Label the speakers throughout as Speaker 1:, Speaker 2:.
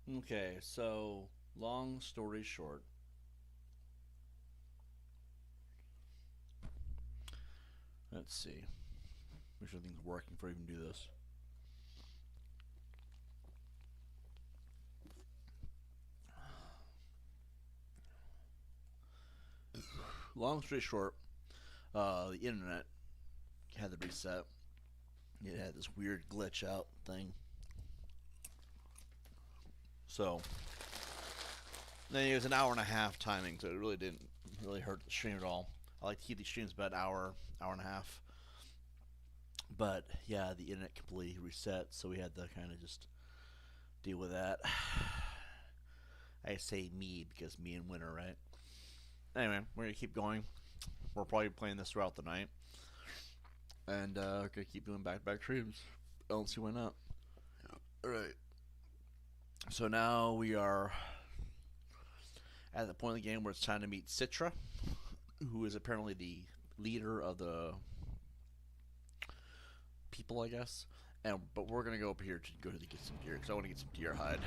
Speaker 1: Okay, so long story short, let's see. Make sure everything's working before I even do this. Long story short, the internet had to reset. It had this weird glitch out thing. So then it was an hour and a half timing, so it really didn't really hurt the stream at all. I like to keep these streams about an hour, hour and a half. But yeah, the internet completely reset, so we had to kind of just deal with that. I say me because me and Winter, right? Anyway, we're gonna keep going. We're probably playing this throughout the night, and we're gonna keep doing back-to-back streams. I don't see why not. All right. So now we are at the point of the game where it's time to meet Citra, who is apparently the leader of the people, I guess. But we're gonna go up here to go to get some deer because I want to get some deer hide.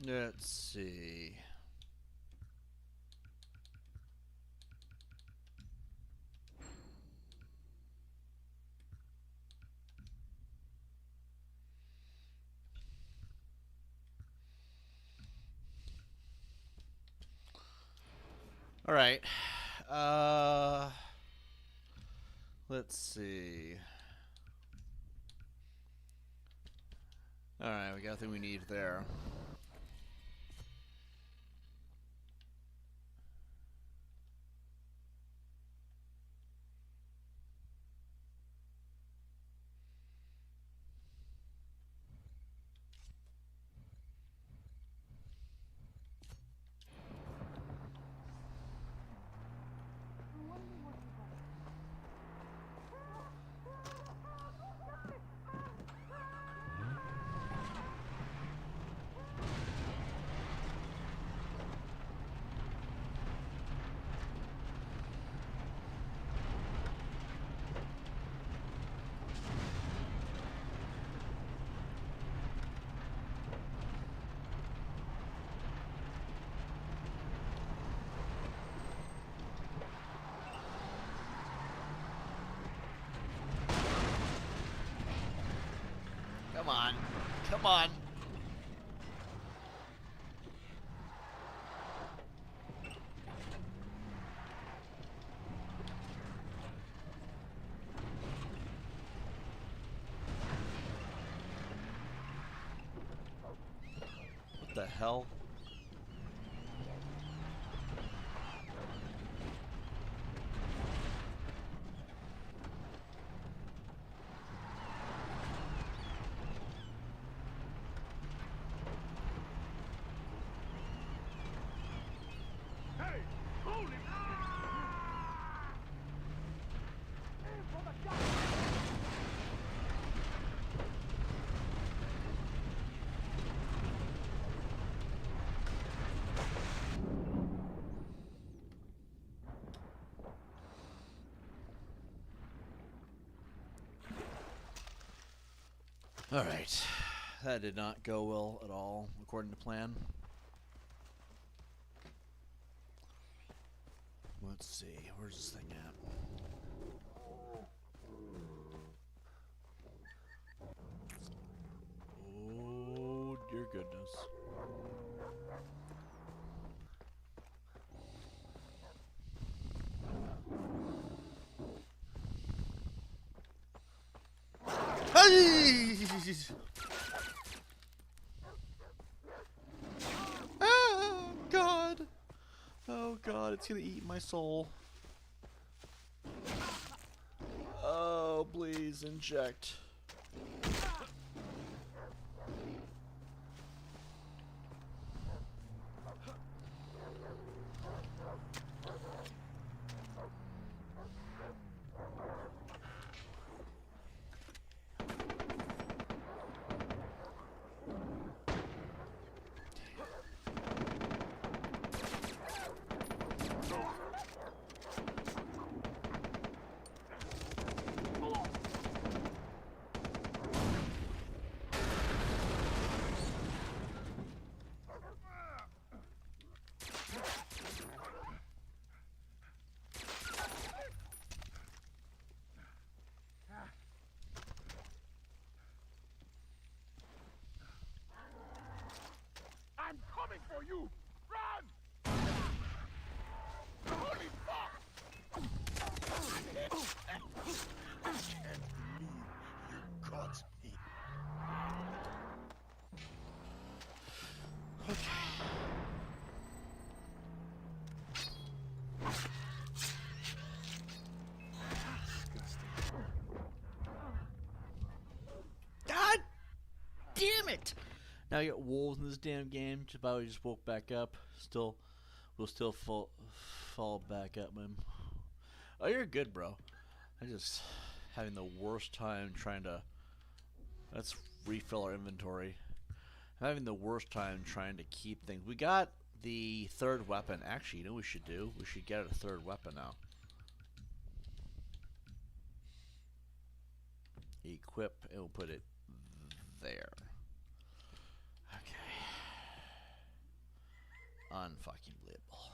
Speaker 1: Let's see. All right. Uh, let's see. All right, we got everything we need there. Come on. Come on. What the hell? Alright. That did not go well at all, according to plan. Let's see, where's this thing at? Oh, dear goodness. Ah, God. Oh, God, it's gonna eat my soul. Oh, please inject.
Speaker 2: I'm coming for you! Run! Holy fuck! I can't believe you got me.
Speaker 1: Okay. God damn it! Now you got wolves in this damn game. Probably just woke back up. We'll still fall back up, man. Oh, you're good, bro. I'm just having the worst time trying to. Let's refill our inventory. I'm having the worst time trying to keep things. We got the third weapon. Actually, you know what we should do? We should get a third weapon now. Equip, and we'll put it there. Okay. Unfucking believable.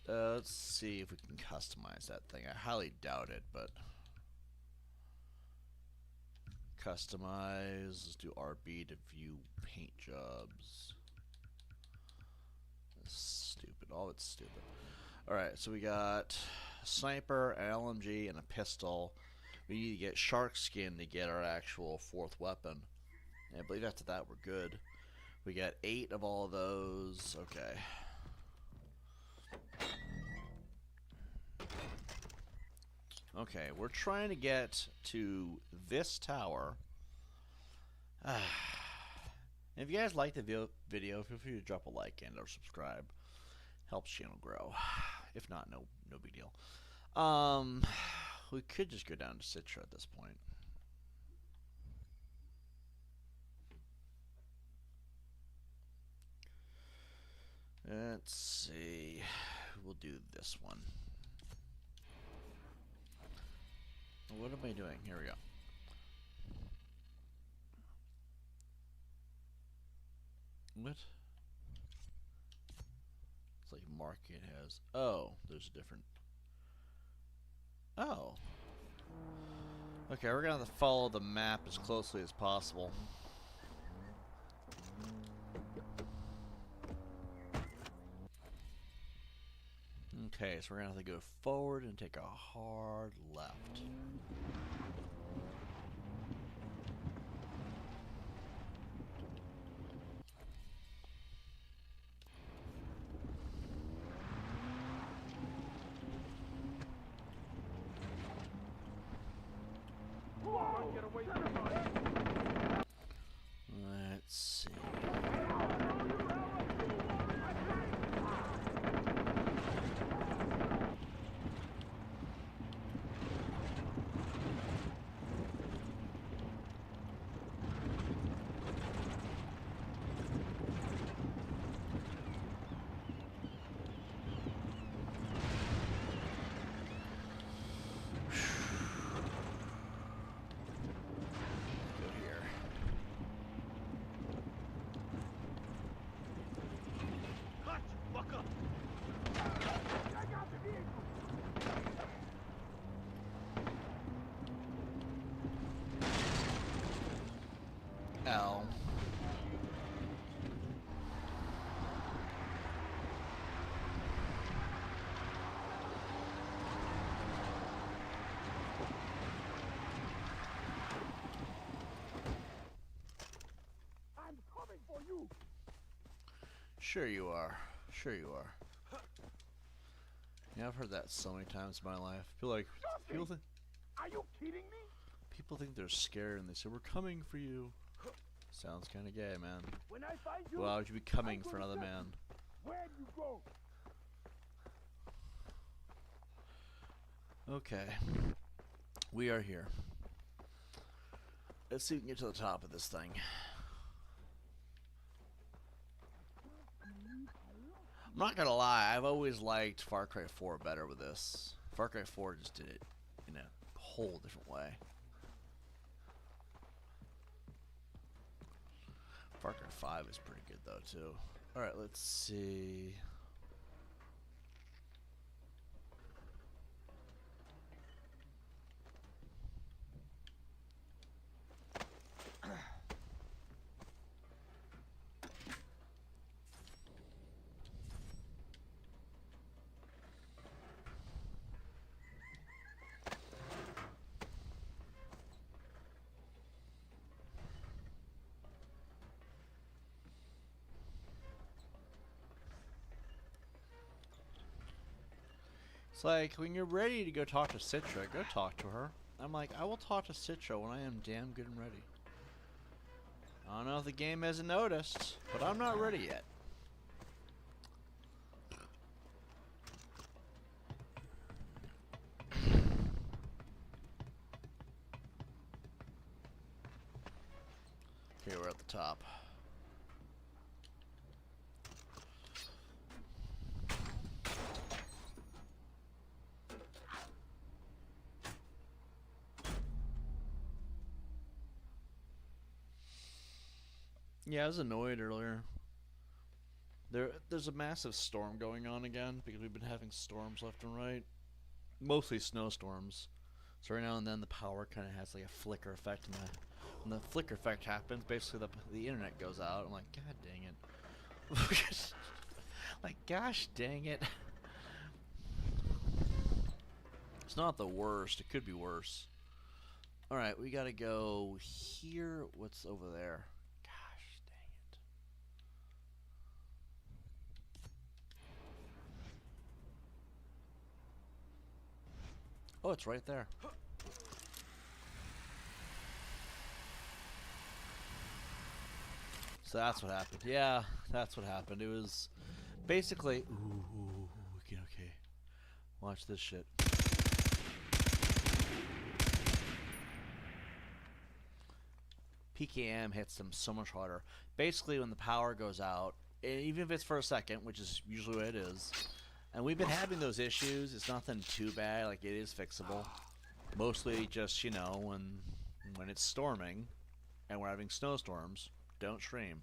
Speaker 1: Let's see if we can customize that thing. I highly doubt it, but customize. Let's do RB to view paint jobs. Stupid All of it's stupid. Alright, so we got a sniper, an LMG, and a pistol. We need to get shark skin to get our actual 4th weapon. And I believe after that we're good. We got 8 of all of those. Okay. Okay, we're trying to get to this tower. If you guys like the video, feel free to drop a like and or subscribe. Helps channel grow. If not, no big deal. We could just go down to Citra at this point. Let's see. We'll do this one. What am I doing? Here we go. What? It's like market has. Oh, there's a different. Oh. Okay, we're gonna have to follow the map as closely as possible. Okay, so we're gonna have to go forward and take a hard left. Let's see. L.
Speaker 2: I'm coming for you.
Speaker 1: Sure you are. Sure you are. Yeah, I've heard that so many times in my life. People think
Speaker 2: Are you kidding me?
Speaker 1: people think they're scared and they say we're coming for you. Sounds kind of gay, man.
Speaker 2: When I find you,
Speaker 1: Why would you be coming for another man?
Speaker 2: where you go?
Speaker 1: Okay. We are here. Let's see if we can get to the top of this thing. I'm not gonna lie, I've always liked Far Cry 4 better with this. Far Cry 4 just did it in a whole different way. Far Cry 5 is pretty good though too. Alright, let's see. It's like, when you're ready to go talk to Citra, go talk to her. I'm like, I will talk to Citra when I am damn good and ready. I don't know if the game hasn't noticed, but I'm not ready yet. Okay, we're at the top. Yeah, I was annoyed earlier. There's a massive storm going on again because we've been having storms left and right. Mostly snowstorms. So every now and then the power kind of has like a flicker effect, and when the flicker effect happens, basically the internet goes out. I'm like, God dang it. Like, gosh dang it. It's not the worst. It could be worse. Alright, we gotta go here. What's over there? Gosh dang it. Oh, it's right there. So that's what happened. Yeah, that's what happened. It was basically... Ooh, okay. Watch this shit. PKM hits them so much harder. Basically, when the power goes out, even if it's for a second, which is usually what it is, and we've been having those issues, it's nothing too bad, like it is fixable. Mostly just, you know, when it's storming and we're having snowstorms, don't stream.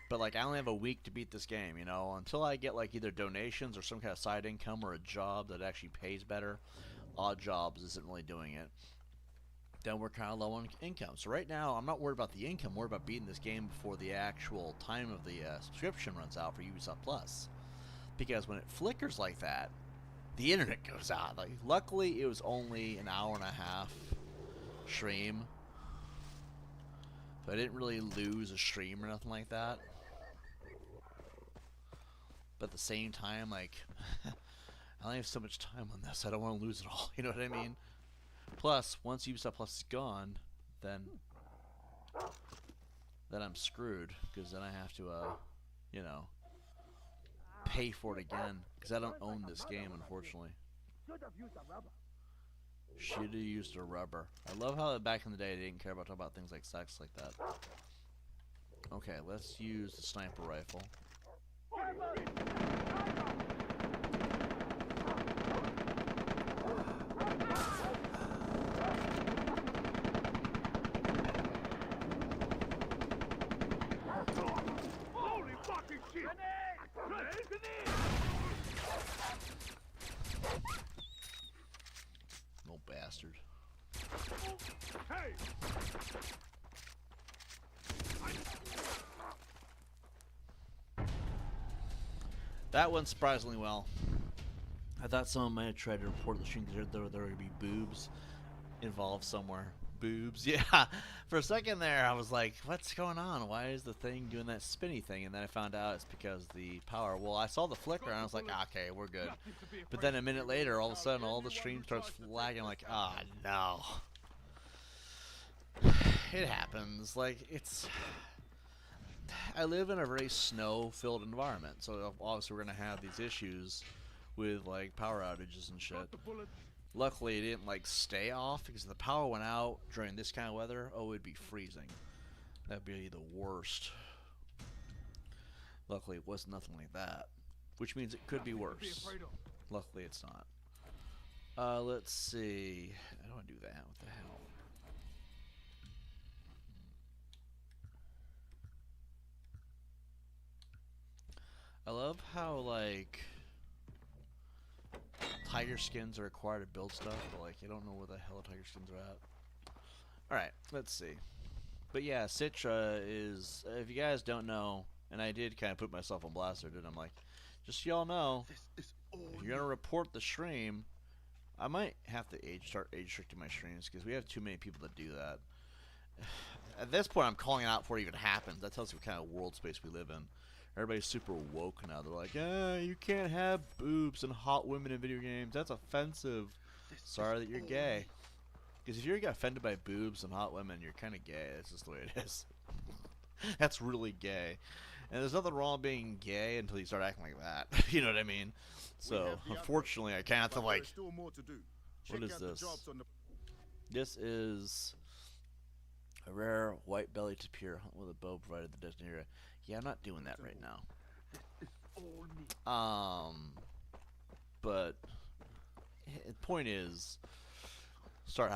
Speaker 1: But like, I only have a week to beat this game, you know, until I get like either donations or some kind of side income or a job that actually pays better. Odd Jobs isn't really doing it. Then we're kind of low on income. So right now, I'm not worried about the income. I'm worried about beating this game before the actual time of the subscription runs out for Ubisoft Plus. Because when it flickers like that, the internet goes out. Like, luckily, it was only an hour and a half stream. So I didn't really lose a stream or nothing like that. But at the same time, like, I only have so much time on this. I don't want to lose it all. You know what I mean? Plus, once Ubisoft Plus is gone, then I'm screwed, because then I have to, you know, pay for it again, because I don't own this game, unfortunately. Should have used a rubber. I love how back in the day they didn't care about talking about things like sex like that. Okay, let's use the sniper rifle.
Speaker 2: Holy fucking shit!
Speaker 1: Oh, bastard.
Speaker 2: Hey!
Speaker 1: That went surprisingly well. I thought someone might have tried to report the stream because there would be boobs involved somewhere. Boobs, yeah. For a second there, I was like, what's going on? Why is the thing doing that spinny thing? And then I found out it's because the power. Well, I saw the flicker and I was like, okay, we're good. But then a minute later, all of a sudden, all the stream starts flagging. I'm like, ah, no. It happens. Like, it's... I live in a very snow-filled environment, so obviously we're going to have these issues with, like, power outages and shit. Luckily, it didn't, like, stay off, because if the power went out during this kind of weather, oh, it'd be freezing. That'd be the worst. Luckily, it was nothing like that, which means it could be worse. Luckily, it's not. Let's see. I don't want to do that. What the hell? I love how, like, tiger skins are required to build stuff, but, like, I don't know where the hell the tiger skins are at. Alright, let's see. But yeah, Citra is, if you guys don't know, and I did kind of put myself on blast there, didn't I? I'm like, just so y'all know, if you're going to report the stream, I might have to start age restricting my streams, because we have too many people that do that. At this point, I'm calling it out before it even happens. That tells you what kind of world space we live in. Everybody's super woke now. They're like, you can't have boobs and hot women in video games. That's offensive. Sorry that you're gay. Because if you're offended by boobs and hot women, you're kind of gay. That's just the way it is. That's really gay. And there's nothing wrong being gay until you start acting like that. You know what I mean? So, unfortunately, I kind of have to, like... What is this? This is a rare white-bellied tapir hunt with a bow provided the designated area. Yeah, I'm not doing that right now. But the point is, start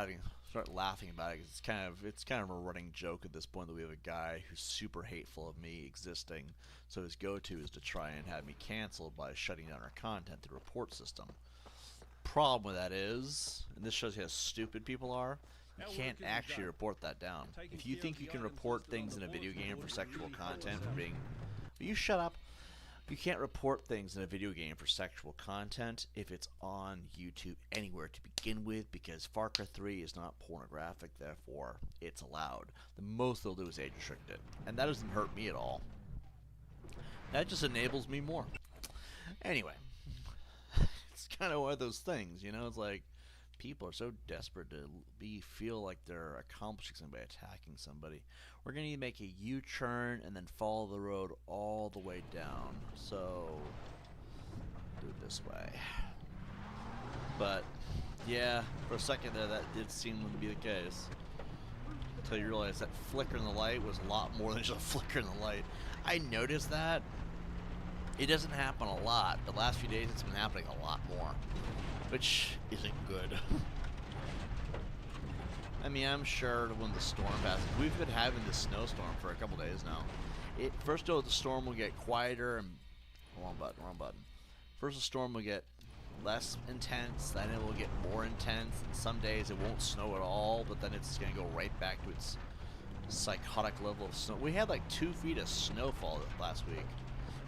Speaker 1: laughing about it. 'Cause it's kind of a running joke at this point that we have a guy who's super hateful of me existing. So his go-to is to try and have me canceled by shutting down our content through report system. Problem with that is, and this shows you how stupid people are, you can't actually report that down. If you think you can report things in a video game for sexual content for being... Will you shut up? You can't report things in a video game for sexual content if it's on YouTube anywhere to begin with, because Far Cry 3 is not pornographic, therefore it's allowed. The most they'll do is age restrict it, and that doesn't hurt me at all. That just enables me more. Anyway, it's kind of one of those things, you know. It's like people are so desperate to feel like they're accomplishing something by attacking somebody. We're gonna need to make a U-turn and then follow the road all the way down. So do it this way. But yeah, for a second there, that did seem to be the case. Until you realize that flicker in the light was a lot more than just a flicker in the light. I noticed that. It doesn't happen a lot. The last few days it's been happening a lot more, which isn't good. I mean, I'm sure when the storm passes, we've been having this snowstorm for a couple days now. First the storm will get quieter and wrong button. First the storm will get less intense, then it will get more intense, and some days it won't snow at all, but then it's gonna go right back to its psychotic level of snow. We had like 2 feet of snowfall last week,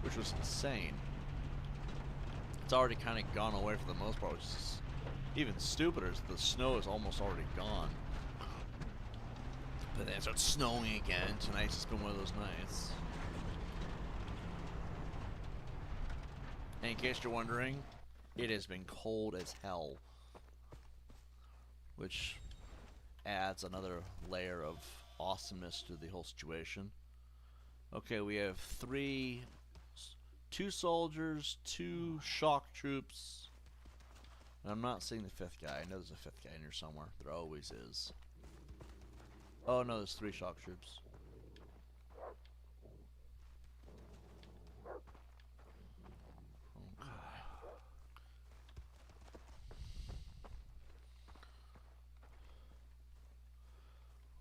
Speaker 1: which was insane. It's already kind of gone away for the most part, which is even stupider. The snow is almost already gone. But then it starts snowing again. Tonight's just been one of those nights. And in case you're wondering, it has been cold as hell, which adds another layer of awesomeness to the whole situation. Okay, we have 2 soldiers, 2 shock troops. And I'm not seeing the 5th guy. I know there's a 5th guy in here somewhere. There always is. Oh no, there's 3 shock troops. Okay.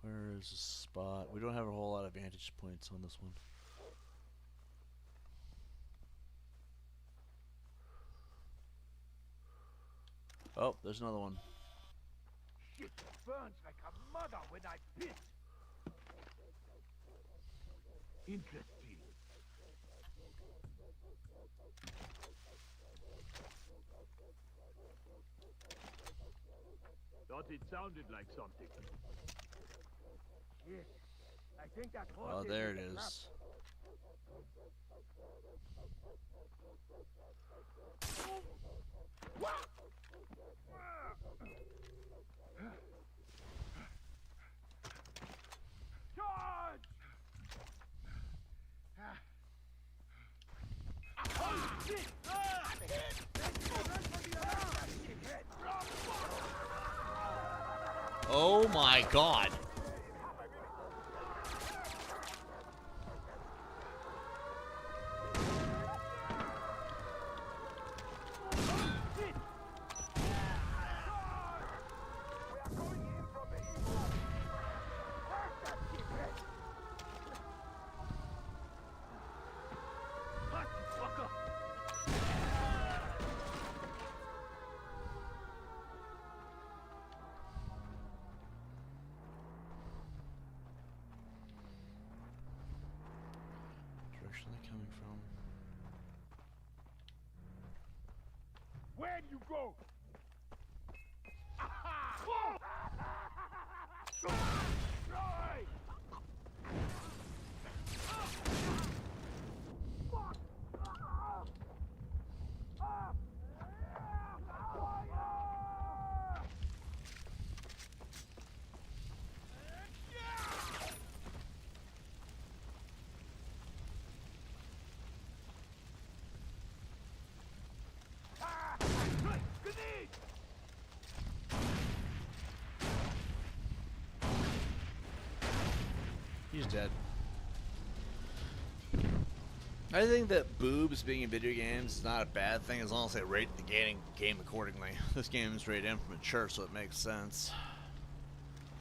Speaker 1: Where is the spot? We don't have a whole lot of vantage points on this one. Oh, there's another one.
Speaker 2: Shit burns like a mother when I piss. Interesting. Thought it sounded like something. Yes, I think that.
Speaker 1: Oh, there it is. Oh my God. Direction they coming from?
Speaker 2: Where do you go?
Speaker 1: He's dead. I think that boobs being in video games is not a bad thing as long as they rate the game accordingly. This game is rated M for mature, so it makes sense.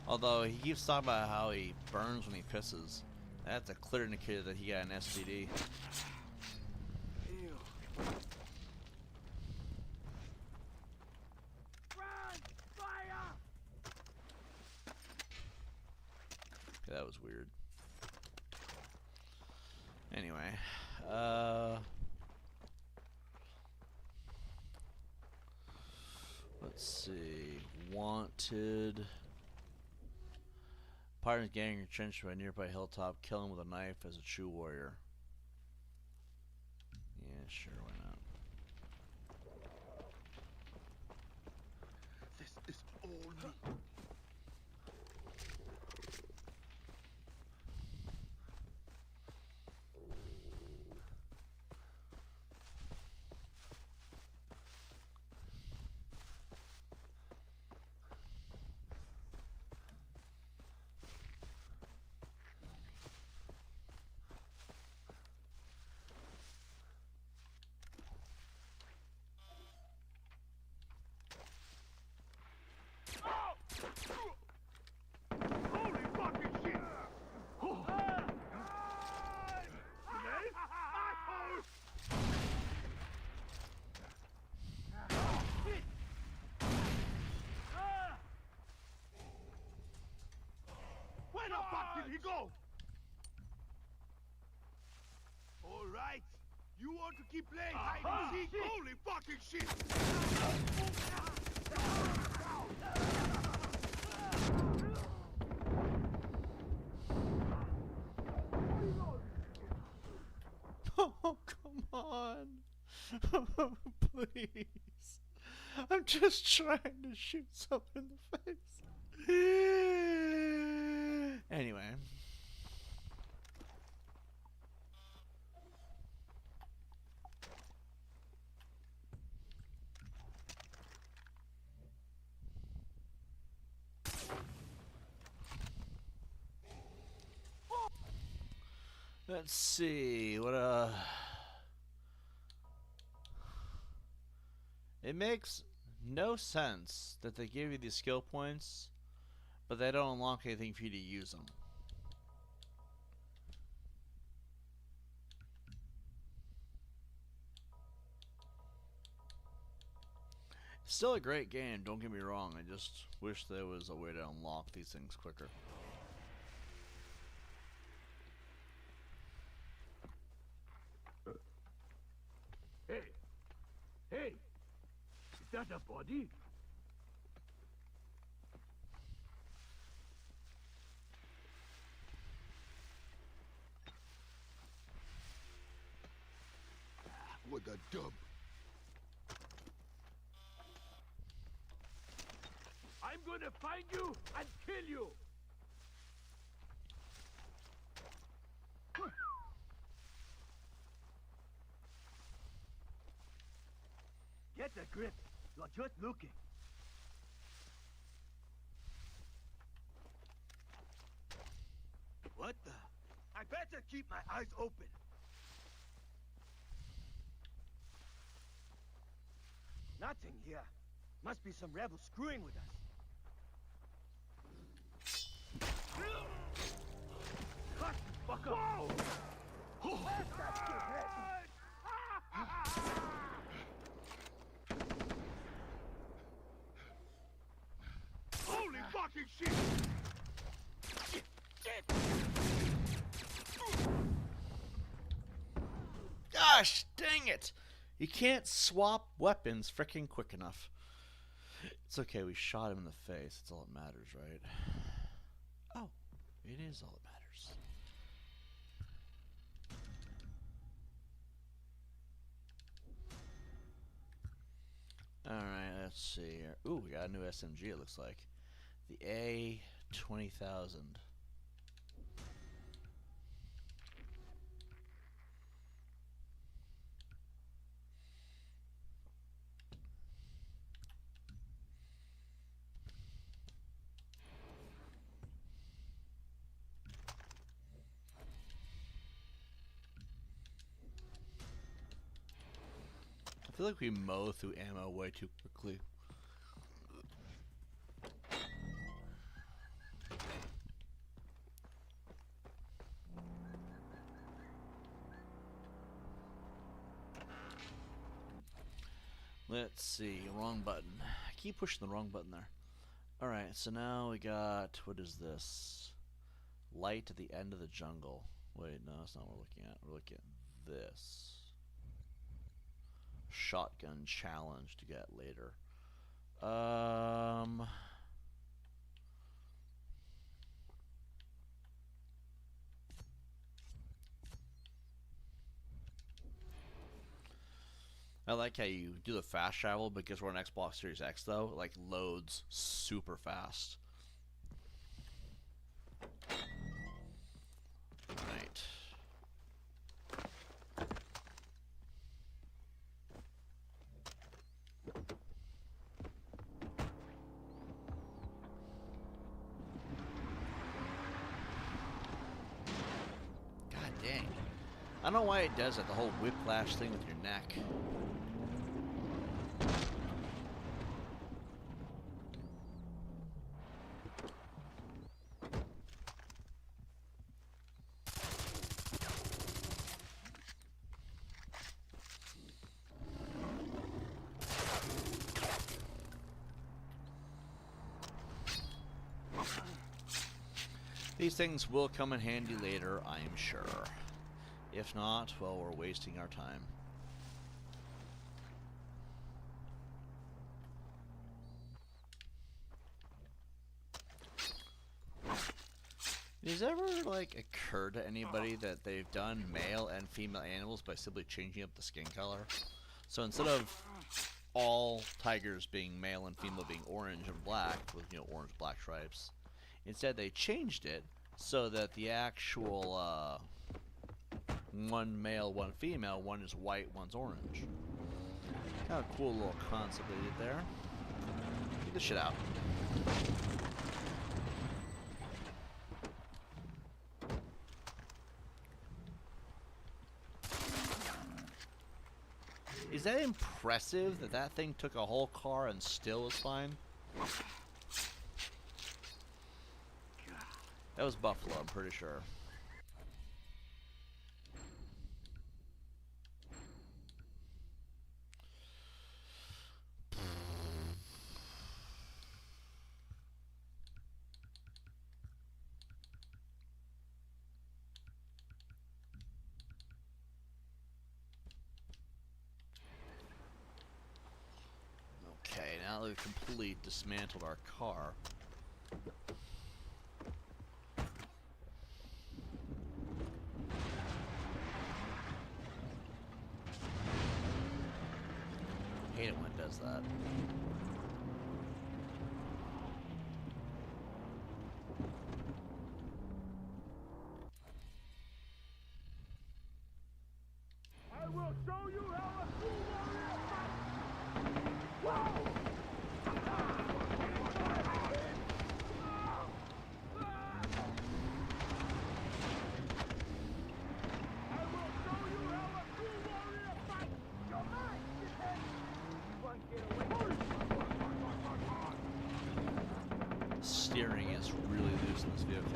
Speaker 1: Although he keeps talking about how he burns when he pisses. That's a clear indicator that he got an STD. Okay, that was weird. Anyway, Let's see. Wanted. Pirates gang entrenched by a nearby hilltop. Kill him with a knife as a true warrior. Yeah, sure, why not?
Speaker 2: This is all me. Where the fuck did he go? All right. You want to keep playing hide and seek? Holy fucking shit!
Speaker 1: Oh, come on. Please. I'm just trying to shoot someone in the face. Anyway. Let's see. It makes no sense that they give you these skill points, but they don't unlock anything for you to use them. Still a great game, don't get me wrong. I just wish there was a way to unlock these things quicker.
Speaker 2: Hey! Hey! Is that a body? What a dub! I'm gonna find you and kill you! Get a grip. You're just looking. What the? I better keep my eyes open. Nothing here. Must be some rebels screwing with us. Cut the fuck up! Whoa! Where's that shithead? Holy fucking shit! Shit!
Speaker 1: Gosh dang it! You can't swap weapons frickin' quick enough. It's okay, we shot him in the face. That's all that matters, right? Oh, it is all that matters. Alright, let's see here. Ooh, we got a new SMG, it looks like. The A-20,000. I feel like we mow through ammo way too quickly. Let's see, wrong button. I keep pushing the wrong button there. Alright, so now we got, what is this? Light at the end of the jungle. Wait, no, that's not what we're looking at. We're looking at this. Shotgun challenge to get later. Um. I like how you do the fast travel because we're on Xbox Series X though. It, like loads super fast. Right. God dang. I don't know why it does that, the whole whiplash thing with your neck. These things will come in handy later, I am sure. If not, well, we're wasting our time. Has it ever, like, occurred to anybody that they've done male and female animals by simply changing up the skin color? So instead of all tigers being male and female being orange and black, with, you know, orange-black stripes, instead they changed it so that the actual, one male, one female, one is white, one's orange. Kind of cool little concept they did there. Get this shit out. Is that impressive that that thing took a whole car and still is fine? That was Buffalo, I'm pretty sure. Okay, now that we've completely dismantled our car. I hate it when it does that.
Speaker 2: I will show you how a true warrior fights! Whoa! I will show you how a true warrior fights! You're mine, shithead! One get away!
Speaker 1: Steering is really loose in this vehicle.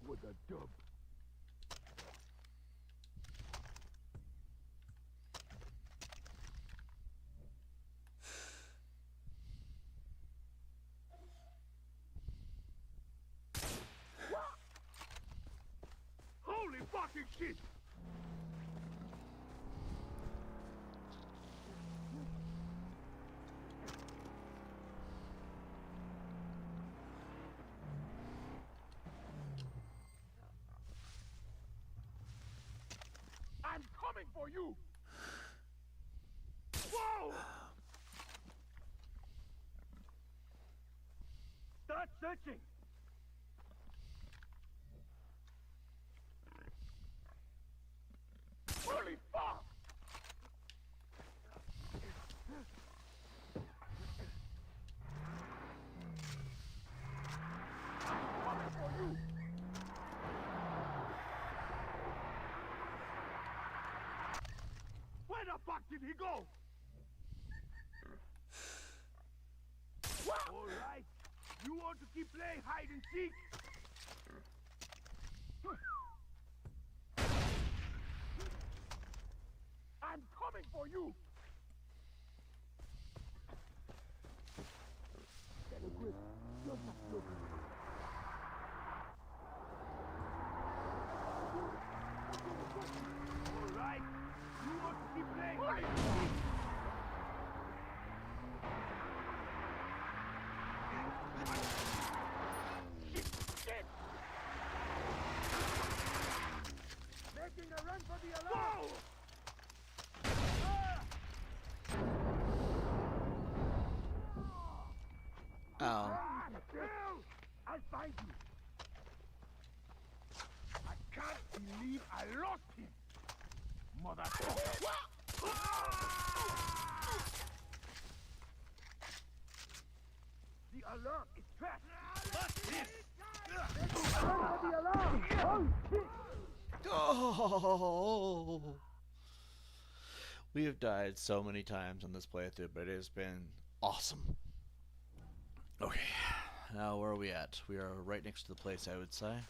Speaker 2: With a dub. Holy fucking shit! I'm coming for you! Whoa! Start searching! Holy fuck! I'm coming for you! Where the fuck did he go? monkey play hide and seek? I'm coming for you! Get a grip. You're just looking. All right. You want to keep playing hide and seek? Shit! Making a run for the alarm!
Speaker 1: Oh.
Speaker 2: I'll find you. I can't believe I lost him. Motherfucker. The alarm is trapped. Run for the alarm. Oh, shit.
Speaker 1: Oh. We have died so many times on this playthrough, but it has been awesome. Okay, now where are we at? We are right next to the place, I would say.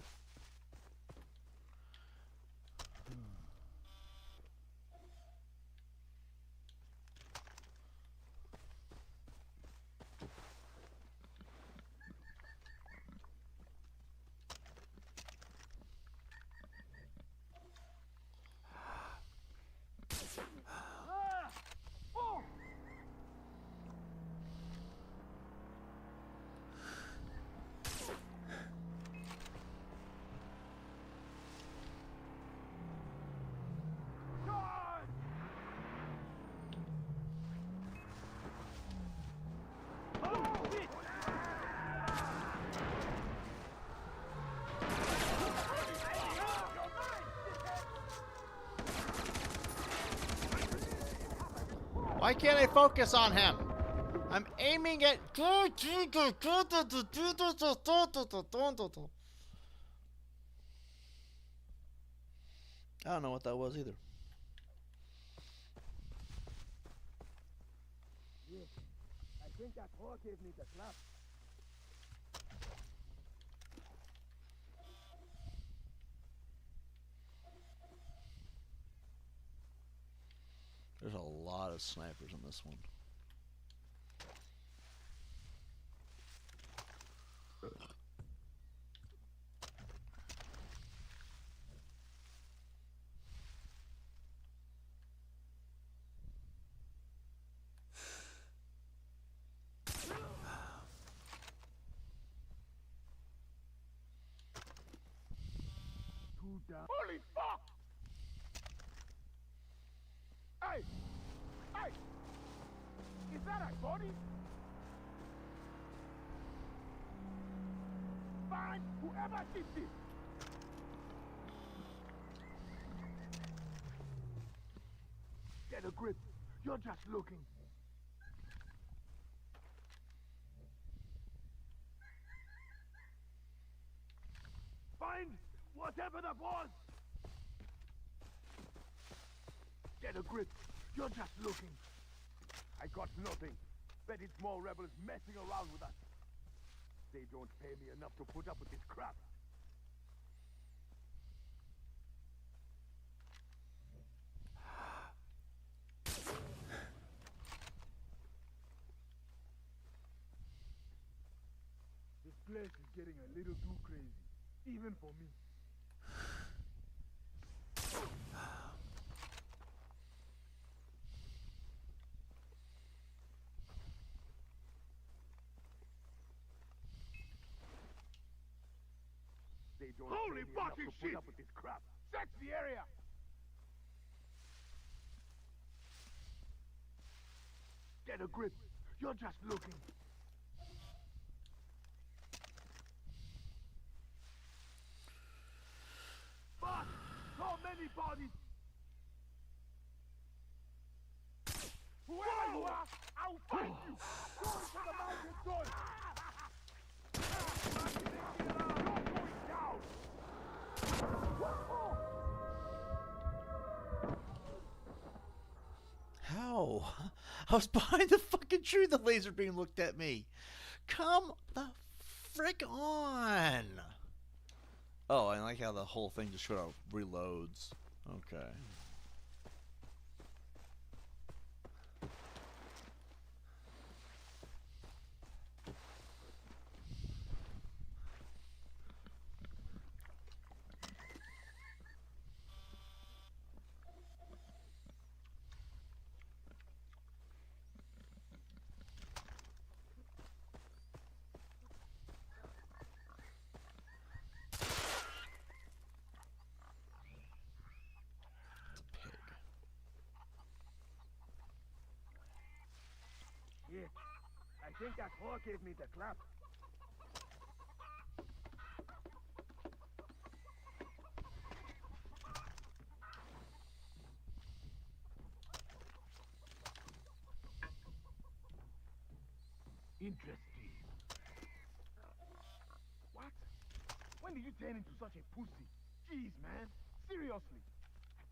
Speaker 1: Why can't I focus on him? I'm aiming at... I don't know what that was either.
Speaker 2: Yeah, I think that whore gave me the clap.
Speaker 1: There's a lot of snipers in this one.
Speaker 2: Two down. Holy fuck! Hey! Hey! Is that a body? Find whoever did this! Get a grip. You're just looking. Find whatever that was! Get a grip. You're just looking. I got nothing. Bet it's more rebels messing around with us. They don't pay me enough to put up with this crap. This place is getting a little too crazy, even for me. They don't
Speaker 3: Holy
Speaker 2: pay me enough
Speaker 3: fucking
Speaker 2: to put
Speaker 3: shit!
Speaker 2: up with this crap. Search the area. Get a grip. You're just looking. Fuck! So many bodies. Whoever you are, I'll find you. Go into the mountain zone. You're going down.
Speaker 1: How? I was behind the fucking tree. The laser beam looked at me. Come the frick on? Oh, I like how the whole thing just sort of reloads. Okay.
Speaker 2: Yeah, I think that whore gave me the clap. Interesting. What? When did you turn into such a pussy? Jeez, man. Seriously.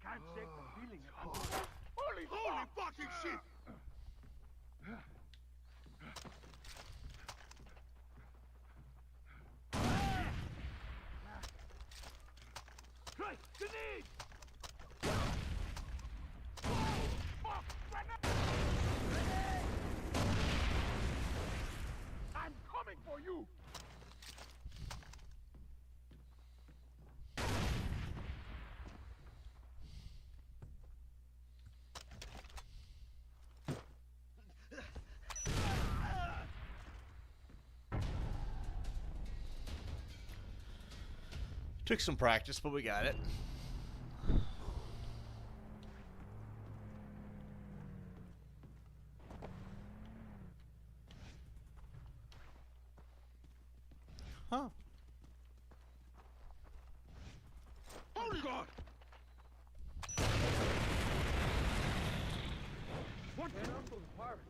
Speaker 2: I can't shake the feeling. Holy fucking shit! Right, Denise! Fuck! I'm coming for you!
Speaker 1: Took some practice, but we got it. Huh.
Speaker 2: Holy God! What? They're not those pirates.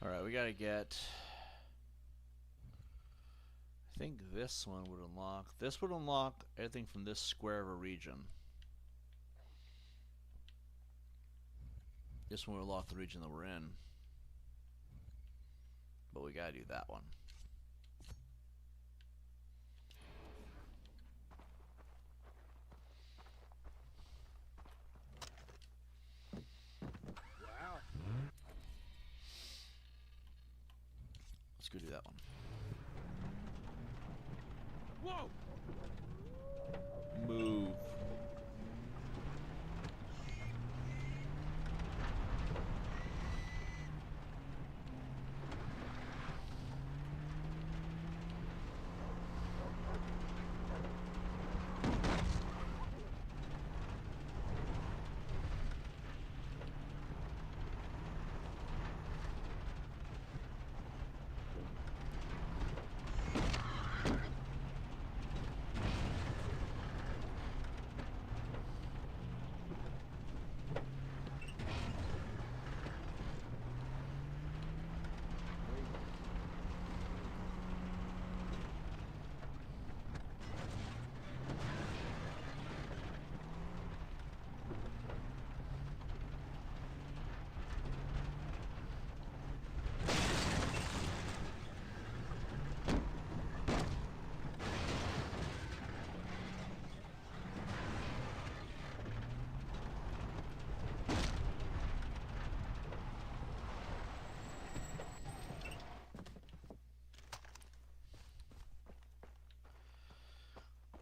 Speaker 1: Alright, we gotta get... I think this one would unlock... This would unlock everything from this square of a region. This one would unlock the region that we're in. But we gotta do that one.
Speaker 2: Wow.
Speaker 1: Let's go do that one.
Speaker 2: Whoa!
Speaker 1: Move.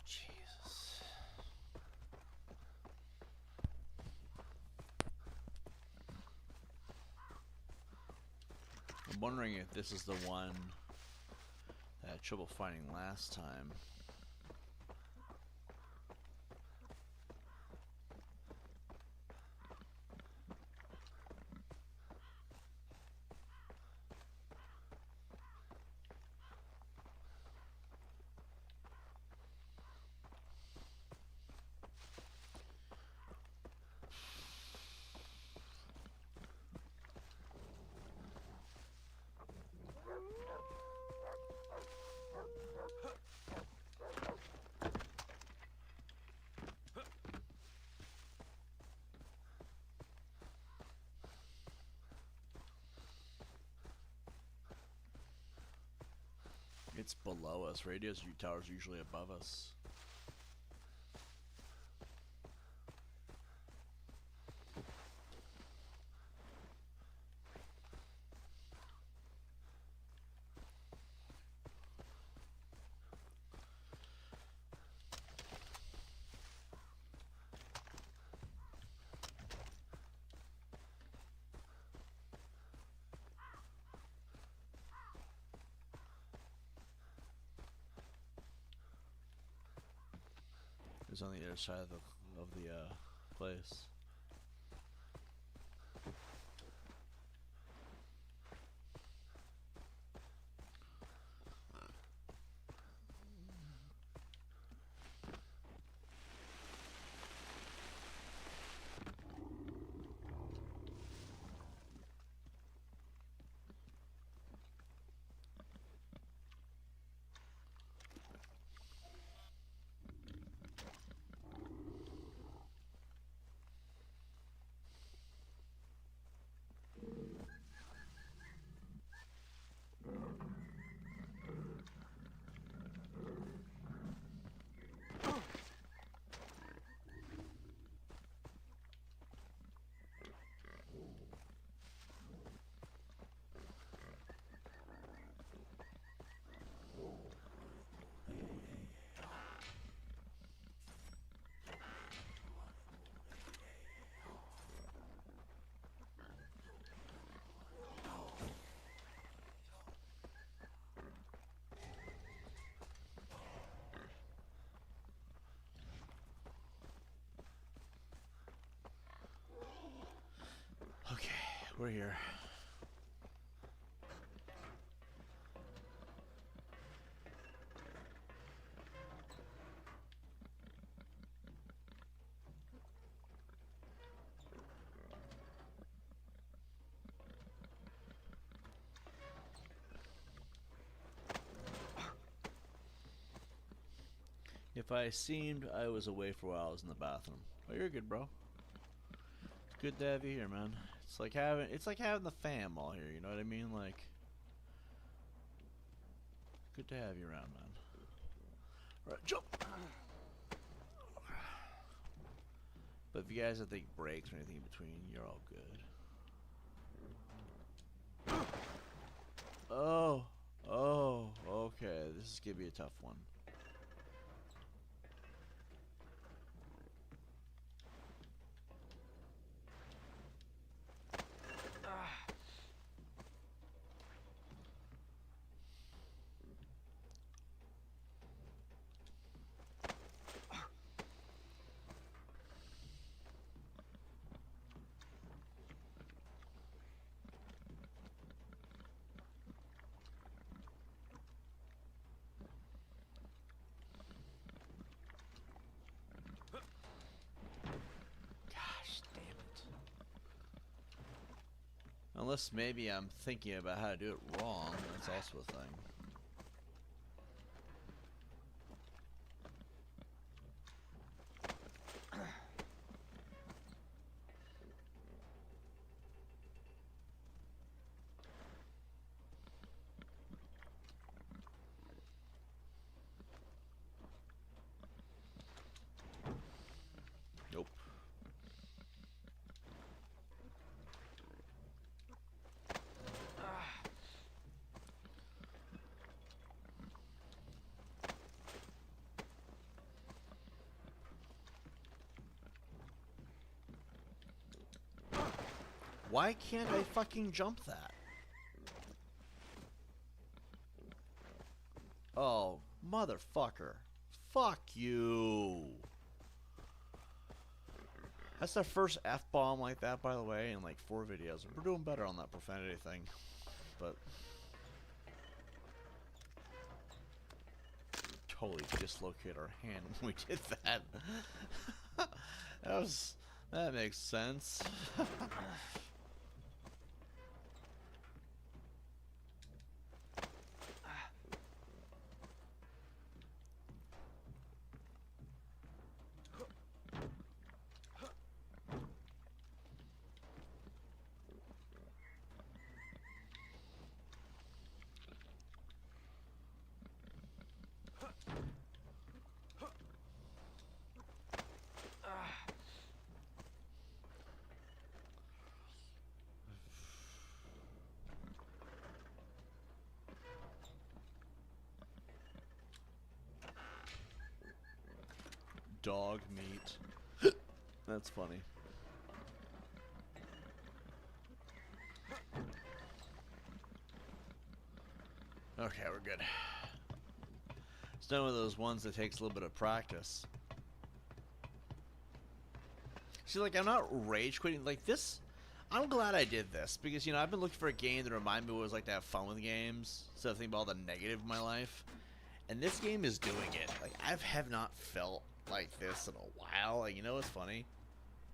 Speaker 1: Jesus. I'm wondering if this is the one that I had trouble finding last time. It's below us. Radio towers usually above us. It's on the other side of the place. Okay, we're here. If I seemed I was away for a while, I was in the bathroom. Oh, you're good, bro. It's good to have you here, man. It's like having the fam all here. You know what I mean? Like, good to have you around, man. All right, jump. But if you guys have to take breaks or anything in between, you're all good. Oh, okay. This is gonna be a tough one. Unless maybe I'm thinking about how to do it wrong. That's also a thing. Nope. Why can't I fucking jump that? Oh, motherfucker. Fuck you. That's the first F-bomb like that, by the way, in like 4 videos. We're doing better on that profanity thing. But totally dislocated our hand when we did that. That makes sense. Dog meat. That's funny. Okay, we're good. It's one of those ones that takes a little bit of practice. See, like, I'm not rage quitting. Like, this, I'm glad I did this. Because, you know, I've been looking for a game that reminded me what it was like to have fun with games. Instead of thinking about all the negative in my life. And this game is doing it. Like, I have not felt like this in a while. Like, you know what's funny?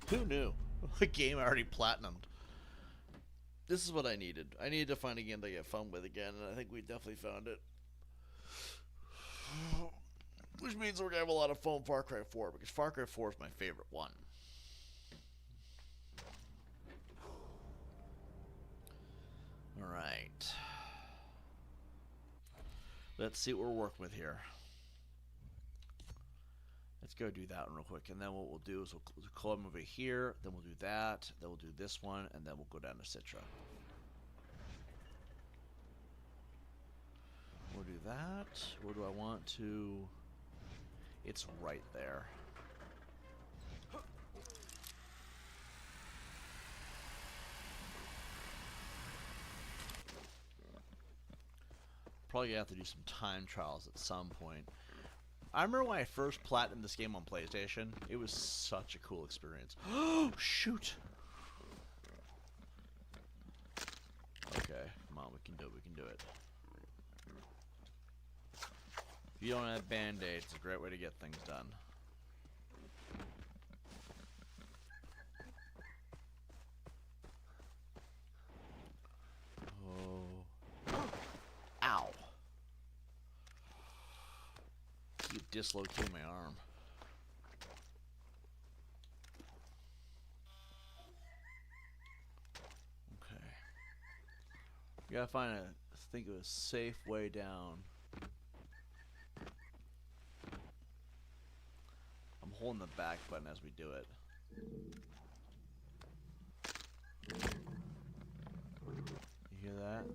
Speaker 1: Who knew? A game I already platinumed. This is what I needed. I needed to find a game to get fun with again, and I think we definitely found it. Which means we're going to have a lot of fun with Far Cry 4, because Far Cry 4 is my favorite one. Alright. Let's see what we're working with here. Let's go do that one real quick, and then what we'll do is we'll come over here, then we'll do that, then we'll do this one, and then we'll go down to Citra. We'll do that. Where do I want to? It's right there. Probably gonna have to do some time trials at some point. I remember when I first platinumed this game on PlayStation. It was such a cool experience. Oh, shoot! Okay, come on, we can do it, we can do it. If you don't have Band-Aids, it's a great way to get things done. Oh. Ow! You dislocated my arm. Okay. You gotta find a, think of a safe way down. I'm holding the back button as we do it. You hear that?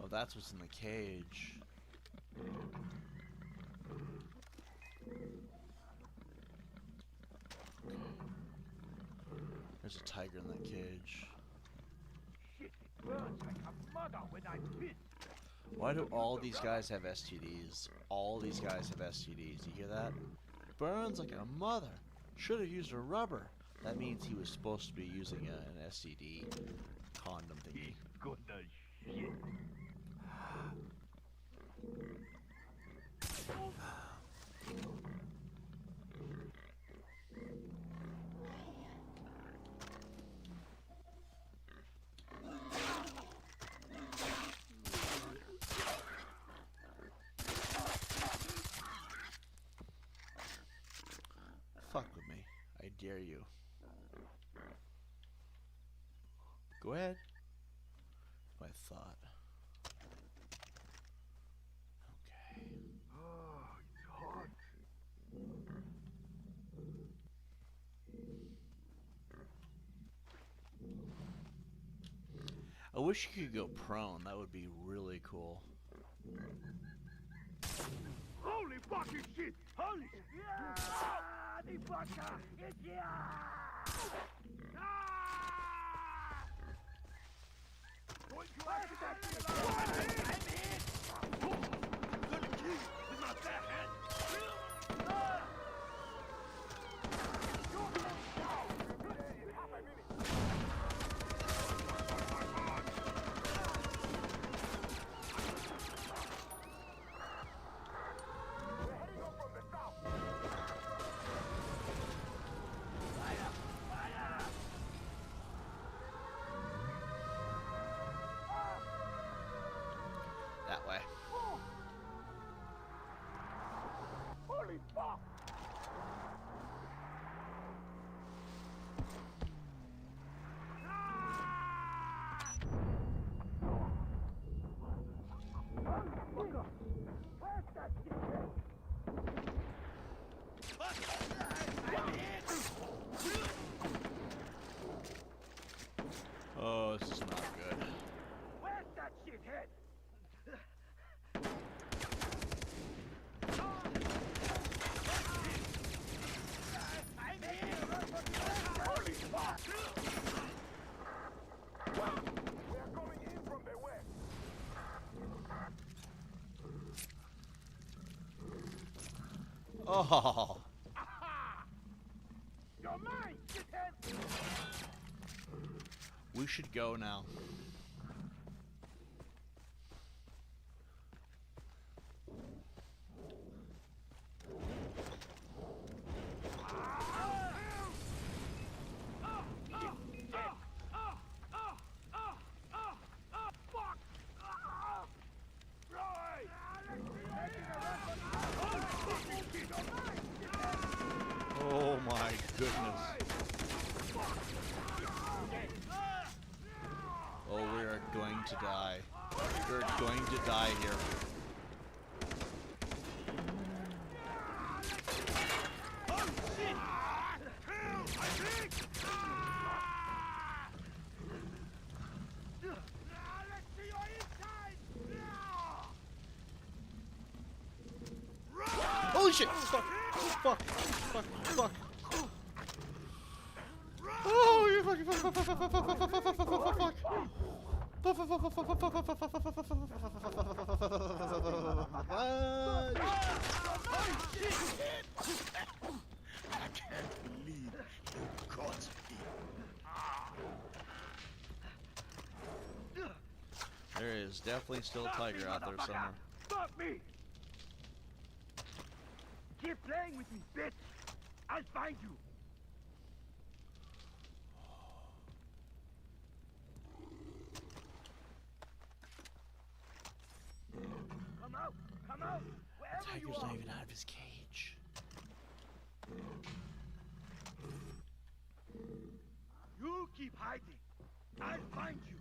Speaker 1: Oh, that's what's in the cage. There's a tiger in that cage.
Speaker 2: Shit, it burns like a mother when I'm pissed.
Speaker 1: Why do all these guys have STDs? All these guys have STDs. You hear that? Burns like a mother. Should have used a rubber. That means he was supposed to be using an STD condom thingy.
Speaker 2: Good as shit.
Speaker 1: Fuck with me. I dare you. Go ahead. I thought. Okay.
Speaker 2: Oh, it's hot.
Speaker 1: I wish you could go prone. That would be really cool.
Speaker 2: Holy fucking shit! Holy shit! Yeah! The fucker! It's yeah! Ah! Going to ask that shit! I'm in! Good key! It's not that hand! Ah!
Speaker 1: That way.
Speaker 2: Holy fuck!
Speaker 1: Oh, this is not good.
Speaker 2: Where's that shithead?
Speaker 1: Oh.
Speaker 2: You're mine, shithead!
Speaker 1: We should go now. Oh my goodness. Oh, we are going to die. We're going to die here. Holy shit! Fuck! Fuck! Fuck! Fuck! Oh, you fucking fuck! Fuck! Fuck! Fuck! Fuck! Fuck! Fuck! Fuck! Fuck!
Speaker 2: I can't believe you caught me.
Speaker 1: There is definitely still a tiger out there somewhere.
Speaker 2: Stop me! Keep playing with me, bitch! I'll find you! Come out! Come out! Wherever you
Speaker 1: Tiger's
Speaker 2: are!
Speaker 1: not even out of his cage.
Speaker 2: You keep hiding! I'll find you!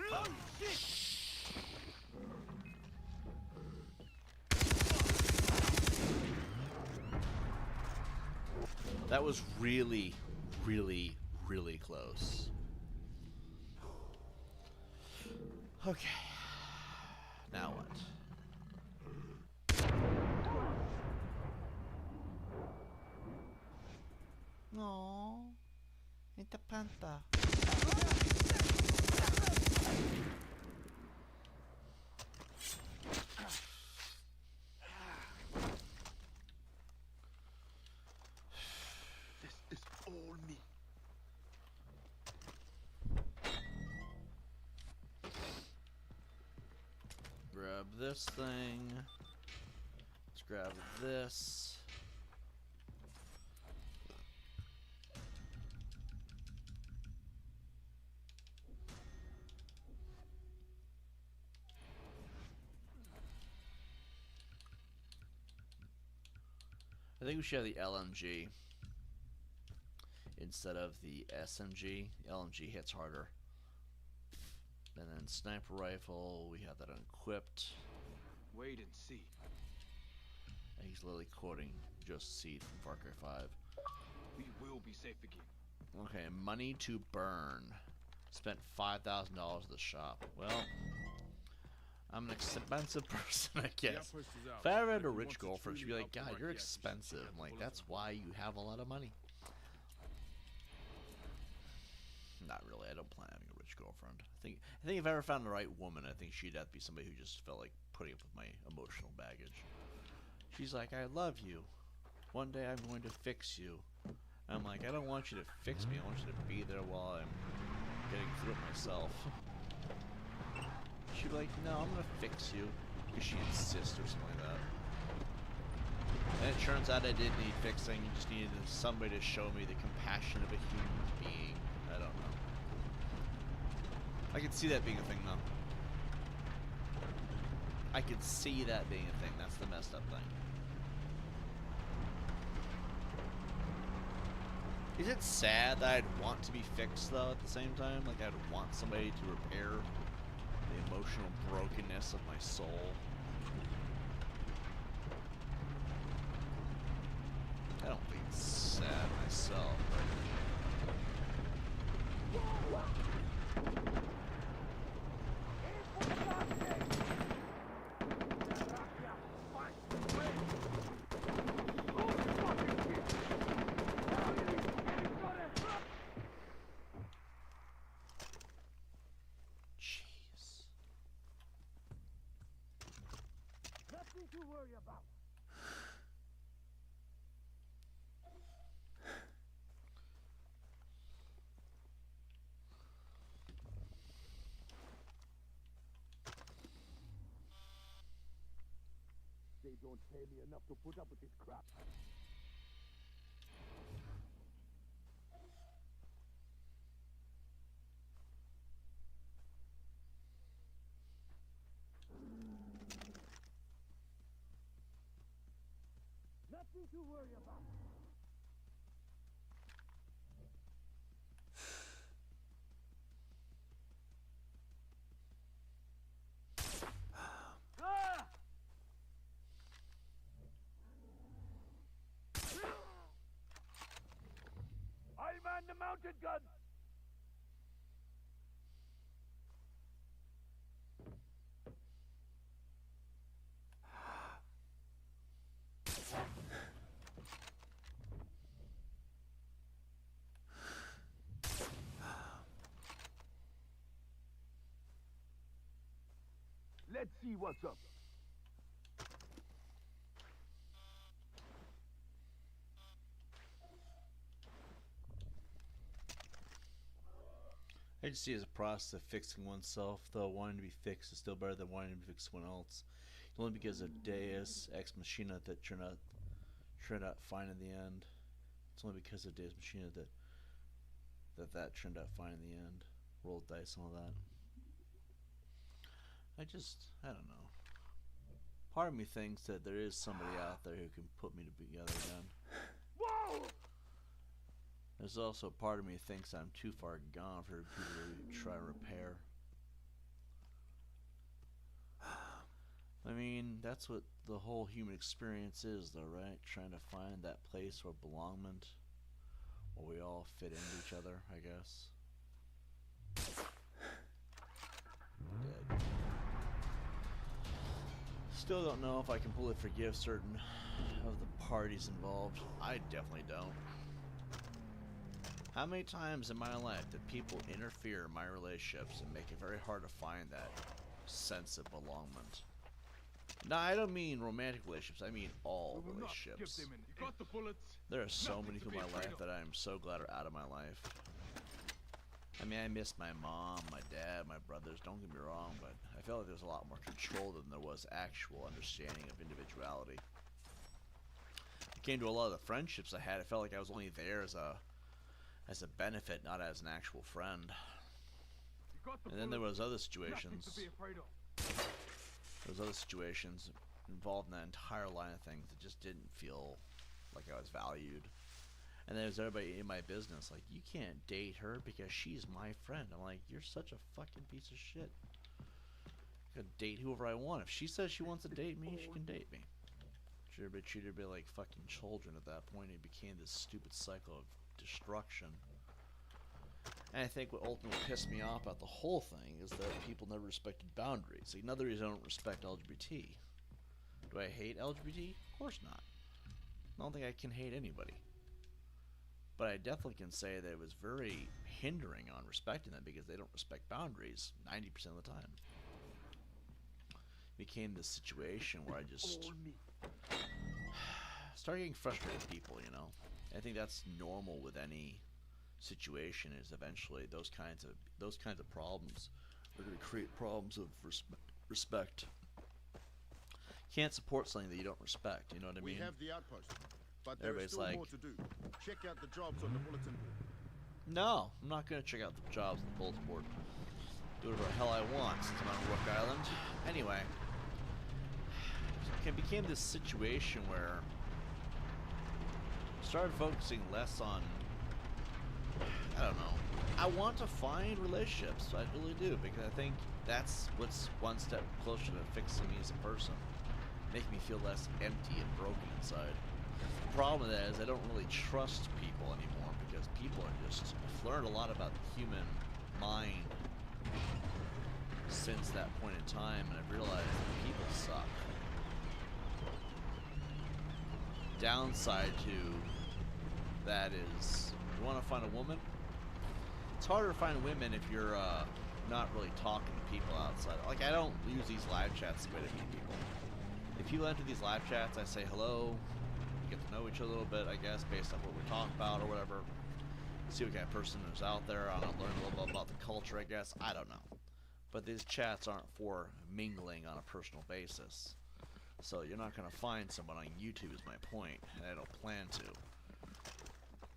Speaker 2: Oh, shit!
Speaker 1: That was really, really, really close. Okay. Now what? No, it's a panther.
Speaker 2: This is all me.
Speaker 1: Grab this thing. Let's grab this. I think we should have the LMG instead of the SMG. The LMG hits harder. And then sniper rifle, we have that unequipped.
Speaker 3: Wait and see.
Speaker 1: And he's literally quoting Joseph Seed from Far Cry 5.
Speaker 3: We will be safe again.
Speaker 1: Okay, money to burn. Spent $5,000 at the shop. Well, I'm an expensive person, I guess. If I ever had a rich girlfriend, she'd be like, God, you're expensive. I'm like, that's why you have a lot of money. Not really. I don't plan on having a rich girlfriend. I think if I ever found the right woman, I think she'd have to be somebody who just felt like putting up with my emotional baggage. She's like, I love you. One day I'm going to fix you. I'm like, I don't want you to fix me. I want you to be there while I'm getting through it myself. She'd be like, no, I'm going to fix you. Because she insists or something like that. And it turns out I didn't need fixing. I just needed somebody to show me the compassion of a human being. I don't know. I could see that being a thing, though. I could see that being a thing. That's the messed up thing. Is it sad that I'd want to be fixed, though, at the same time? Like, I'd want somebody to repair the emotional brokenness of my soul? I don't think it's sad myself,
Speaker 2: Nothing to worry about. They don't pay me enough to put up with this crap. Nothing to worry about. Ah! I man the mounted gun. Let's see what's up.
Speaker 1: I just see it as a process of fixing oneself, though wanting to be fixed is still better than wanting to fix someone else. Only because of Deus Ex Machina that turned out fine in the end. It's only because of Deus Machina that turned out fine in the end. Roll dice and all that. I don't know. Part of me thinks that there is somebody out there who can put me together again.
Speaker 2: Whoa!
Speaker 1: There's also a part of me that thinks I'm too far gone for people to try to repair. I mean, that's what the whole human experience is, though, right? Trying to find that place or belongment where we all fit into each other, I guess. Dead. Still don't know if I completely forgive certain of the parties involved. I definitely don't. How many times in my life did people interfere in my relationships and make it very hard to find that sense of belongment? No, I don't mean romantic relationships. I mean all relationships.
Speaker 3: You got the bullets.
Speaker 1: There are so many people in my life that I am so glad are out of my life. I mean, I miss my mom, my dad, my brothers, don't get me wrong, but I felt like there was a lot more control than there was actual understanding of individuality. It came to a lot of the friendships I had, I felt like I was only there as a benefit, not as an actual friend. And then there was other situations. There was other situations involved in that entire line of things that just didn't feel like I was valued. And then there's everybody in my business like, you can't date her because she's my friend. I'm like, you're such a fucking piece of shit. I can date whoever I want. If she says she wants to date me, she can date me. Should have been treated like fucking children at that point. It became this stupid cycle of destruction. And I think what ultimately pissed me off about the whole thing is that people never respected boundaries. Like, another reason I don't respect LGBT. Do I hate LGBT? Of course not. I don't think I can hate anybody. But I definitely can say that it was very hindering on respecting them because they don't respect boundaries 90% of the time. It became this situation where I just started getting frustrated with people, you know. I think that's normal with any situation, is eventually those kinds of problems are going to create problems of respect. You can't support something that you don't respect, you know what I mean?
Speaker 4: We have the outpost, but there is still more to do. Check out the jobs on the bulletin board.
Speaker 1: No, I'm not going to check out the jobs on the bulletin board. Do whatever the hell I want since I'm on Rook Island. Anyway, it became this situation where I started focusing less on, I don't know, I want to find relationships, I really do, because I think that's what's one step closer to fixing me as a person, making me feel less empty and broken inside. The problem with that is I don't really trust people anymore, because people are just, I've learned a lot about the human mind since that point in time, and I've realized that people suck. Downside to that is, you want to find a woman? It's harder to find women if you're not really talking to people outside. Like, I don't use these live chats to way to meet people. If if you enter these live chats, I say hello. You get to know each other a little bit, I guess, based on what we talk about or whatever. See what kind of person is out there. I don't know, learn a little bit about the culture, I guess. I don't know. But these chats aren't for mingling on a personal basis. So you're not going to find someone on YouTube is my point, and I don't plan to.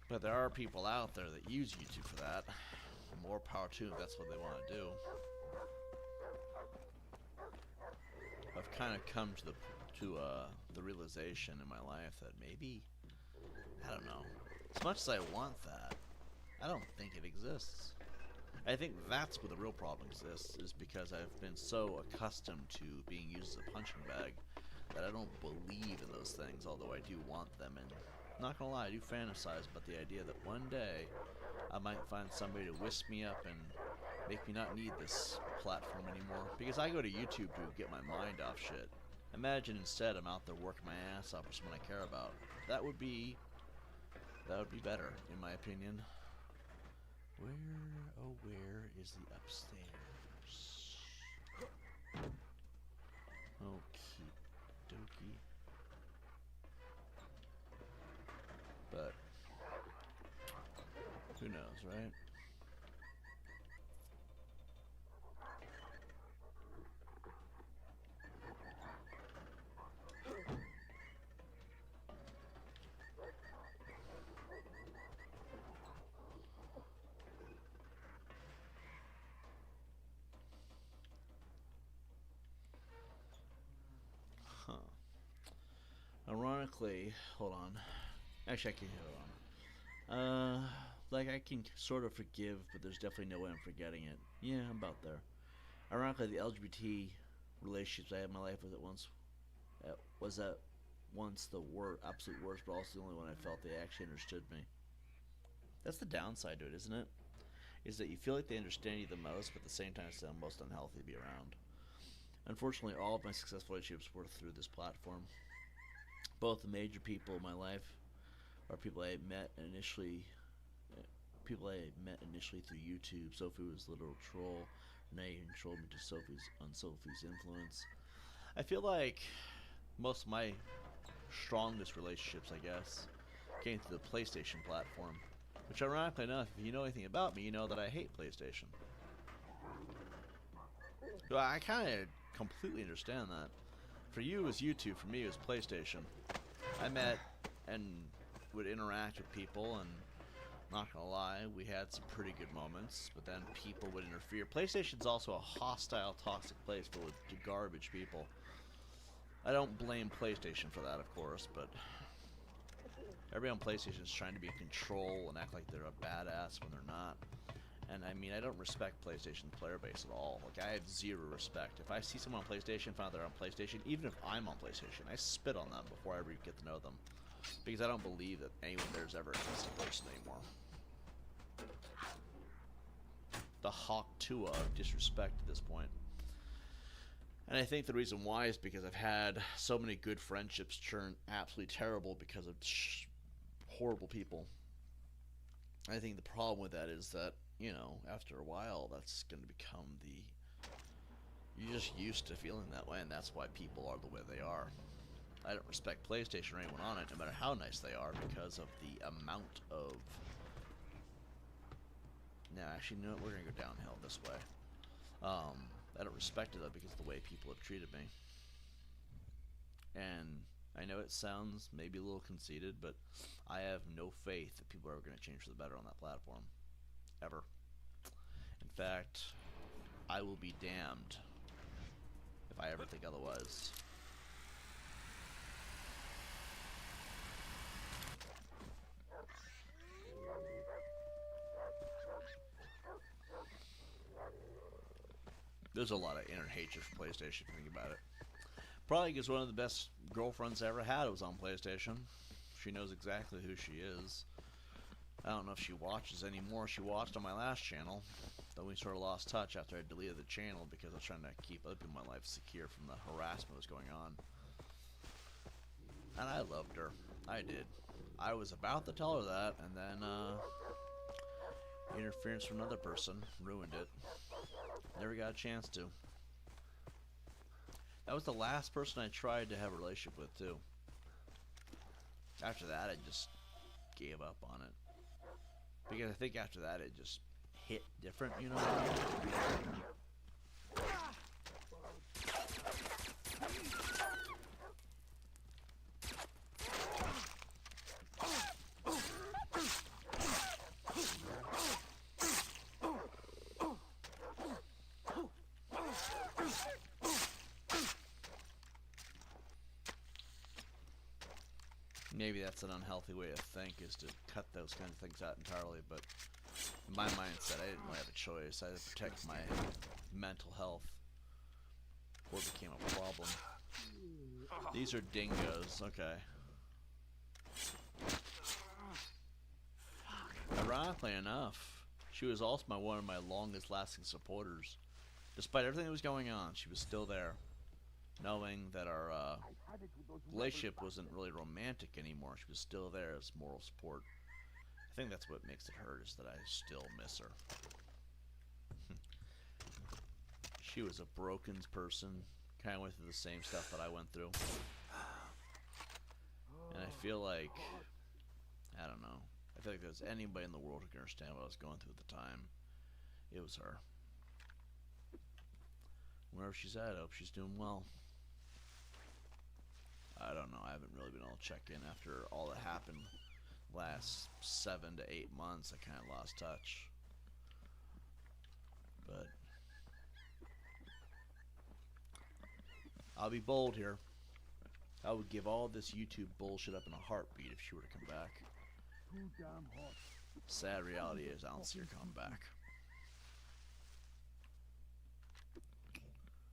Speaker 1: But there are people out there that use YouTube for that. More power to them if that's what they want to do. I've kind of come to the realization in my life that maybe, I don't know, as much as I want that, I don't think it exists. I think that's where the real problem exists, is because I've been so accustomed to being used as a punching bag that I don't believe in those things, although I do want them. And not gonna lie, I do fantasize about the idea that one day I might find somebody to whisk me up and make me not need this platform anymore. Because I go to YouTube to get my mind off shit. Imagine instead I'm out there working my ass off for someone I care about. That would be better, in my opinion. Where, oh where is the upstairs? Okie dokie. But who knows, right? Ironically, hold on. Actually, I can hold on. Like I can sort of forgive, but there's definitely no way I'm forgetting it. Yeah, I'm about there. Ironically, the LGBT relationships I had in my life was at once the absolute worst, but also the only one I felt they actually understood me. That's the downside to it, isn't it? Is that you feel like they understand you the most, but at the same time it's the most unhealthy to be around. Unfortunately, all of my successful relationships were through this platform. Both the major people in my life are people I met initially through YouTube. Sophie was a literal troll. Renee controlled me to Sophie's influence. I feel like most of my strongest relationships, I guess, came through the PlayStation platform. Which, ironically enough, if you know anything about me, you know that I hate PlayStation. So I kind of completely understand that. For you, it was YouTube. For me, it was PlayStation. I met and would interact with people, and not gonna lie, we had some pretty good moments, but then people would interfere. PlayStation's also a hostile, toxic place full of garbage people. I don't blame PlayStation for that, of course, but everybody on PlayStation is trying to be in control and act like they're a badass when they're not. And I mean, I don't respect PlayStation's player base at all. Like, I have zero respect. If I see someone on PlayStation, find out they're on PlayStation, even if I'm on PlayStation, I spit on them before I ever get to know them. Because I don't believe that anyone there's ever a decent person anymore. The Hawk Tua of disrespect at this point. And I think the reason why is because I've had so many good friendships turn absolutely terrible because of horrible people. I think the problem with that is that, you know, after a while, that's going to become you're just used to feeling that way, and that's why people are the way they are. I don't respect PlayStation or anyone on it, no matter how nice they are, because of the amount of... No, actually, no, we're going to go downhill this way. I don't respect it, though, because of the way people have treated me. And I know it sounds maybe a little conceited, but I have no faith that people are ever going to change for the better on that platform. Ever. In fact, I will be damned if I ever think otherwise. There's a lot of inner hatred for PlayStation, if you think about it. Probably because one of the best girlfriends I ever had was on PlayStation. She knows exactly who she is. I don't know if she watches anymore. She watched on my last channel. Then we sort of lost touch after I deleted the channel because I was trying to keep up in my life secure from the harassment that was going on. And I loved her. I did. I was about to tell her that, and then interference from another person ruined it. Never got a chance to. That was the last person I tried to have a relationship with, too. After that, I just gave up on it. Because I think after that, it just hit different, you know what I mean? Maybe that's an unhealthy way to think, is to cut those kind of things out entirely, but in my mindset, I didn't really have a choice. I had to protect my mental health before it became a problem. These are dingoes, okay. Ironically enough, she was also one of my longest lasting supporters. Despite everything that was going on, she was still there. Knowing that our relationship wasn't really romantic anymore, she was still there as moral support. I think that's what makes it hurt, is that I still miss her. She was a broken person, kind of went through the same stuff that I went through. And I feel like, I don't know, I feel like if there's anybody in the world who can understand what I was going through at the time, it was her. Wherever she's at, I hope she's doing well. I don't know, I haven't really been able to check in after all that happened last 7 to 8 months. I kind of lost touch. But I'll be bold here. I would give all this YouTube bullshit up in a heartbeat if she were to come back. Sad reality is I don't see her coming back.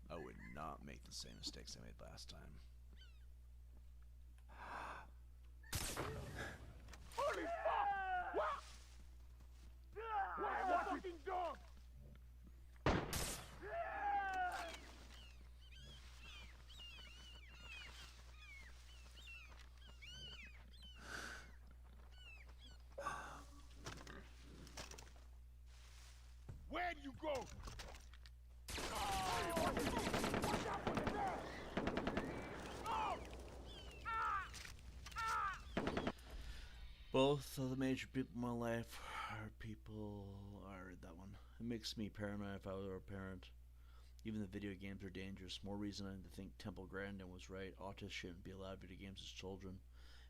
Speaker 1: I would not make the same mistakes I made last time.
Speaker 2: Holy fuck! What? Why, fucking dog? Where'd you go?
Speaker 1: Both of the major people in my life are people. I read that one. It makes me paranoid if I were a parent. Even the video games are dangerous. More reason to think Temple Grandin was right. Autists shouldn't be allowed video games as children.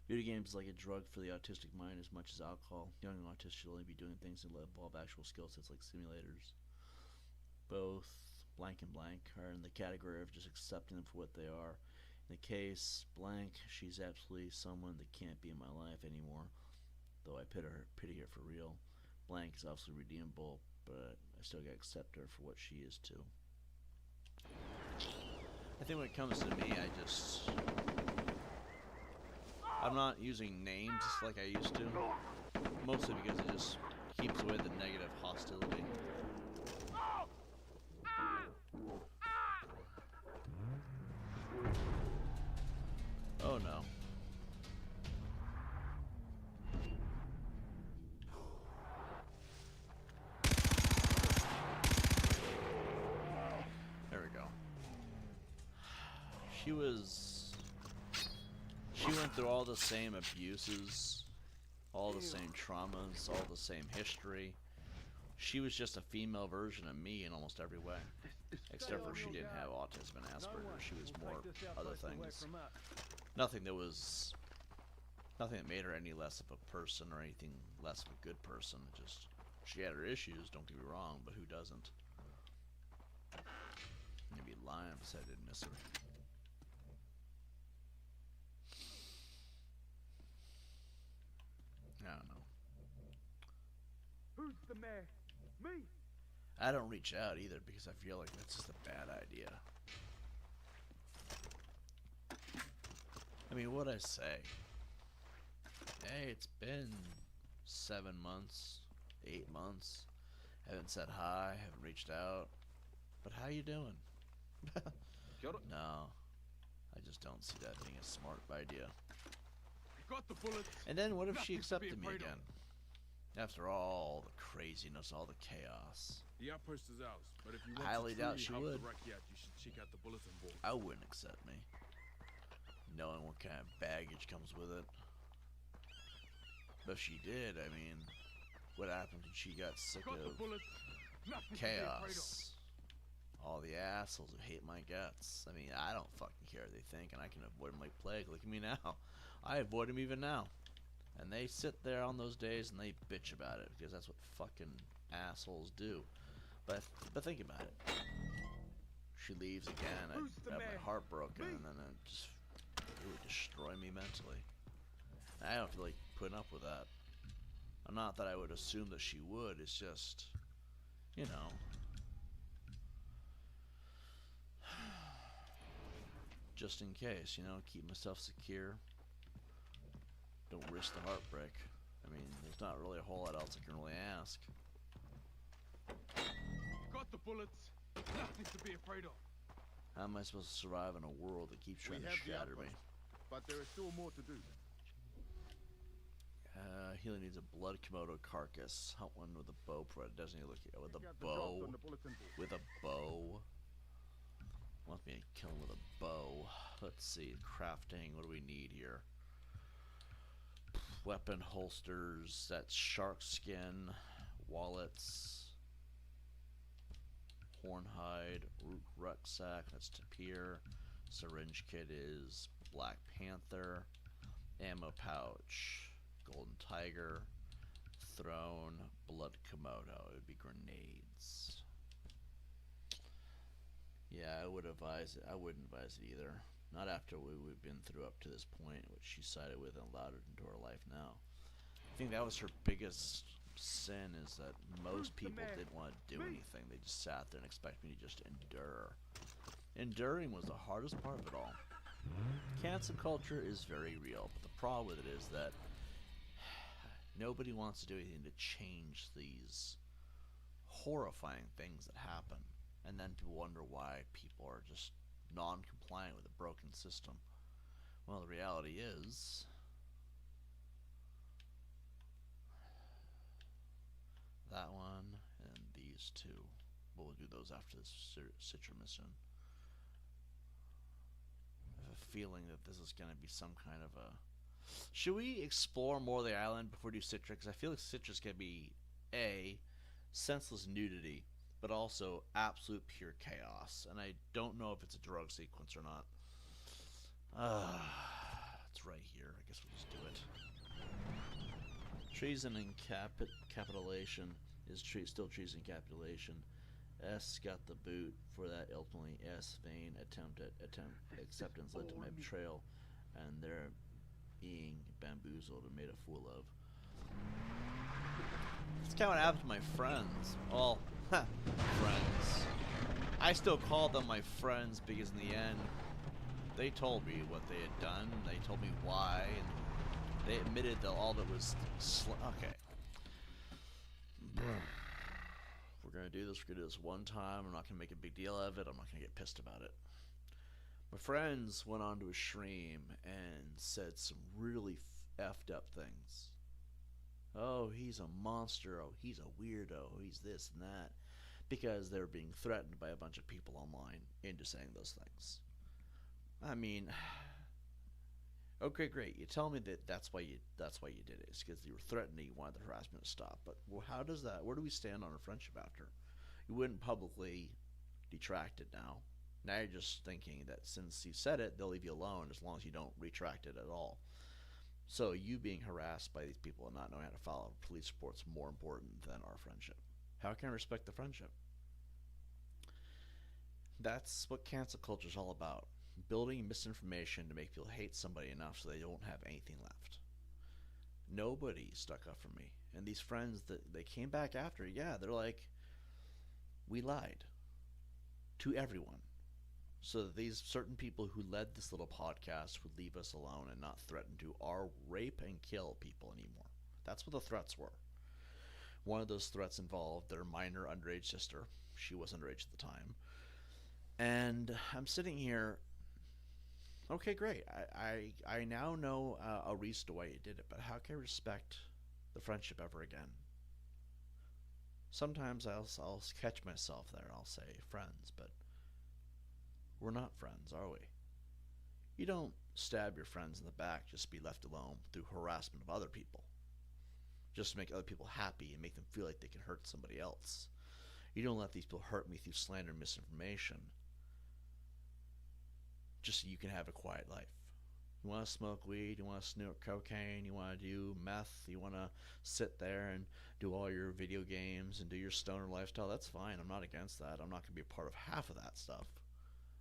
Speaker 1: Video games is like a drug for the autistic mind as much as alcohol. Young autists should only be doing things that involve actual skill sets like simulators. Both blank and blank are in the category of just accepting them for what they are. In the case blank, she's absolutely someone that can't be in my life anymore. Though I pity her for real. Blank is obviously redeemable, but I still gotta accept her for what she is too. I think when it comes to me, I'm not using names like I used to. Mostly because it just keeps away the negative hostility. Oh no. There we go. She went through all the same abuses, all the same traumas, all the same history. She was just a female version of me in almost every way. Except for she didn't have autism and Asperger's. She was more other things. Nothing that made her any less of a person or anything less of a good person. Just, she had her issues, don't get me wrong, but who doesn't? I'd be lying if I said I didn't miss her. I don't know.
Speaker 2: Who's the mayor? Me?
Speaker 1: I don't reach out either because I feel like that's just a bad idea. I mean, what'd I say? Hey, it's been 7 months, 8 months. Haven't said hi, haven't reached out. But how you doing? No, I just don't see that being a smart idea.
Speaker 3: Got the bullets.
Speaker 1: And then what if she
Speaker 3: Nothing to be
Speaker 1: accepted me
Speaker 3: afraid of.
Speaker 1: again? After all the craziness, all the chaos.
Speaker 5: The outpost is ours, but if you want
Speaker 1: Highly
Speaker 5: to
Speaker 1: doubt
Speaker 5: truly
Speaker 1: she
Speaker 5: help
Speaker 1: would.
Speaker 5: the Rakyat, you should check out the bulletin board.
Speaker 1: I wouldn't accept me, knowing what kind of baggage comes with it. But if she did, I mean, what happened when she got sick
Speaker 2: Got the
Speaker 1: of
Speaker 2: bullets. Nothing to be afraid of.
Speaker 1: chaos? All the assholes who hate my guts. I mean, I don't fucking care what they think, and I can avoid them like plague. Look at me now. I avoid them even now. And they sit there on those days and they bitch about it, because that's what fucking assholes do. But think about it. She leaves again, I have my heart broken, and then it would destroy me mentally. And I don't feel like putting up with that. Not that I would assume that she would, it's just, you know. Just in case, you know, keep myself secure. Don't risk the heartbreak. I mean, there's not really a whole lot else I can really ask.
Speaker 2: Got the bullets. Nothing to be afraid of.
Speaker 1: How am I supposed to survive in a world that keeps trying to shatter me?
Speaker 4: But there is still more to do.
Speaker 1: Healer needs a blood Komodo carcass. Hunt one with a bow. Doesn't he look with
Speaker 4: Check
Speaker 1: a
Speaker 4: out the jobs
Speaker 1: bow?
Speaker 4: on the bulletin board.
Speaker 1: With a bow. Wants me to kill him with a bow. Let's see. Crafting. What do we need here? Weapon holsters. That's shark skin. Wallets. Hornhide. Root rucksack. That's tapir. Syringe kit is Black Panther. Ammo pouch. Golden Tiger. Throne. Blood Komodo. It would be grenades. Yeah, I would advise it. I wouldn't advise it either. Not after we've been through up to this point, which she sided with and allowed it into her life now. I think that was her biggest sin, is that most people didn't want to do anything. They just sat there and expected me to just endure. Enduring was the hardest part of it all. Cancel culture is very real, but the problem with it is that nobody wants to do anything to change these horrifying things that happen. And then people wonder why people are just non-compliant with a broken system. Well, the reality is, that one and these two. We'll do those after this Citra mission. I have a feeling that this is going to be some kind of a... Should we explore more of the island before we do Citra? Because I feel like Citra's going to be, A, senseless nudity, but also absolute pure chaos. And I don't know if it's a drug sequence or not. It's right here. I guess we'll just do it. Treason and capitulation is still treason and capitulation. S got the boot for that. Ultimately, S vain attempt acceptance led to my betrayal, and their being bamboozled and made a fool of. It's kind of what happened to my friends. Well, friends. I still call them my friends because in the end, they told me what they had done. They told me why, and they admitted that all that was okay. We're gonna do this. We're gonna do this one time. I'm not gonna make a big deal of it. I'm not gonna get pissed about it. My friends went onto a stream and said some really effed up things. Oh, he's a monster. Oh, he's a weirdo. Oh, he's this and that, because they're being threatened by a bunch of people online into saying those things. I mean, okay, great. You tell me that that's why you did it. It's because you were threatened. You wanted the harassment to stop. But how does that? Where do we stand on our friendship after? You wouldn't publicly detract it now. Now you're just thinking that since you said it, they'll leave you alone as long as you don't retract it at all. So you being harassed by these people and not knowing how to file a police report is more important than our friendship. How can I respect the friendship? That's what cancel culture is all about. Building misinformation to make people hate somebody enough so they don't have anything left. Nobody stuck up for me. And these friends, that they came back after, yeah, they're like, we lied to everyone. So that these certain people who led this little podcast would leave us alone and not threaten to rape and kill people anymore. That's what the threats were. One of those threats involved their minor underage sister. She was underage at the time. And I'm sitting here, okay, great. I now know a reason why you did it, but how can I respect the friendship ever again? Sometimes I'll catch myself there. I'll say friends, but we're not friends, are we? You don't stab your friends in the back just to be left alone through harassment of other people. Just to make other people happy and make them feel like they can hurt somebody else. You don't let these people hurt me through slander and misinformation just so you can have a quiet life. You want to smoke weed, you want to snort cocaine, you want to do meth, you want to sit there and do all your video games and do your stoner lifestyle, that's fine. I'm not against that. I'm not going to be a part of half of that stuff.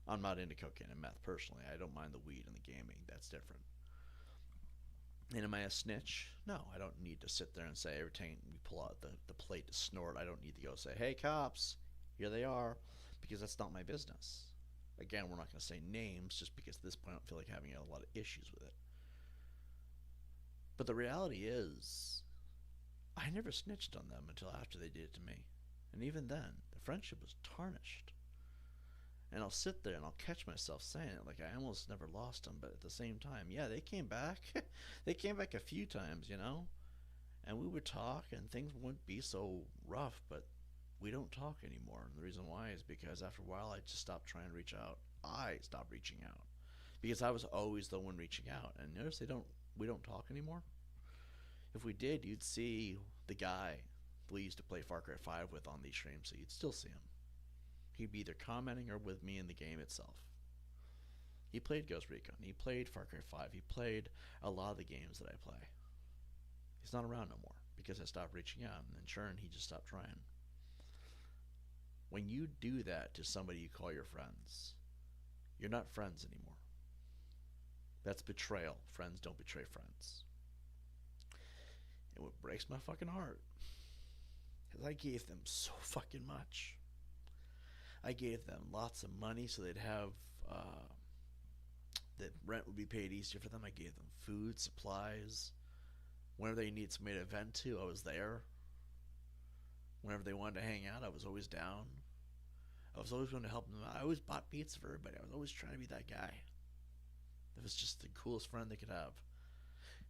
Speaker 1: I'm not into cocaine and meth personally. I don't mind the weed and the gaming. That's different. And am I a snitch? No, I don't need to sit there and say every time we pull out the plate to snort, I don't need to go say, hey cops, here they are, because that's not my business. Again, we're not going to say names just because at this point I don't feel like having a lot of issues with it. But the reality is, I never snitched on them until after they did it to me. And even then, the friendship was tarnished. And I'll sit there and I'll catch myself saying it like I almost never lost them, but at the same time, yeah, they came back. They came back a few times, you know? And we would talk and things wouldn't be so rough, but we don't talk anymore. And the reason why is because after a while I just stopped trying to reach out. I stopped reaching out. Because I was always the one reaching out. And notice we don't talk anymore. If we did, you'd see the guy we used to play Far Cry 5 with on these streams, so you'd still see him. He'd be either commenting or with me in the game itself. He played Ghost Recon. He played Far Cry 5. He played a lot of the games that I play. He's not around no more because I stopped reaching out, and in turn, he just stopped trying. When you do that to somebody you call your friends, you're not friends anymore. That's betrayal. Friends don't betray friends. And what breaks my fucking heart is I gave them so fucking much. I gave them lots of money so they'd have that rent would be paid easier for them. I gave them food, supplies. Whenever they needed somebody to vent to, I was there. Whenever they wanted to hang out, I was always down. I was always going to help them out. I always bought pizza for everybody. I was always trying to be that guy. It was just the coolest friend they could have.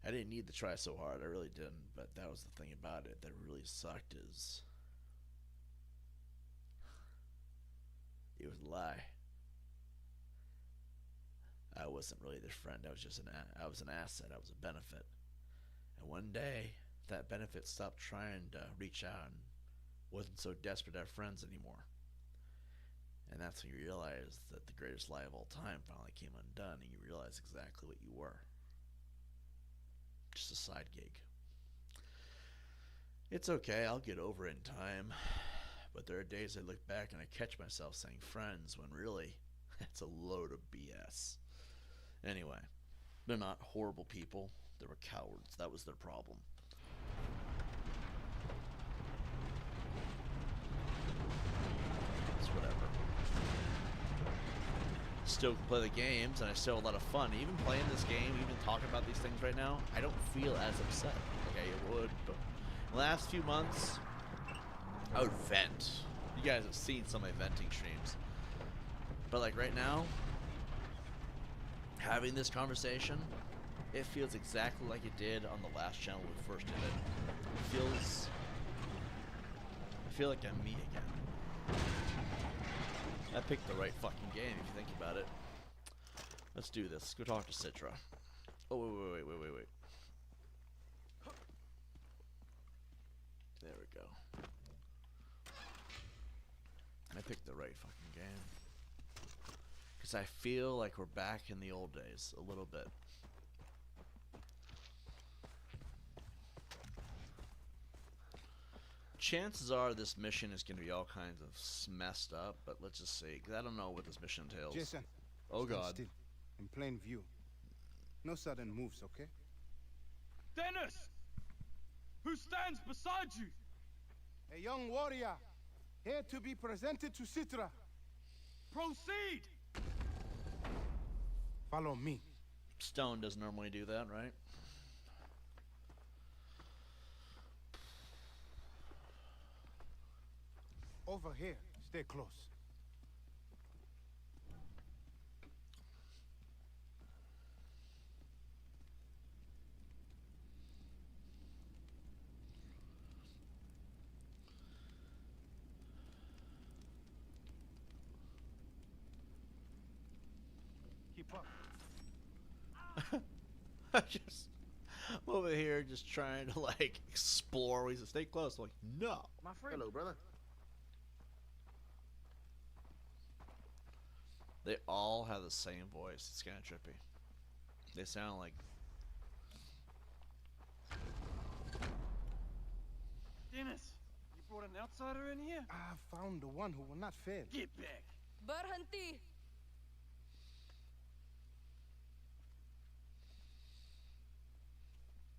Speaker 1: I didn't need to try so hard. I really didn't. But that was the thing about it that really sucked is it was a lie. I wasn't really their friend. I was just I was an asset. I was a benefit. And one day, that benefit stopped trying to reach out and wasn't so desperate to have friends anymore. And that's when you realize that the greatest lie of all time finally came undone, and you realize exactly what you were. Just a side gig. It's okay. I'll get over it in time. But there are days I look back and I catch myself saying friends when really it's a load of BS. Anyway, they're not horrible people. They were cowards. That was their problem. It's whatever. Still can play the games and I still have a lot of fun. Even playing this game, even talking about these things right now, I don't feel as upset like I would. But the last few months, I would vent. You guys have seen some of my venting streams. But like right now, having this conversation, it feels exactly like it did on the last channel we first did it. I feel like I'm me again. I picked the right fucking game if you think about it. Let's do this. Let's go talk to Citra. Oh, wait. There we go. I picked the right fucking game. Because I feel like we're back in the old days a little bit. Chances are this mission is going to be all kinds of messed up, but let's just see, because I don't know what this mission entails.
Speaker 6: Jason.
Speaker 1: Oh God.
Speaker 6: Still, in plain view. No sudden moves, okay?
Speaker 3: Dennis! Who stands beside you?
Speaker 6: A young warrior, here to be presented to Citra.
Speaker 3: Proceed!
Speaker 6: Follow me.
Speaker 1: Stone doesn't normally do that, right?
Speaker 6: Over here. Stay close. fuck?
Speaker 1: I'm over here just trying to like explore. We said, stay close. I'm like, no.
Speaker 6: My friend.
Speaker 4: Hello, brother.
Speaker 1: They all have the same voice. It's kind of trippy. They sound like.
Speaker 3: Dennis, you brought an outsider in here?
Speaker 6: I found the one who will not fail.
Speaker 3: Get back.
Speaker 7: Berhenti.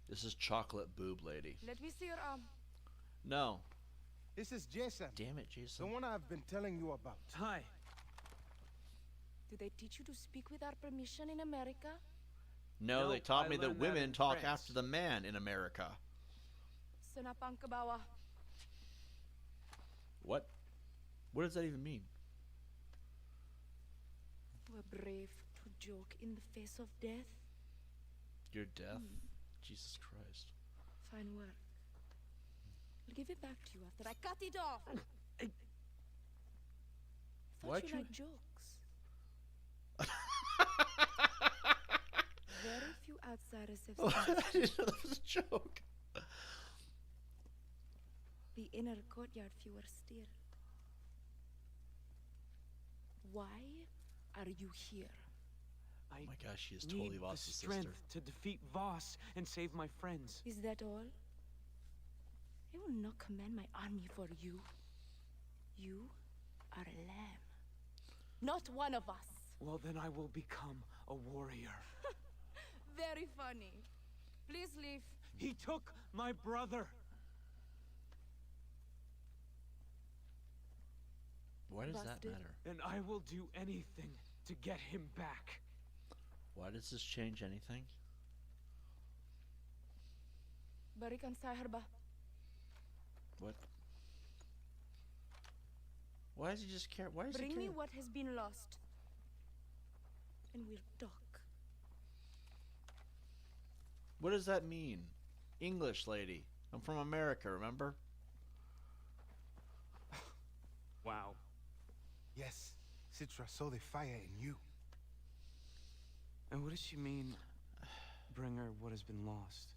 Speaker 1: This is chocolate boob lady.
Speaker 7: Let me see your arm.
Speaker 1: No.
Speaker 6: This is Jason.
Speaker 1: Damn it,
Speaker 6: The
Speaker 1: Jason.
Speaker 6: one I've been telling you about.
Speaker 3: Hi.
Speaker 7: Did they teach you to speak without permission in America?
Speaker 1: No,
Speaker 3: Nope,
Speaker 1: they taught
Speaker 3: I
Speaker 1: me that
Speaker 3: learned that
Speaker 1: women
Speaker 3: in
Speaker 1: talk
Speaker 3: France.
Speaker 1: after the man in America.
Speaker 7: Senapang kabawa.
Speaker 1: What? What does that even mean?
Speaker 7: You are brave to joke in the face of death.
Speaker 1: You're deaf? Jesus Christ.
Speaker 7: Fine work. I'll give it back to you after I cut it off. I thought
Speaker 1: Why'd
Speaker 7: you
Speaker 1: you-
Speaker 7: liked jokes. Very few outsiders have
Speaker 1: Oh,
Speaker 7: seen
Speaker 1: I didn't know that was a joke.
Speaker 7: the inner courtyard fewer still. Why are you here?
Speaker 3: I
Speaker 1: Oh my gosh, she is
Speaker 3: need
Speaker 1: totally
Speaker 3: the
Speaker 1: Voss's
Speaker 3: strength
Speaker 1: sister.
Speaker 3: to defeat Voss and save my friends.
Speaker 7: Is that all? I will not command my army for you. You are a lamb. Not one of us.
Speaker 3: Well, then I will become a warrior.
Speaker 7: Very funny. Please leave.
Speaker 3: He took my brother.
Speaker 1: Why does that
Speaker 7: Busted.
Speaker 1: matter?
Speaker 3: And I will do anything to get him back.
Speaker 1: Why does this change anything?
Speaker 7: Berikan saya herba.
Speaker 1: What? Why does he just care? Why does
Speaker 7: Bring
Speaker 1: he
Speaker 7: me
Speaker 1: care?
Speaker 7: what has been lost. And we'll talk.
Speaker 1: What does that mean? English lady. I'm from America, remember?
Speaker 3: Wow.
Speaker 6: Yes, Citra saw the fire in you.
Speaker 3: And what does she mean, bring her what has been lost?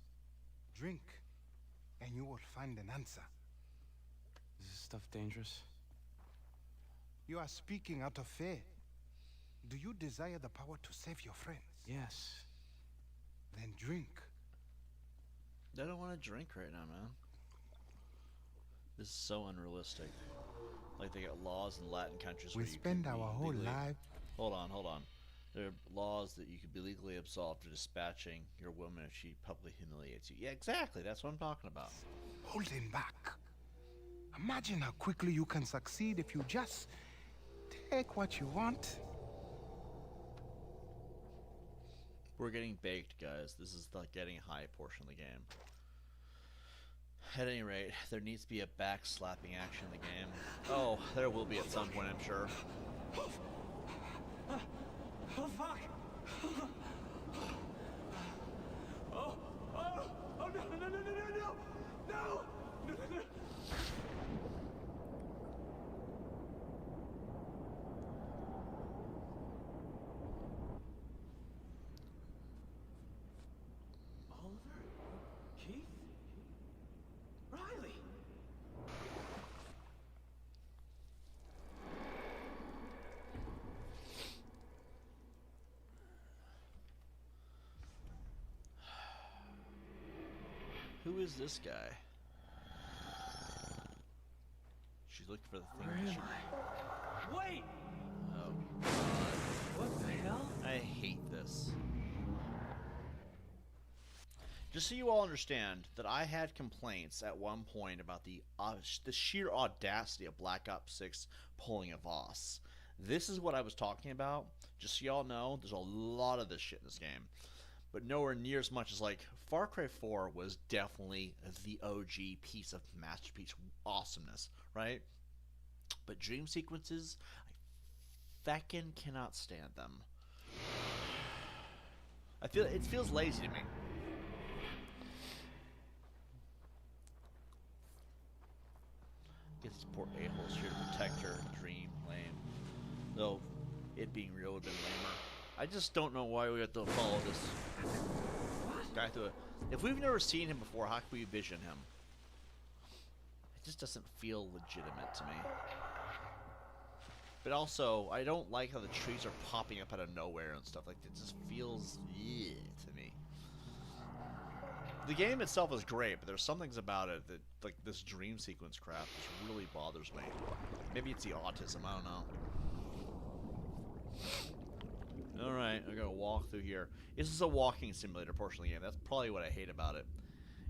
Speaker 6: Drink, and you will find an answer.
Speaker 3: Is this stuff dangerous?
Speaker 6: You are speaking out of fear. Do you desire the power to save your friends?
Speaker 3: Yes.
Speaker 6: Then drink.
Speaker 1: I don't want to drink right now, man. This is so unrealistic. Like they got laws in Latin countries
Speaker 6: We
Speaker 1: where you
Speaker 6: spend
Speaker 1: can be
Speaker 6: our whole
Speaker 1: legally-
Speaker 6: life.
Speaker 1: Hold on, hold on. There are laws that you could be legally absolved for dispatching your woman if she publicly humiliates you. Yeah, exactly. That's what I'm talking about.
Speaker 6: Holding back. Imagine how quickly you can succeed if you just take what you want.
Speaker 1: We're getting baked, guys. This is the getting high portion of the game. At any rate, there needs to be a backslapping action in the game. Oh, there will be at some point, I'm sure.
Speaker 3: Oh, fuck! Oh, no, no, no, no, no, no, no! No! No, no, no! Oliver? Keith? Riley?
Speaker 1: Who is this guy? She's looking for the thing.
Speaker 3: Where
Speaker 1: that
Speaker 3: am
Speaker 1: she-
Speaker 3: I? Wait!
Speaker 1: Oh,
Speaker 3: What the hell?
Speaker 1: I hate this. Just so you all understand that I had complaints at one point about the sheer audacity of Black Ops 6 pulling a Voss. This is what I was talking about. Just so y'all know, there's a lot of this shit in this game. But nowhere near as much as, like, Far Cry 4 was definitely the OG piece of masterpiece awesomeness, right? But dream sequences, I feckin' cannot stand them. It feels lazy to me. Get these poor a-holes here to protect her. Dream, lame. Though, it being real would have been lamer. I just don't know why we have to follow this guy through it. If we've never seen him before, how can we vision him? It just doesn't feel legitimate to me. But also, I don't like how the trees are popping up out of nowhere and stuff. Like, it just feels to me. The game itself is great, but there's some things about it that, like this dream sequence crap, just really bothers me. Maybe it's the autism, I don't know. Alright, I'm gonna walk through here. This is a walking simulator portion of the game. That's probably what I hate about it.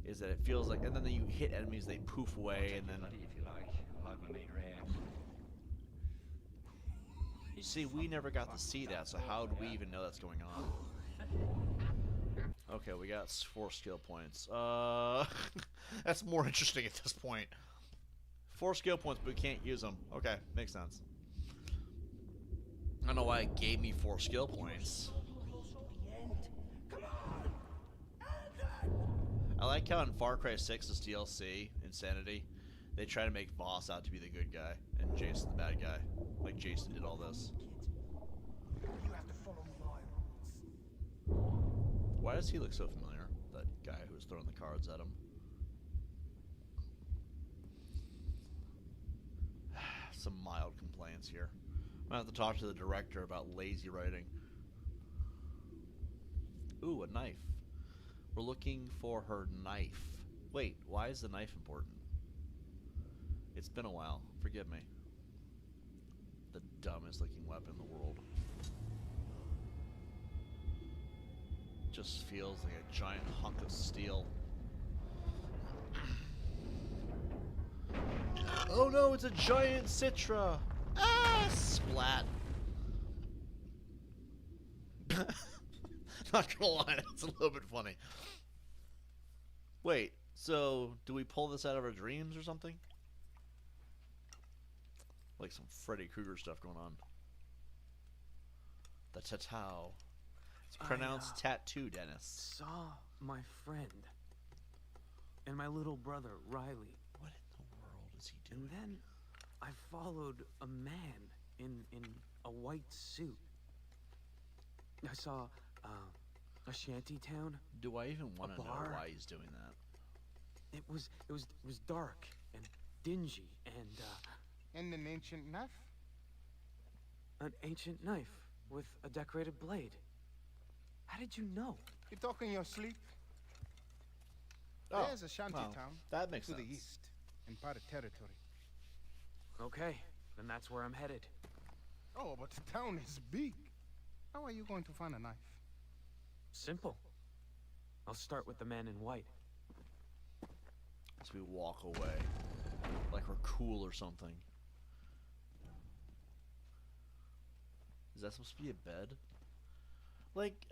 Speaker 1: Is that it feels like, and then you hit enemies, they poof away, and then...
Speaker 3: If you like, hibernate rare.
Speaker 1: See, we never got to see that, so how do we even know that's going on? Okay, we got 4 skill points. That's more interesting at this point. 4 skill points, but we can't use them. Okay, makes sense. I don't know why it gave me 4 skill points. I like how in Far Cry 6's DLC, Insanity, they try to make Voss out to be the good guy and Jason the bad guy. Like Jason did all this.
Speaker 6: You have to follow my rules.
Speaker 1: Why does he look so familiar? That guy who was throwing the cards at him. Some mild complaints here. I'm gonna have to talk to the director about lazy writing. Ooh, a knife. We're looking for her knife. Wait, why is the knife important? It's been a while. Forgive me. The dumbest looking weapon in the world. Just feels like a giant hunk of steel. Oh no, it's a giant Citra! Ah, splat. Not gonna lie, that's a little bit funny. Wait, so do we pull this out of our dreams or something? Like some Freddy Krueger stuff going on. The tatau. It's pronounced tattoo, Dennis.
Speaker 8: Saw my friend and my little brother, Riley.
Speaker 1: What in the world is he doing?
Speaker 8: And then I followed a man in a white suit. I saw a shanty town.
Speaker 1: Do I even want to know
Speaker 8: bar.
Speaker 1: why he's doing that?
Speaker 8: It was dark and dingy and
Speaker 6: And an ancient knife?
Speaker 8: an ancient knife with a decorated blade. How did you know?
Speaker 6: You talk in your sleep?
Speaker 1: Oh,
Speaker 6: There's a shanty
Speaker 1: well,
Speaker 6: town
Speaker 1: that makes
Speaker 6: to
Speaker 1: sense.
Speaker 6: the east in part territory.
Speaker 8: Okay, then that's where I'm headed.
Speaker 6: Oh, but the town is big. How are you going to find a knife?
Speaker 8: Simple. I'll start with the man in white.
Speaker 1: As we walk away. Like we're cool or something. Is that supposed to be a bed? Like,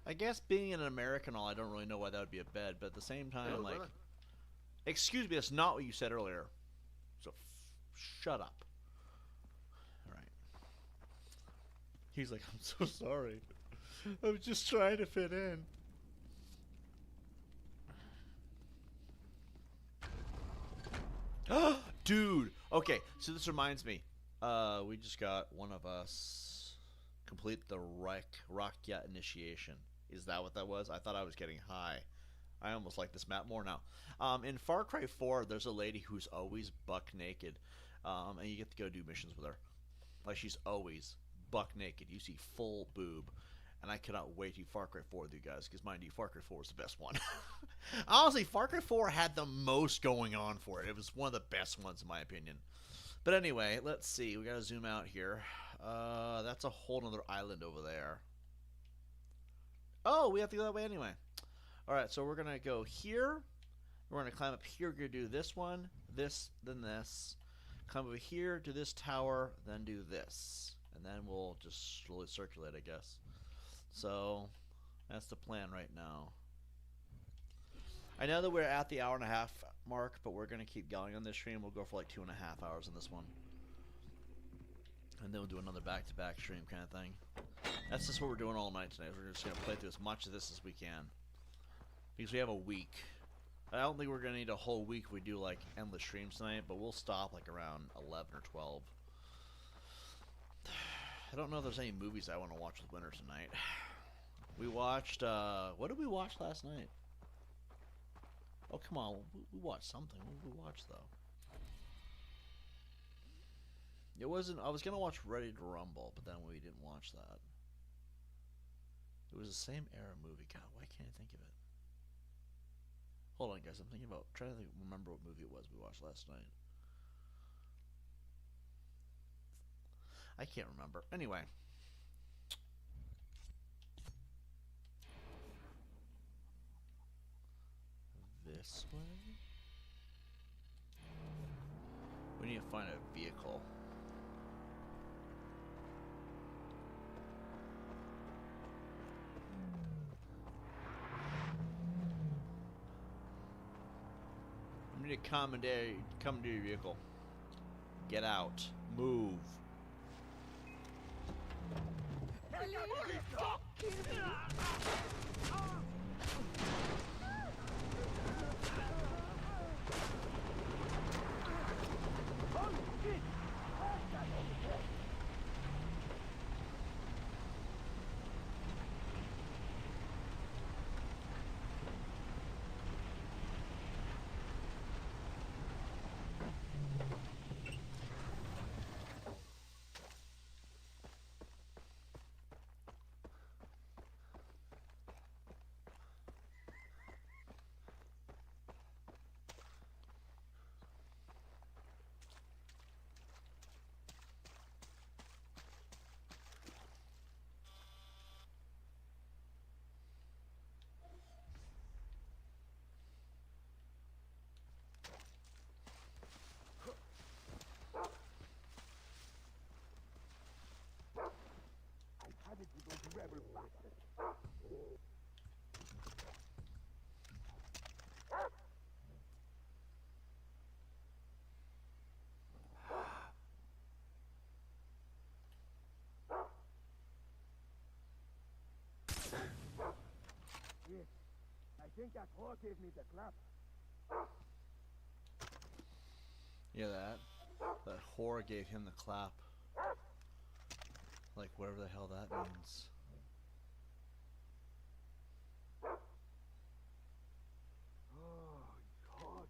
Speaker 1: I guess being an American, I don't really know why that would be a bed, but at the same time,
Speaker 4: Hello,
Speaker 1: like,
Speaker 4: brother.
Speaker 1: excuse me, that's not what you said earlier. So, shut up. Alright. He's like, I'm so sorry. I'm just trying to fit in. Dude! Okay, so this reminds me. We just got one of us complete the Rakia initiation. Is that what that was? I thought I was getting high. I almost like this map more now. In Far Cry 4, there's a lady who's always buck naked. And you get to go do missions with her. Like, she's always buck naked. You see full boob. And I cannot wait to Far Cry 4 with you guys, because mind you, Far Cry 4 is the best one. Honestly, Far Cry 4 had the most going on for it. It was one of the best ones, in my opinion. But anyway, let's see. We gotta zoom out here. That's a whole other island over there. Oh, we have to go that way anyway. Alright, so we're gonna go here. We're gonna climb up here. We're gonna do this one, this, then this. Climb over here, do this tower, then do this. And then we'll just slowly circulate, I guess. So, that's the plan right now. I know that we're at the hour-and-a-half mark, but we're going to keep going on this stream. We'll go for like 2.5 hours on this one. And then we'll do another back-to-back stream kind of thing. That's just what we're doing all night tonight. We're just going to play through as much of this as we can. Because we have a week. I don't think we're going to need a whole week if we do like endless streams tonight, but we'll stop like around 11 or 12. I don't know if there's any movies I want to watch with Winter tonight. We watched, what did we watch last night? Oh, come on, we watched something. What did we watch, though? It wasn't, I was going to watch Ready to Rumble, but then we didn't watch that. It was the same era movie. God, why can't I think of it? Hold on, guys, I'm thinking about, trying to remember what movie it was we watched last night. I can't remember. Anyway. This way? We need to find a vehicle. We need to commandeer your vehicle. Get out. Move.
Speaker 2: Yes, I think that whore gave me the clap.
Speaker 1: Yeah, that whore gave him the clap. Like, whatever the hell that means.
Speaker 2: Oh, it's hot.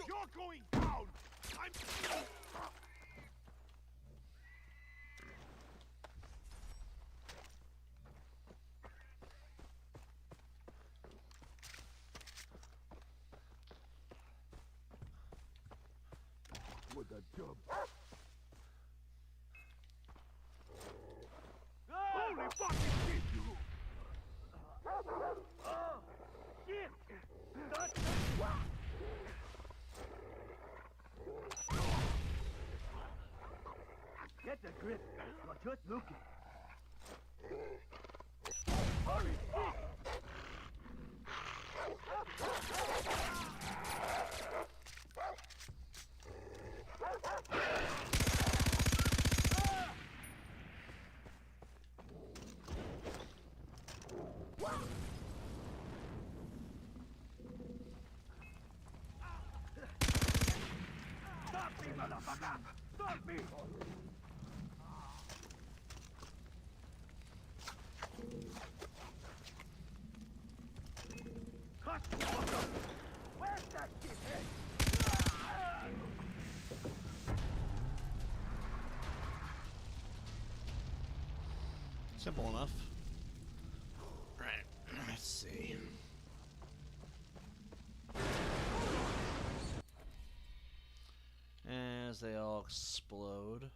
Speaker 3: You're going down! I'm...
Speaker 2: What a job.
Speaker 3: Holy fucking shit, you!
Speaker 2: Shit! That's Get the grip. You're just looking. Holy fuck!
Speaker 3: Stop me, motherfucker! Stop me!
Speaker 2: Cut! Where's that shithead?
Speaker 1: Simple enough. Right, let's see. As they all explode.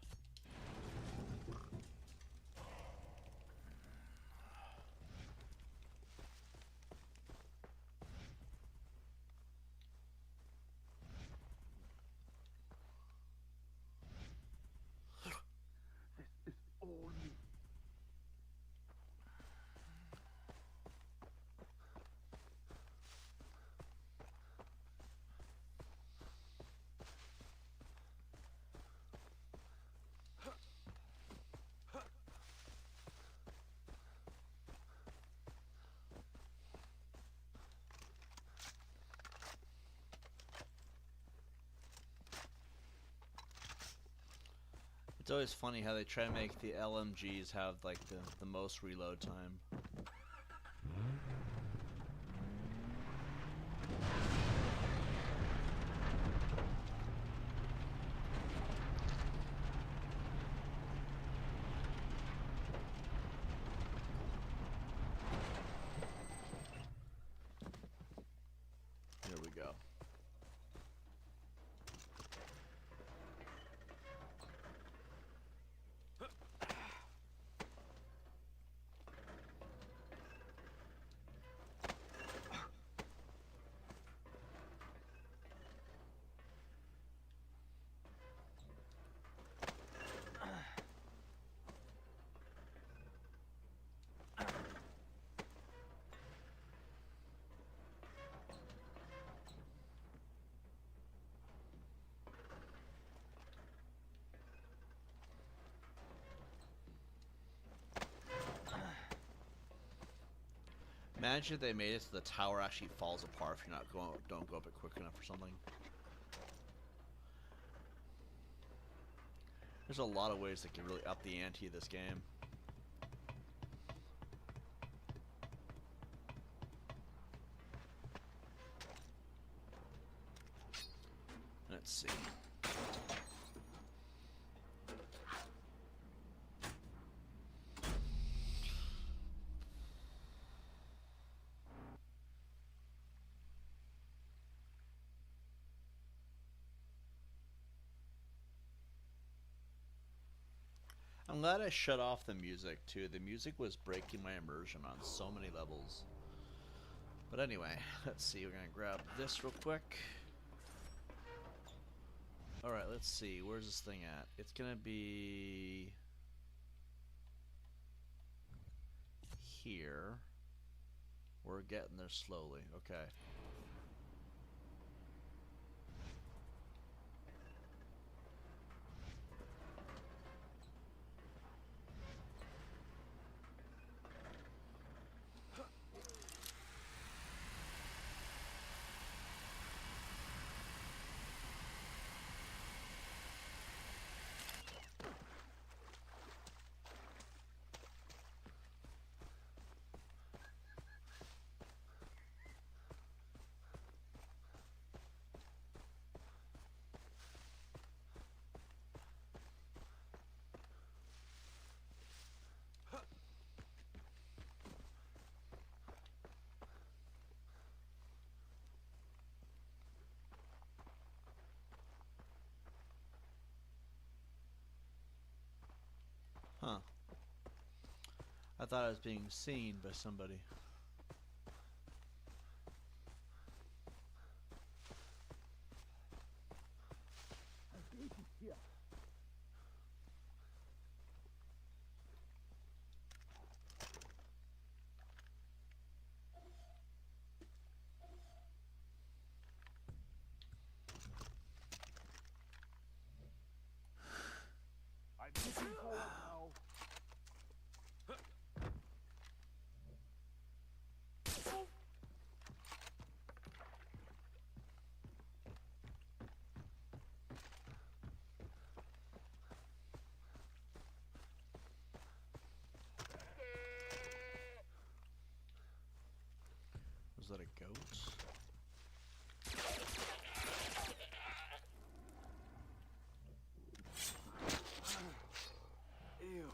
Speaker 1: It's always funny how they try to make the LMGs have like the most reload time. Here we go. Imagine if they made it so the tower actually falls apart if you're not don't go up it quick enough or something. There's a lot of ways that can really up the ante of this game. Let's see. I'm glad I shut off the music too. The music was breaking my immersion on so many levels. But anyway, let's see. We're gonna grab this real quick. Alright, let's see. Where's this thing at? It's gonna be here. We're getting there slowly. Okay. Huh. I thought I was being seen by somebody.
Speaker 2: I'm looking forward now.
Speaker 1: Was that a goat?
Speaker 8: Ew.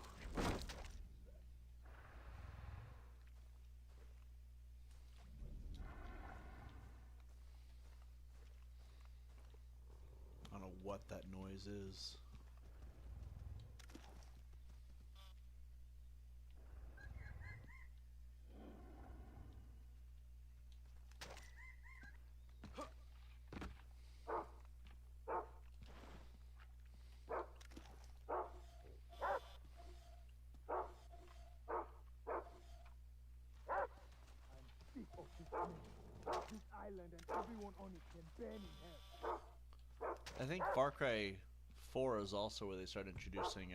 Speaker 1: I don't know what that noise is.
Speaker 2: Sick of this place. This island and everyone on it can burn in hell.
Speaker 1: I think Far Cry 4 is also where they started introducing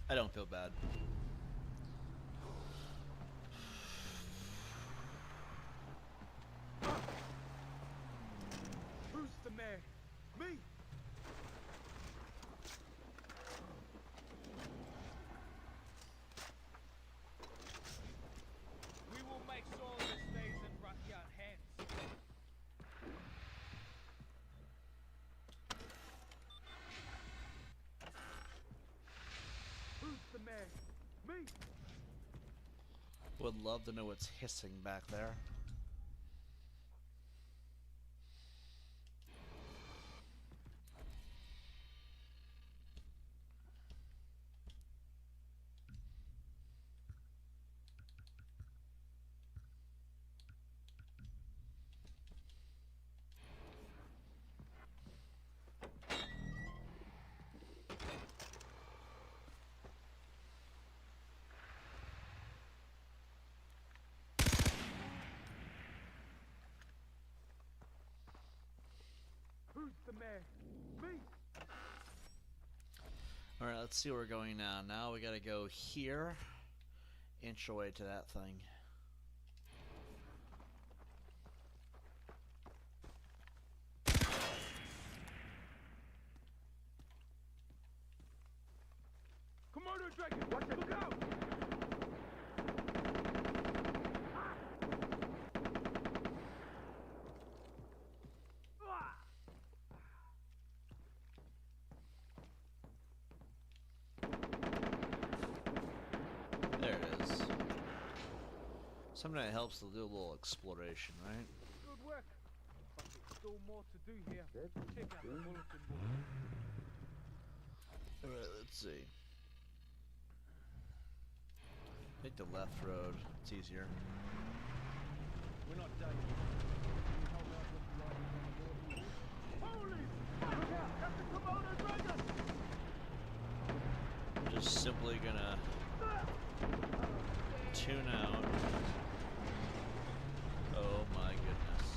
Speaker 1: I don't feel bad.
Speaker 2: Who's the mayor? Me!
Speaker 3: We will make sure this stays in Rutyard hands.
Speaker 2: Who's the mayor? Me!
Speaker 1: Would love to know what's hissing back there.
Speaker 2: Who's the mayor? Me!
Speaker 1: Alright, let's see where we're going now. Now we gotta go here. Inch away to that thing.
Speaker 2: Komodo dragon! Watch it! Look out!
Speaker 1: There it is. Something that helps to do a little exploration, right?
Speaker 2: Good work. But there's still more to do here. Check out the bulletin board.
Speaker 1: Alright, let's see. Take the left road. It's easier.
Speaker 2: We're not done. Holy! Look out! That's the Komodo dragon!
Speaker 1: I'm just simply gonna tune out. Oh my goodness.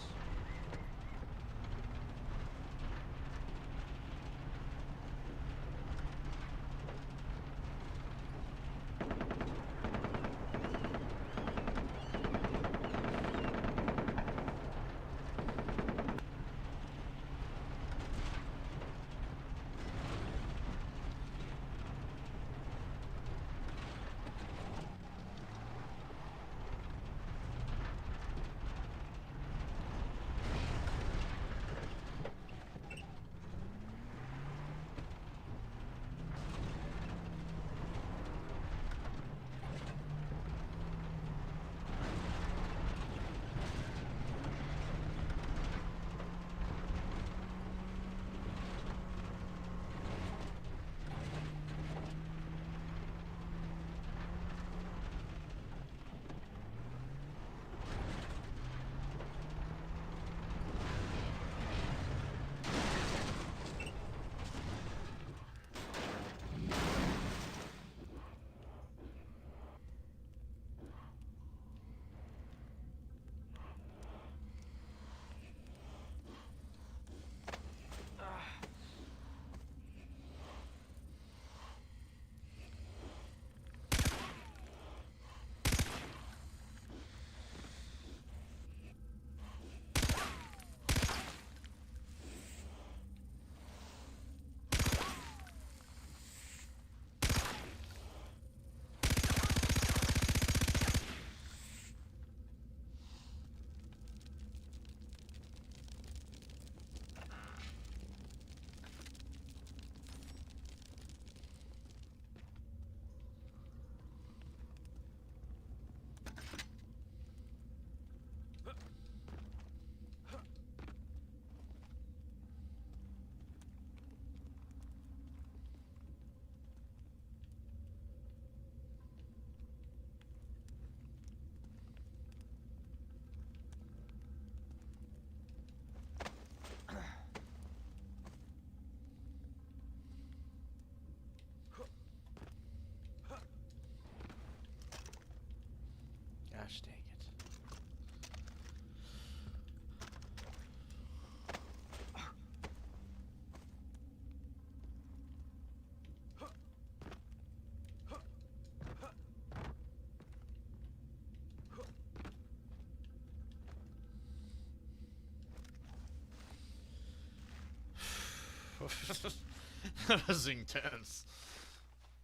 Speaker 1: That was intense.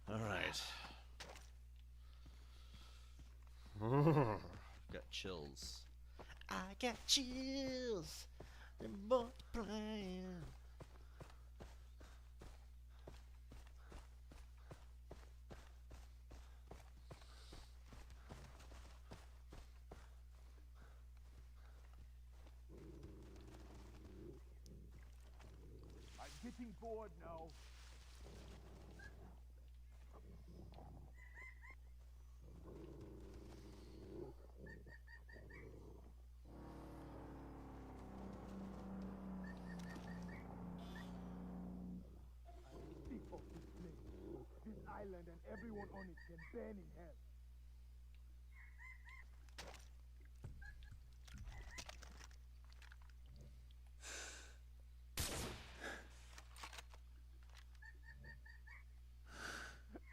Speaker 1: Alright. Got chills. I got chills. The boy playing.
Speaker 2: I'm getting bored now. I'm sick of this place. This island and everyone on it can burn in hell.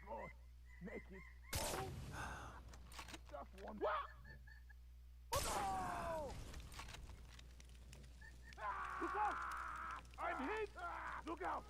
Speaker 2: God, make it. Oh. Just one. What? Oh! Look out! I'm hit! Look out!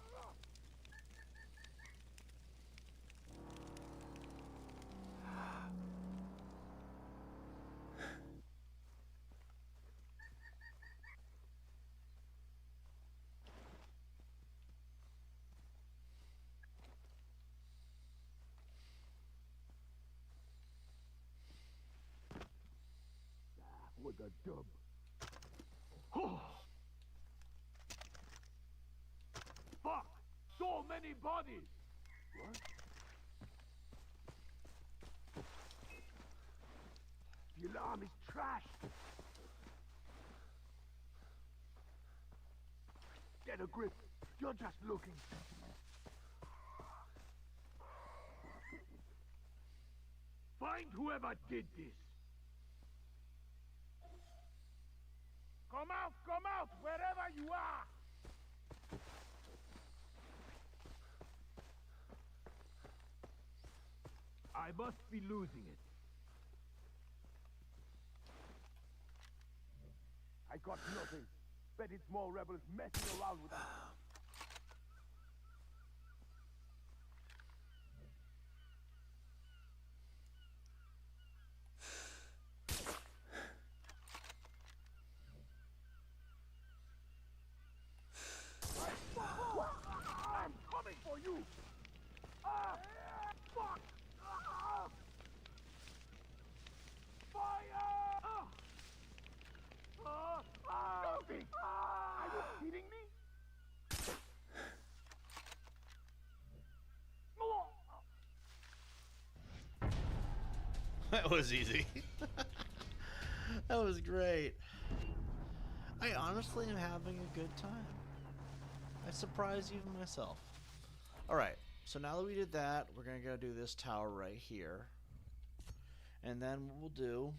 Speaker 2: What a dub. Fuck! So many bodies! What? The alarm is trashed! Get a grip. You're just looking. Find whoever did this. Come out, wherever you are! I must be losing it. I got nothing. Bet it's more rebels messing around with us. I'm coming for you! Ah! Fuck! Ah! Fire! Ah! Nothing! Are you kidding me?
Speaker 1: That was easy. That was great. I honestly am having a good time. I surprised even myself. Alright, so now that we did that, we're going to go do this tower right here. And then what we'll do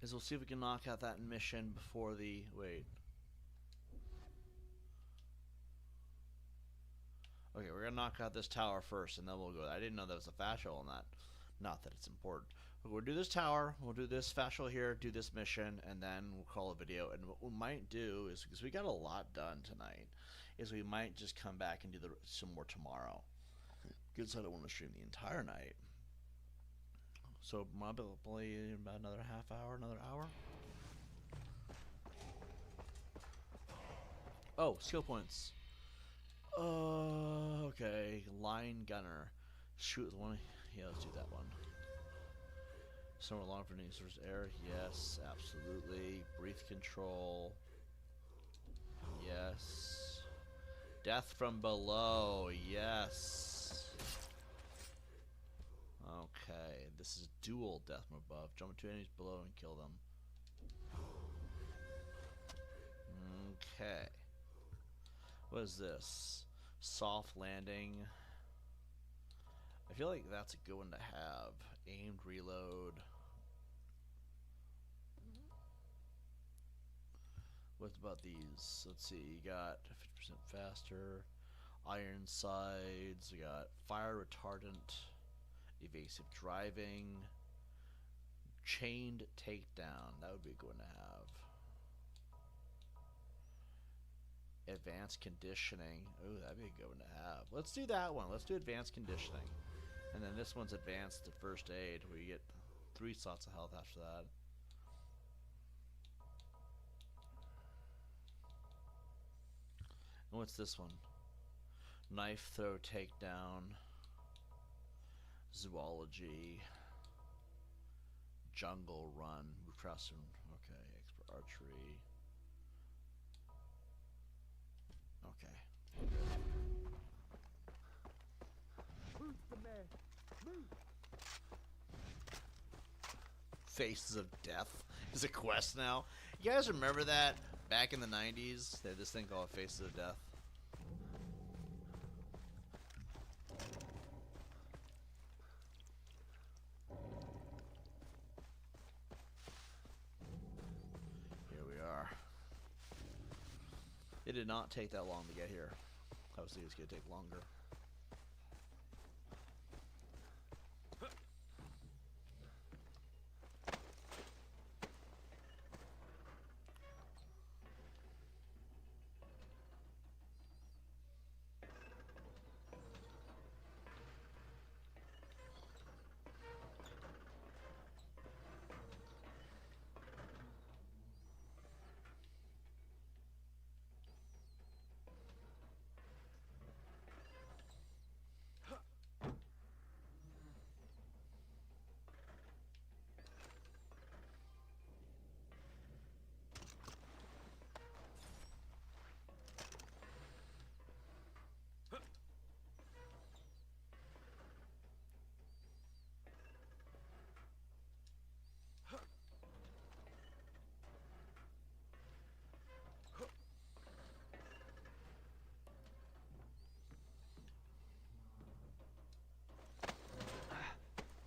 Speaker 1: is we'll see if we can knock out that mission before the... Wait. Okay, we're going to knock out this tower first, and then we'll go... I didn't know there was a fascial on that. Not that it's important. We'll do this tower, we'll do this fascial here, do this mission, and then we'll call a video. And what we might do is, because we got a lot done tonight, is we might just come back and do some more tomorrow. Because I don't want to stream the entire night. So probably about another half hour, another hour. Oh, skill points. Okay, line gunner. Shoot the one. Yeah, let's do that one. Somewhere long for source air. Yes, absolutely. Breathe control. Yes. Death from below. Yes. Okay, this is dual death from above. Jump to enemies below and kill them. Okay. What is this? Soft landing. I feel like that's a good one to have. Aimed reload. What about these? Let's see. You got 50% faster. Iron sides. You got fire retardant. Evasive driving. Chained takedown. That would be a good one to have. Advanced conditioning. Oh, that'd be a good one to have. Let's do that one. Let's do advanced conditioning. And then this one's advanced to first aid, where you get 3 slots of health after that. And what's this one? Knife throw, takedown, zoology, jungle run, move across. Okay, expert archery. Okay.
Speaker 2: Move the man. Move.
Speaker 1: Faces of Death is a quest now. You guys remember that back in the 90s? They had this thing called Faces of Death. Here we are. It did not take that long to get here. I was thinking it was going to take longer.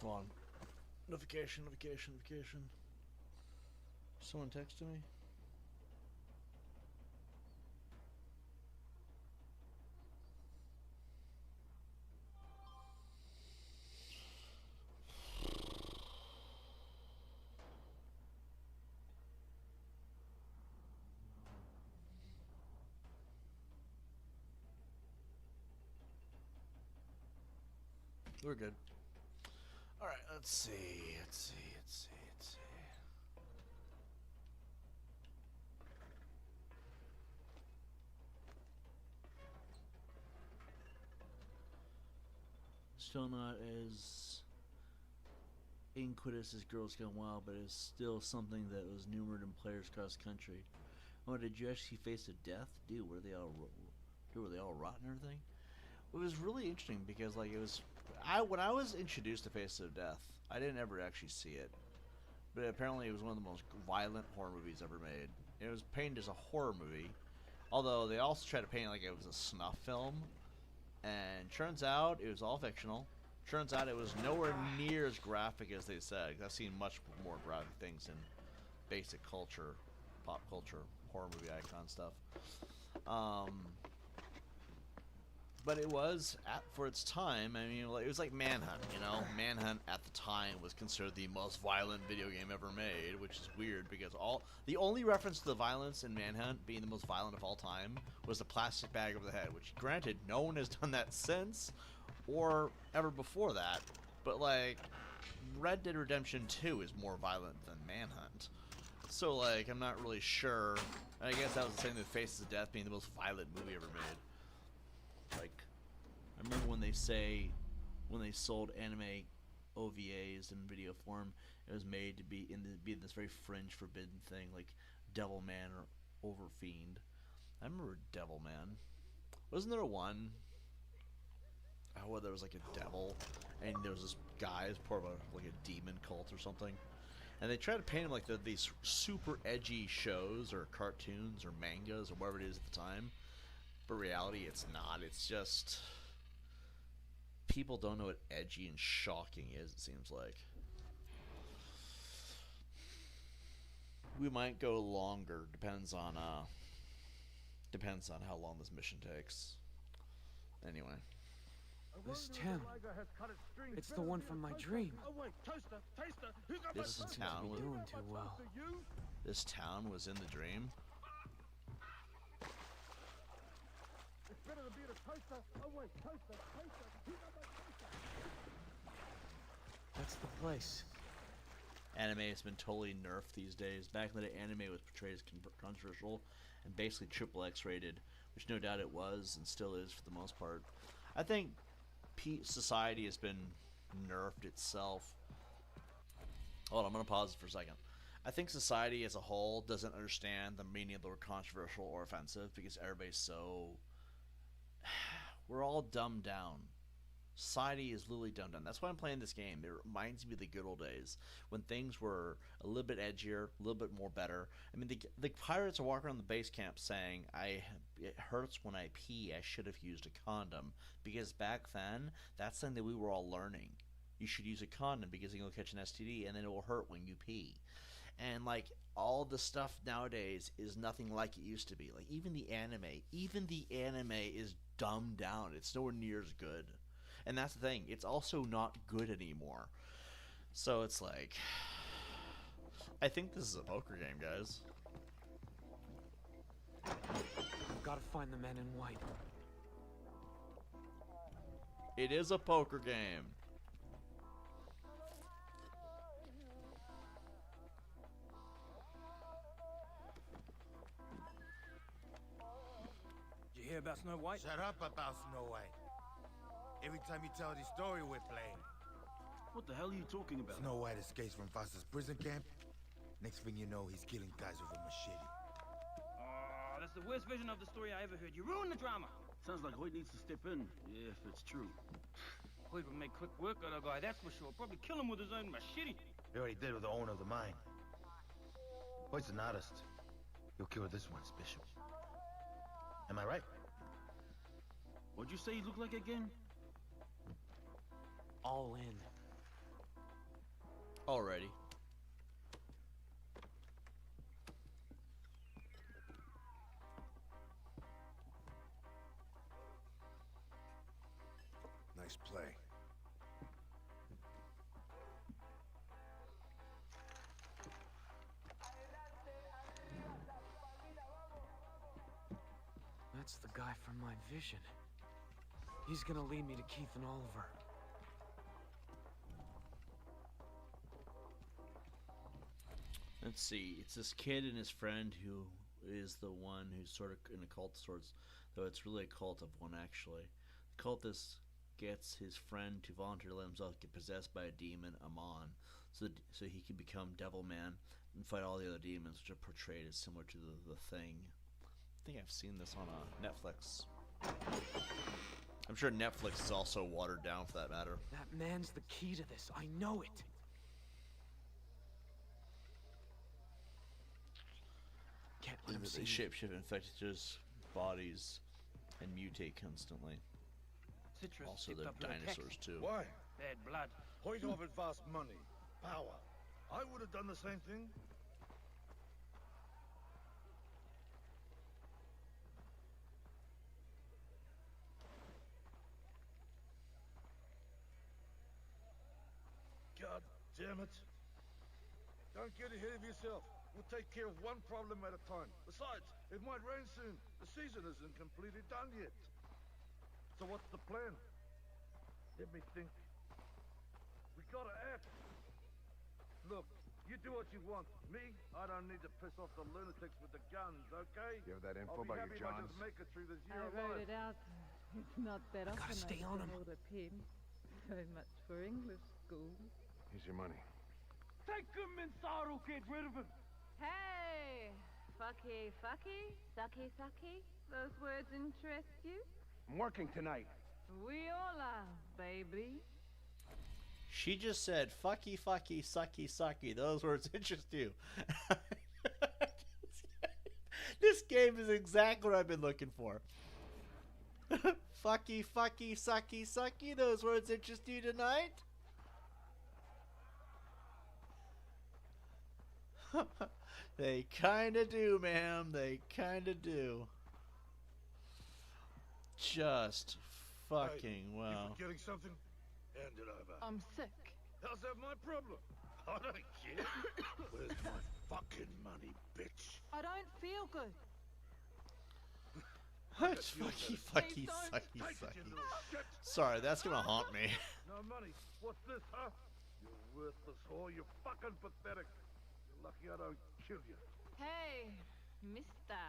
Speaker 1: Come on. Notification, notification, notification. Someone texted me? We're good. Alright, let's see. Still not as iniquitous as Girls Gone Wild, but it's still something that was numerous in players across the country. Oh, did you actually face a death? Dude, were they all rotten and everything? It was really interesting because, like, it was... when I was introduced to Faces of Death, I didn't ever actually see it. But apparently it was one of the most violent horror movies ever made. It was painted as a horror movie, although they also tried to paint it like it was a snuff film. And turns out it was all fictional. Turns out it was nowhere near as graphic as they said. I've seen much more graphic things in basic culture, pop culture, horror movie icon stuff. But it was, for its time, I mean, it was like Manhunt, you know? Manhunt at the time was considered the most violent video game ever made, which is weird because the only reference to the violence in Manhunt being the most violent of all time was the plastic bag over the head, which, granted, no one has done that since or ever before that. But, like, Red Dead Redemption 2 is more violent than Manhunt. So, like, I'm not really sure. I guess that was the same with Faces of Death being the most violent movie ever made. Like, I remember when they sold anime OVAs in video form, it was made to be in this very fringe, forbidden thing, like Devilman or Overfiend. I remember Devilman. Wasn't there one where there was like a devil, and there was this guy as part of like a demon cult or something, and they tried to paint him like these super edgy shows or cartoons or mangas or whatever it is at the time. But reality, it's not. It's just people don't know what edgy and shocking is, it seems like. We might go longer. Depends on how long this mission takes. Anyway.
Speaker 8: This town. It's the one from my dream.
Speaker 1: This town was
Speaker 8: doing too well.
Speaker 1: This town was in the dream.
Speaker 2: Toaster! Oh wait, toaster! Toaster! You got my toaster!
Speaker 8: That's the place.
Speaker 1: Anime has been totally nerfed these days. Back in the day, anime was portrayed as controversial and basically triple X rated, which no doubt it was and still is for the most part. I think society has been nerfed itself. Hold on, I'm going to pause for a second. I think society as a whole doesn't understand the meaning of the word controversial or offensive because everybody's so... We're all dumbed down. Society is literally dumbed down. That's why I'm playing this game. It reminds me of the good old days when things were a little bit edgier, a little bit more better. I mean, the pirates are walking around the base camp saying, it hurts when I pee. I should have used a condom. Because back then, that's something that we were all learning. You should use a condom because you'll catch an STD and then it will hurt when you pee. And like all the stuff nowadays is nothing like it used to be. Like even the anime is dumbed down. It's nowhere near as good. And that's the thing. It's also not good anymore. So it's like, I think this is a poker game, guys.
Speaker 8: I've got to find the men in white.
Speaker 1: It is a poker game.
Speaker 3: Did you hear about Snow White?
Speaker 2: Shut up about Snow White. Every time you tell this story, we're playing.
Speaker 3: What the hell are you talking about?
Speaker 2: Snow White escapes from Foster's prison camp. Next thing you know, he's killing guys with a machete.
Speaker 3: Oh, that's the worst version of the story I ever heard. You ruined the drama.
Speaker 9: Sounds like Hoyt needs to step in, if it's true.
Speaker 3: Hoyt would make quick work of the guy, that's for sure. Probably kill him with his own machete.
Speaker 10: He already did with the owner of the mine. Hoyt's an artist. He'll kill this once, Bishop. Am I right?
Speaker 9: What'd you say he looked like again?
Speaker 8: All in.
Speaker 1: Alrighty.
Speaker 2: Nice play.
Speaker 8: That's the guy from my vision. He's gonna lead me to Keith and Oliver.
Speaker 1: Let's see. It's this kid and his friend who is the one who's sort of in a cult of sorts, though it's really a cult of one actually. The cultist gets his friend to voluntarily let himself get possessed by a demon, Amon, so he can become Devil Man and fight all the other demons, which are portrayed as similar to the Thing. I think I've seen this on Netflix. I'm sure Netflix is also watered down for that matter.
Speaker 8: That man's the key to this. I know it. Can't let him see
Speaker 1: They
Speaker 8: me.
Speaker 1: shapeshift infected bodies and mutate constantly.
Speaker 3: Citrus
Speaker 1: Also,
Speaker 3: picked
Speaker 1: they're
Speaker 3: up your
Speaker 1: dinosaurs too.
Speaker 11: Why?
Speaker 3: Bad blood.
Speaker 11: Hoyt offered vast money, power. I would have done the same thing. God damn it. Don't get ahead of yourself. We'll take care of one problem at a time. Besides, it might rain soon. The season isn't completely done yet. So what's the plan? Let me think. We gotta act. Look, you do what you want. Me, I don't need to piss off the lunatics with the guns, okay?
Speaker 2: You have that info
Speaker 11: I'll be
Speaker 2: about
Speaker 11: happy
Speaker 2: your
Speaker 11: if I
Speaker 2: Johns?
Speaker 11: just make it through this
Speaker 12: I
Speaker 11: year
Speaker 12: wrote
Speaker 11: alive.
Speaker 12: it out. It's not that often
Speaker 8: Gotta stay
Speaker 12: I
Speaker 8: on him.
Speaker 12: hold a pen. So much for English school.
Speaker 2: Here's your money.
Speaker 3: Take him inside or get rid of him.
Speaker 12: Hey! Fucky, fucky, sucky, sucky. Those words interest you?
Speaker 2: I'm working tonight.
Speaker 12: We all are, baby.
Speaker 1: She just said, fucky, fucky, sucky, sucky. Those words interest you. This game is exactly what I've been looking for. Fucky, fucky, sucky, sucky. Those words interest you tonight? They kinda do, ma'am. They kinda do. Just fucking
Speaker 11: You
Speaker 1: wow.
Speaker 11: forgetting something? Hand it over.
Speaker 12: I'm sick.
Speaker 11: How's that my problem? I don't care. Where's my fucking money, bitch?
Speaker 12: I don't feel good.
Speaker 1: What? Fucky, fucky, sucky, sucky. Sorry, that's gonna haunt me.
Speaker 11: No money. What's this, huh? You worthless whore. You're fucking pathetic. You're lucky I don't kill you.
Speaker 12: Hey, mister.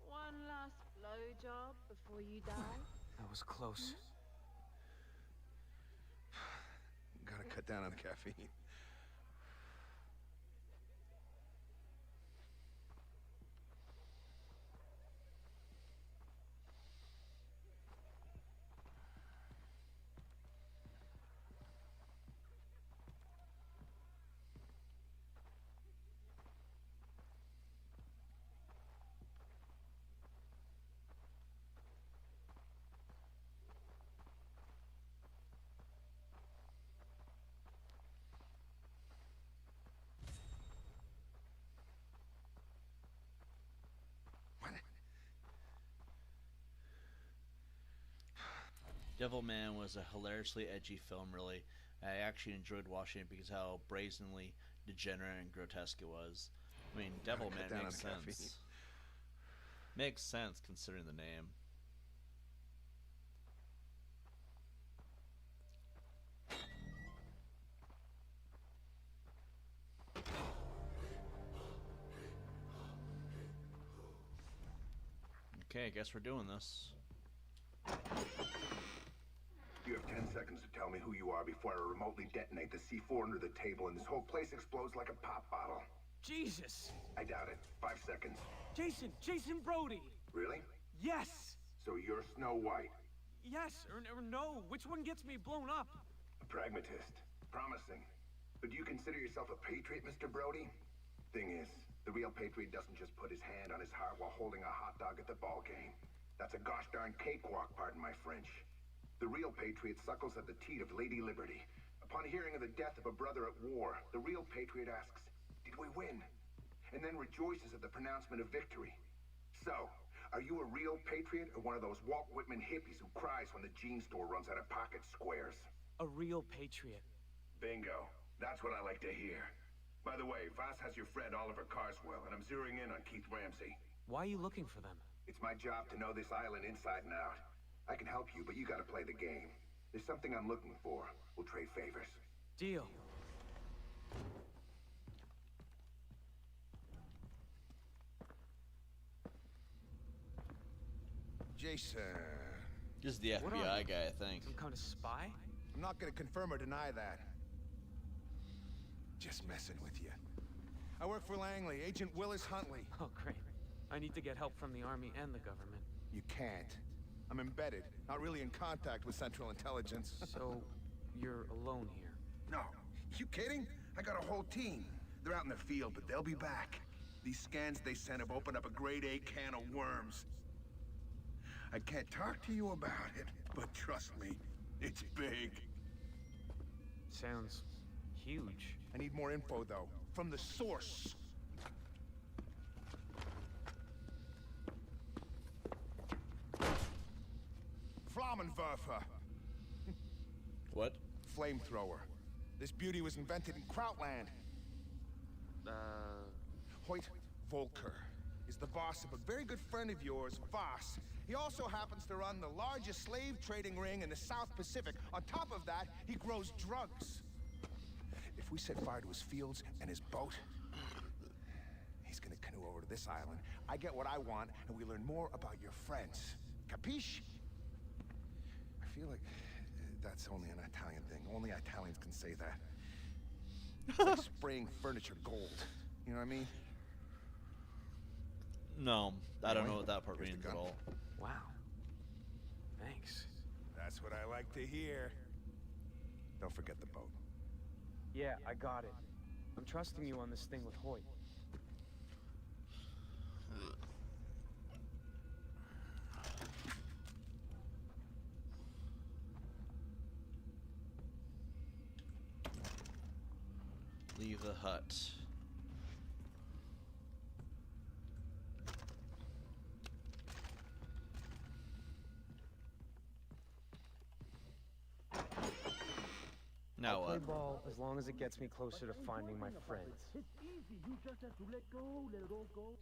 Speaker 12: One last blowjob before you die?
Speaker 6: That was close. Gotta cut down on the caffeine.
Speaker 1: Devilman was a hilariously edgy film, really. I actually enjoyed watching it because how brazenly degenerate and grotesque it was. I mean, Devilman makes sense. Makes sense considering the name. Okay, I guess we're doing this.
Speaker 2: You have 10 seconds to tell me who you are before I remotely detonate the C4 under the table and this whole place explodes like a pop bottle.
Speaker 8: Jesus!
Speaker 2: I doubt it. 5 seconds.
Speaker 8: Jason Brody!
Speaker 2: Really?
Speaker 8: Yes!
Speaker 2: So you're Snow White?
Speaker 8: Yes, or no. Which one gets me blown up?
Speaker 2: A pragmatist. Promising. But do you consider yourself a patriot, Mr. Brody? Thing is, the real patriot doesn't just put his hand on his heart while holding a hot dog at the ball game. That's a gosh darn cakewalk, pardon my French. The real patriot suckles at the teat of Lady Liberty. Upon hearing of the death of a brother at war, the real patriot asks, "Did we win?" And then rejoices at the pronouncement of victory. So, are you a real patriot or one of those Walt Whitman hippies who cries when the jean store runs out of pocket squares?
Speaker 8: A real patriot.
Speaker 2: Bingo. That's what I like to hear. By the way, Voss has your friend Oliver Carswell, and I'm zeroing in on Keith Ramsey.
Speaker 8: Why are you looking for them?
Speaker 2: It's my job to know this island inside and out. I can help you, but you gotta play the game. There's something I'm looking for. We'll trade favors.
Speaker 8: Deal.
Speaker 6: Jason.
Speaker 1: This is the FBI guy, I think.
Speaker 8: Some kind of spy?
Speaker 6: I'm not gonna confirm or deny that. Just messing with you. I work for Langley, Agent Willis Huntley.
Speaker 8: Oh, great. I need to get help from the Army and the government.
Speaker 6: You can't. I'm embedded, not really in contact with Central Intelligence.
Speaker 8: So, you're alone here?
Speaker 6: No. You kidding? I got a whole team. They're out in the field, but they'll be back. These scans they sent have opened up a grade A can of worms. I can't talk to you about it, but trust me, it's big.
Speaker 8: Sounds huge.
Speaker 6: I need more info, though, from the source. Flammenwerfer.
Speaker 1: What?
Speaker 6: Flamethrower. This beauty was invented in Krautland. Hoyt Volker is the boss of a very good friend of yours, Voss. He also happens to run the largest slave trading ring in the South Pacific. On top of that, he grows drugs. If we set fire to his fields and his boat, he's gonna canoe over to this island. I get what I want, and we learn more about your friends. Capiche? I feel like that's only an Italian thing. Only Italians can say that. It's like spraying furniture gold. You know what I mean?
Speaker 1: No, I don't know what that part means at all.
Speaker 8: Wow. Thanks.
Speaker 6: That's what I like to hear. Don't forget the boat.
Speaker 8: Yeah, I got it. I'm trusting you on this thing with Hoyt.
Speaker 1: Leave the hut. Now
Speaker 8: I'll play
Speaker 1: what?
Speaker 8: ball as long as it gets me closer to finding my friends.
Speaker 11: It's easy. You just have to let go, let it all go.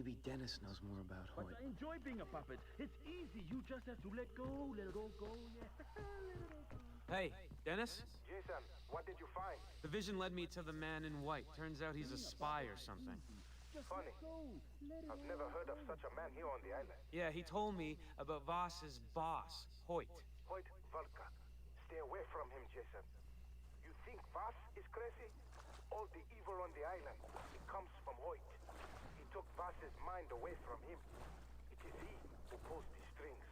Speaker 8: Maybe Dennis knows more about
Speaker 9: But
Speaker 8: Hoyt.
Speaker 9: I enjoy being a puppet. It's easy. You just have to let go, let it all go. Yeah, let it all go.
Speaker 8: Hey, Dennis?
Speaker 6: Jason, what did you find?
Speaker 8: The vision led me to the man in white. Turns out he's a spy or something.
Speaker 6: Funny. I've never heard of such a man here on the island.
Speaker 8: Yeah, he told me about Voss's boss, Hoyt.
Speaker 6: Hoyt Volker. Stay away from him, Jason. You think Voss is crazy? All the evil on the island, it comes from Hoyt. He took Voss's mind away from him. It is he who pulls the strings.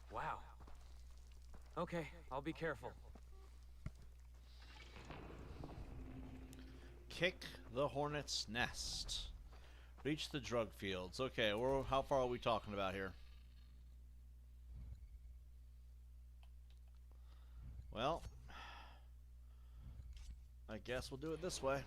Speaker 8: Wow. Okay, I'll be careful.
Speaker 1: Kick the hornet's nest. Reach the drug fields. Okay, how far are we talking about here? Well, I guess we'll do it this way.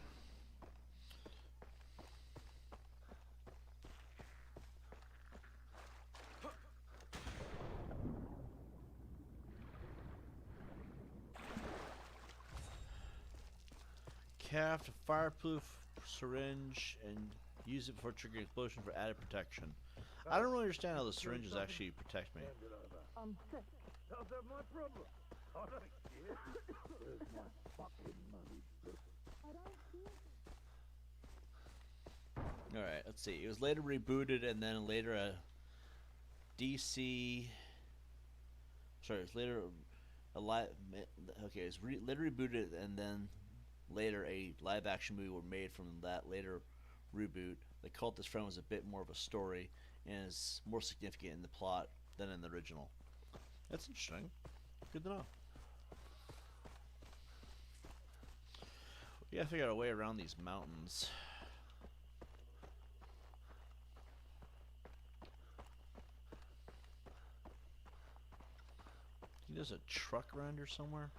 Speaker 1: Craft a fireproof syringe and use it before triggering explosion for added protection. I don't really understand how the syringes actually protect me.
Speaker 11: I'm sick. How's that my problem? I don't care. Where's my fucking money?
Speaker 1: Alright, let's see. It was later rebooted and then later a DC... Sorry, it was later a live... Okay, it was later rebooted and then later a live-action movie were made from that later reboot. They called this friend was a bit more of a story and is more significant in the plot than in the original. That's interesting. Good to know. We gotta figure out a way around these mountains. Think there's a truck around here somewhere?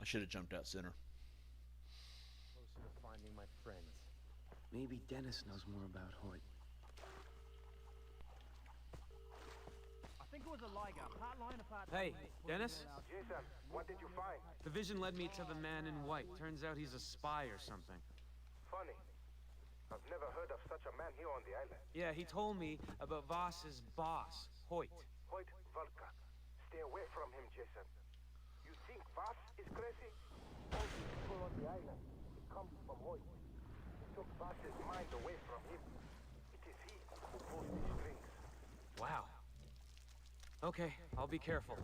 Speaker 1: I should have jumped out sooner.
Speaker 8: Closer to finding my friends. Maybe Dennis knows more about Hoyt.
Speaker 3: I think it was a Liger. Part line, part
Speaker 8: Hey, Dennis?
Speaker 6: Jason, what did you find?
Speaker 8: The vision led me to the man in white. Turns out he's a spy or something.
Speaker 6: Funny. I've never heard of such a man here on the island.
Speaker 8: Yeah, he told me about Voss's boss, Hoyt.
Speaker 6: Hoyt Volker. Stay away from him, Jason. You think Voss is crazy? All the people on the island, it comes from Hoyt. He took Voss's mind away from him. It is he who pulls the strings.
Speaker 8: Wow. Okay, I'll be careful.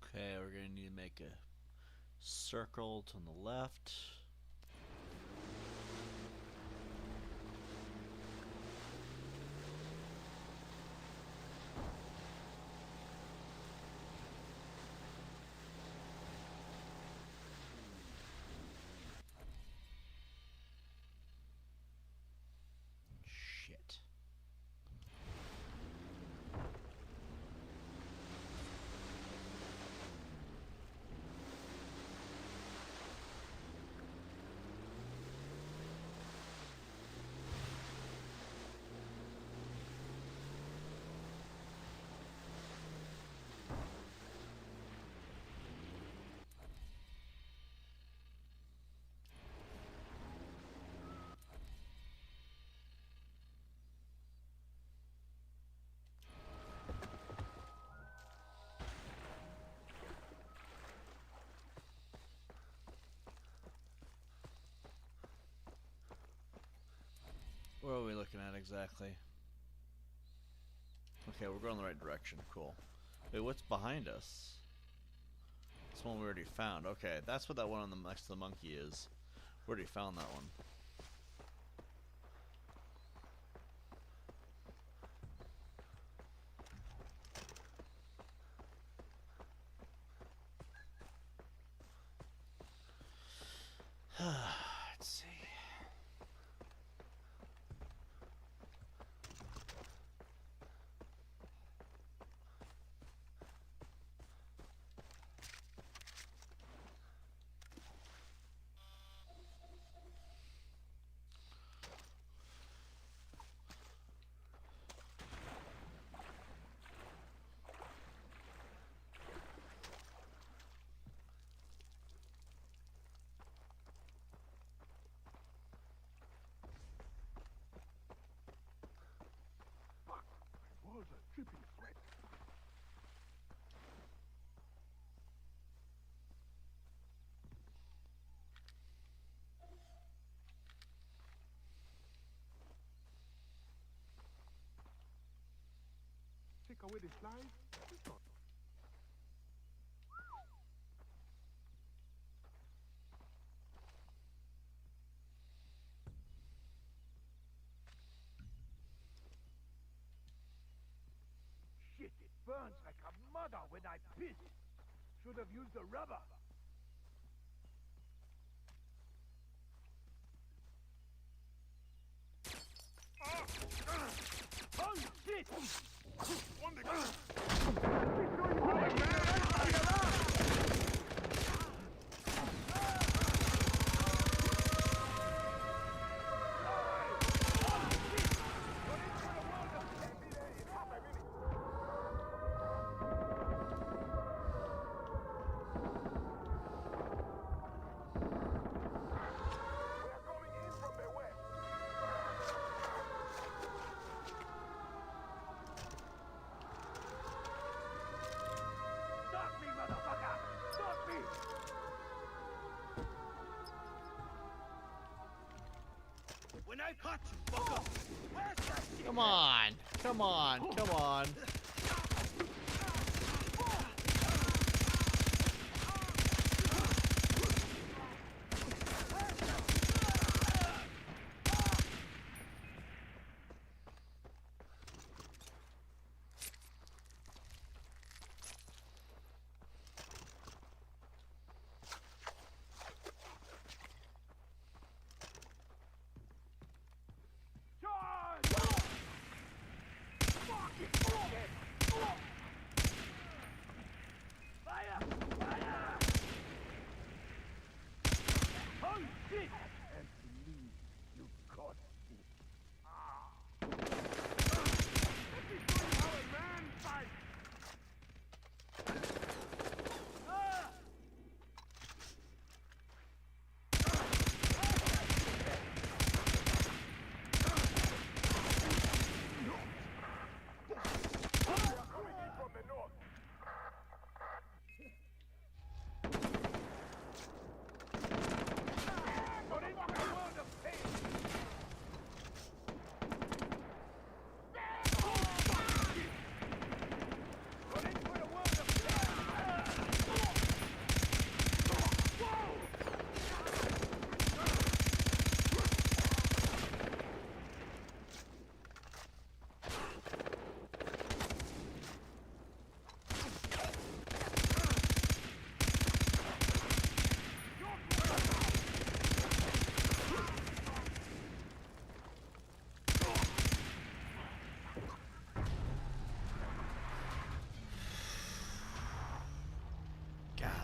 Speaker 1: Okay, we're gonna need to make a circle to the left. Shit. exactly. Okay, we're going in the right direction. Cool. Wait, what's behind us? It's one we already found. Okay, that's what that one on the next to the monkey is. We already found that one. Let's see.
Speaker 11: Was a tripping threat. Take away the slide. Shit, it burns like a mother when I piss. Should have used the rubber. Oh shit! When I caught you, fucker! Where's that shit?
Speaker 1: Come on! Come on! Come on!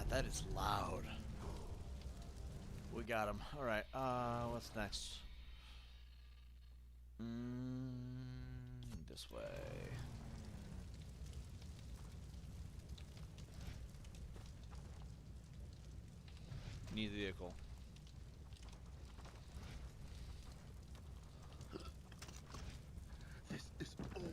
Speaker 1: That is loud. We got him. All right. What's next? This way. Need the vehicle.
Speaker 11: This is only.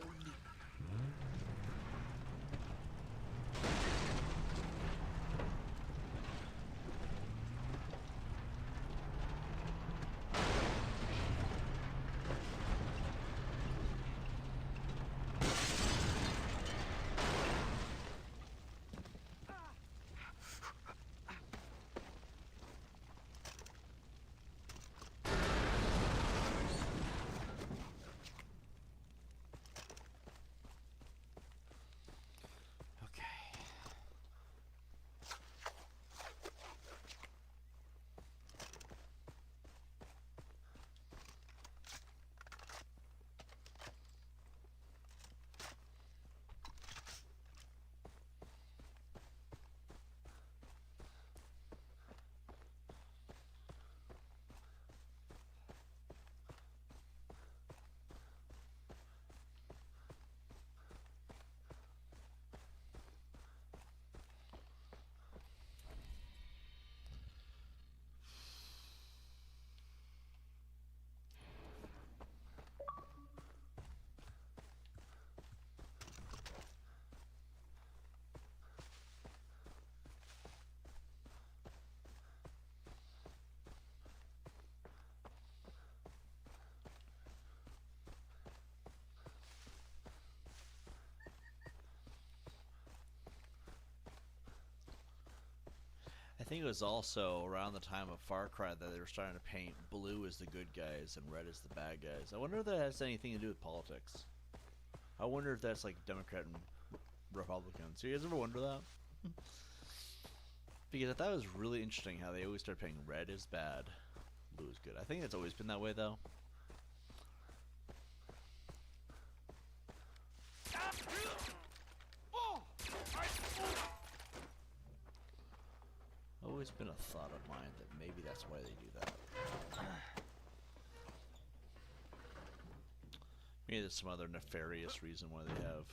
Speaker 1: think it was also around the time of Far Cry that they were starting to paint blue as the good guys and red as the bad guys. I wonder if that has anything to do with politics. I wonder if that's like Democrat and Republicans. You guys ever wonder that? Because I thought it was really interesting how they always start painting red as bad, blue is good. I think it's always been that way though. Always been a thought of mine that maybe that's why they do that. Maybe there's some other nefarious reason why they have.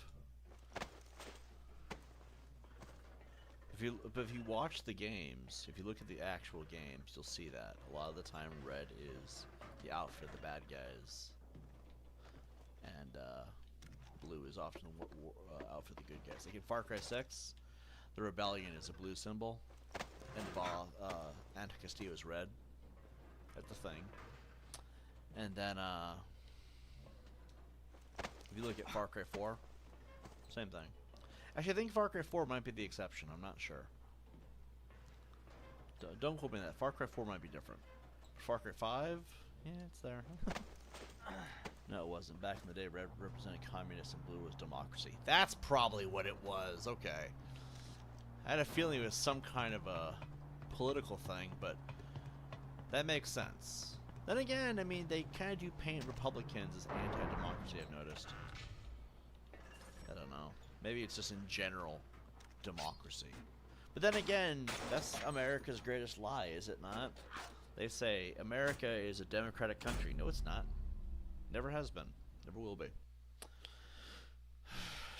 Speaker 1: If you watch the games, if you look at the actual games, you'll see that a lot of the time red is the outfit of the bad guys, and blue is often the outfit of the good guys. Like in Far Cry 6, the rebellion is a blue symbol, and Anti-Castillo is red. That's the thing. And then if you look at Far Cry 4, same thing. Actually, I think Far Cry 4 might be the exception. I'm not sure. Don't quote me on that. Far Cry 4 might be different. Far Cry 5? Yeah, it's there. No, it wasn't. Back in the day, red represented communists and blue was democracy. That's probably what it was. Okay. I had a feeling it was some kind of a political thing, but that makes sense. Then again, I mean, they kind of do paint Republicans as anti-democracy, I've noticed. I don't know. Maybe it's just in general democracy. But then again, that's America's greatest lie, is it not? They say America is a democratic country. No, it's not. Never has been. Never will be.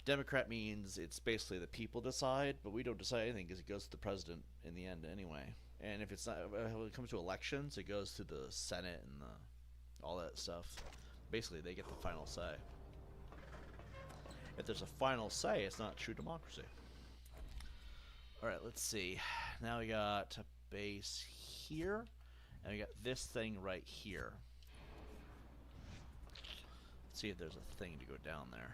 Speaker 1: Democrat means it's basically the people decide, but we don't decide anything because it goes to the president in the end anyway. And if it's not, when it comes to elections, it goes to the Senate and all that stuff. Basically, they get the final say. If there's a final say, it's not true democracy. Alright, let's see. Now we got a base here, and we got this thing right here. Let's see if there's a thing to go down there.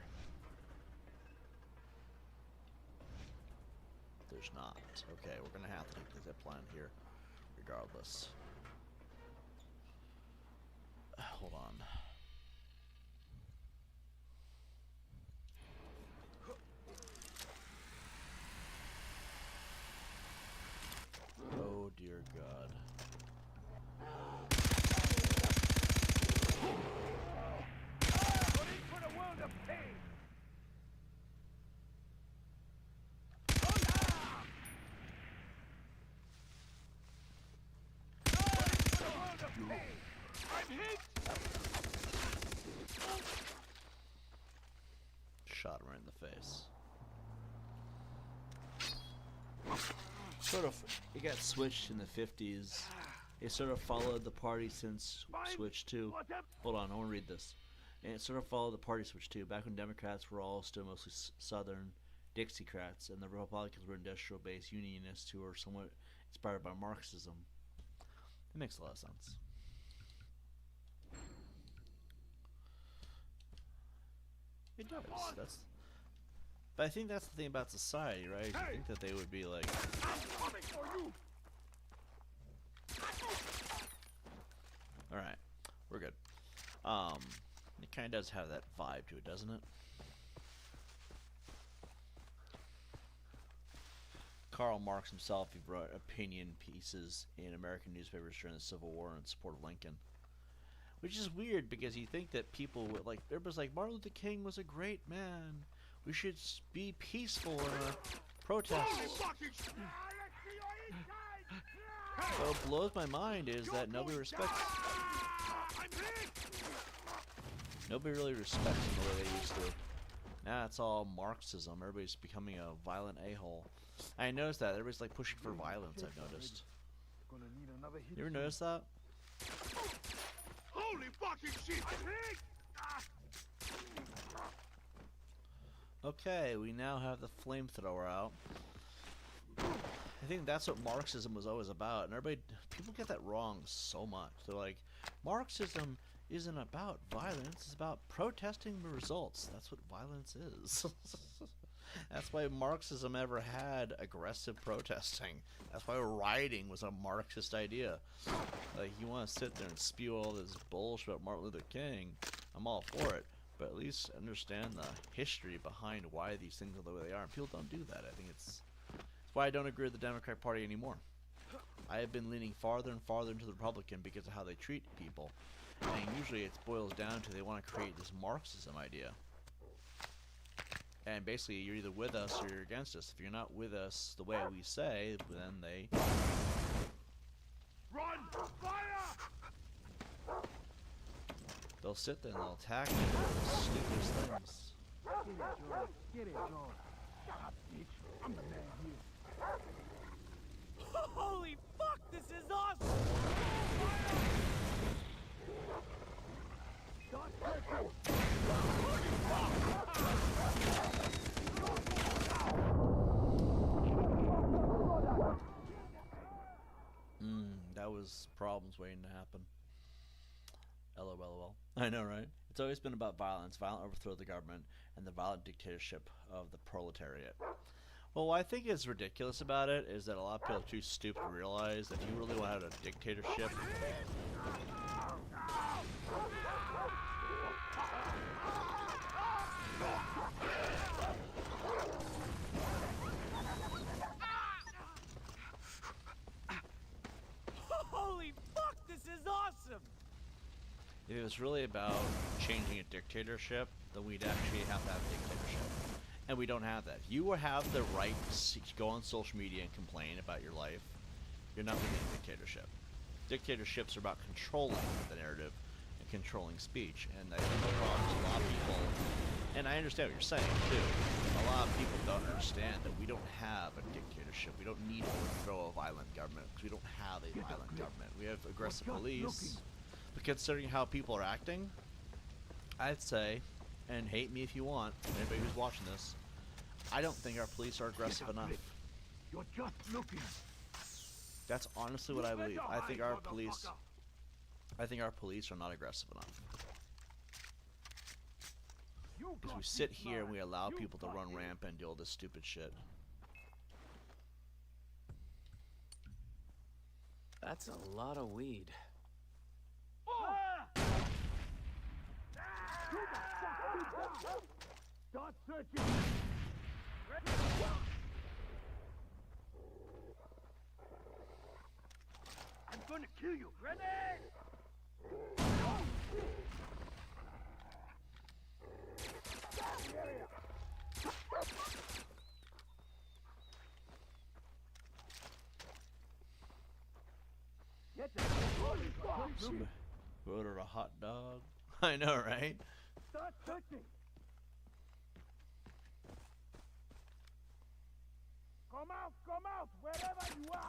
Speaker 1: There's not. Okay, we're gonna have to take the zip line here, regardless. Hold on. Oh dear God. Shot him right in the face. Sort of, it got switched in the 50s. It sort of followed the party since Switch 2. Hold on, I want to read this. And it sort of followed the party Switch 2. Back when Democrats were all still mostly Southern Dixiecrats, and the Republicans were industrial-based unionists who were somewhat inspired by Marxism. It makes a lot of sense. It does. But I think that's the thing about society, right? You think that they would be like. All right, we're good. It kind of does have that vibe to it, doesn't it? Karl Marx himself, he wrote opinion pieces in American newspapers during the Civil War in support of Lincoln. Which is weird because you think that people would like, everybody's like, Martin Luther King was a great man. We should be peaceful in our protests. What blows my mind is that nobody respects. Nobody really respects them the way they used to. Now it's all Marxism. Everybody's becoming a violent a-hole. I noticed that. Everybody's like pushing for violence, I've noticed. You ever notice that?
Speaker 3: Holy fucking shit!
Speaker 1: Okay, we now have the flamethrower out. I think that's what Marxism was always about, and people get that wrong so much. They're like, Marxism isn't about violence, it's about protesting the results. That's what violence is. That's why Marxism ever had aggressive protesting. That's why rioting was a Marxist idea. Like, you want to sit there and spew all this bullshit about Martin Luther King, I'm all for it. But at least understand the history behind why these things are the way they are. And people don't do that. I think it's why I don't agree with the Democratic Party anymore. I have been leaning farther and farther into the Republican because of how they treat people. And usually it boils down to they want to create this Marxism idea. And basically, you're either with us or you're against us. If you're not with us the way we say, then they...
Speaker 3: Run! Fire!
Speaker 1: They'll sit there and they'll attack you for the stupidest things.
Speaker 9: Get it, John. Get it, John. Shut up, bitch. I'm the man here.
Speaker 3: Holy fuck, this is awesome!
Speaker 9: Start searching.
Speaker 1: That was problems waiting to happen. LOL. I know, right? It's always been about violence, violent overthrow of the government, and the violent dictatorship of the proletariat. Well, what I think is ridiculous about it is that a lot of people are too stupid to realize that if you really want to have a dictatorship...
Speaker 3: Holy fuck, this is awesome!
Speaker 1: If it was really about changing a dictatorship, then we'd actually have to have a dictatorship. And we don't have that. If you have the right to go on social media and complain about your life, you're not really a dictatorship. Dictatorships are about controlling the narrative and controlling speech. And I think the problem is a lot of people, and I understand what you're saying too, a lot of people don't understand that we don't have a dictatorship. We don't need to overthrow a violent government because we don't have a violent government. We have aggressive police. But considering how people are acting, I'd say, and hate me if you want, anybody who's watching this, I don't think our police are aggressive enough.
Speaker 9: You're just looking.
Speaker 1: That's honestly what I believe. I think our police are not aggressive enough. Because we sit here and we allow people to run rampant and do all this stupid shit.
Speaker 8: That's a lot of weed.
Speaker 9: Start searching. I'm gonna kill you. Ready? Get the
Speaker 1: Order a hot dog. I know, right?
Speaker 9: Start searching. Come out, wherever you are.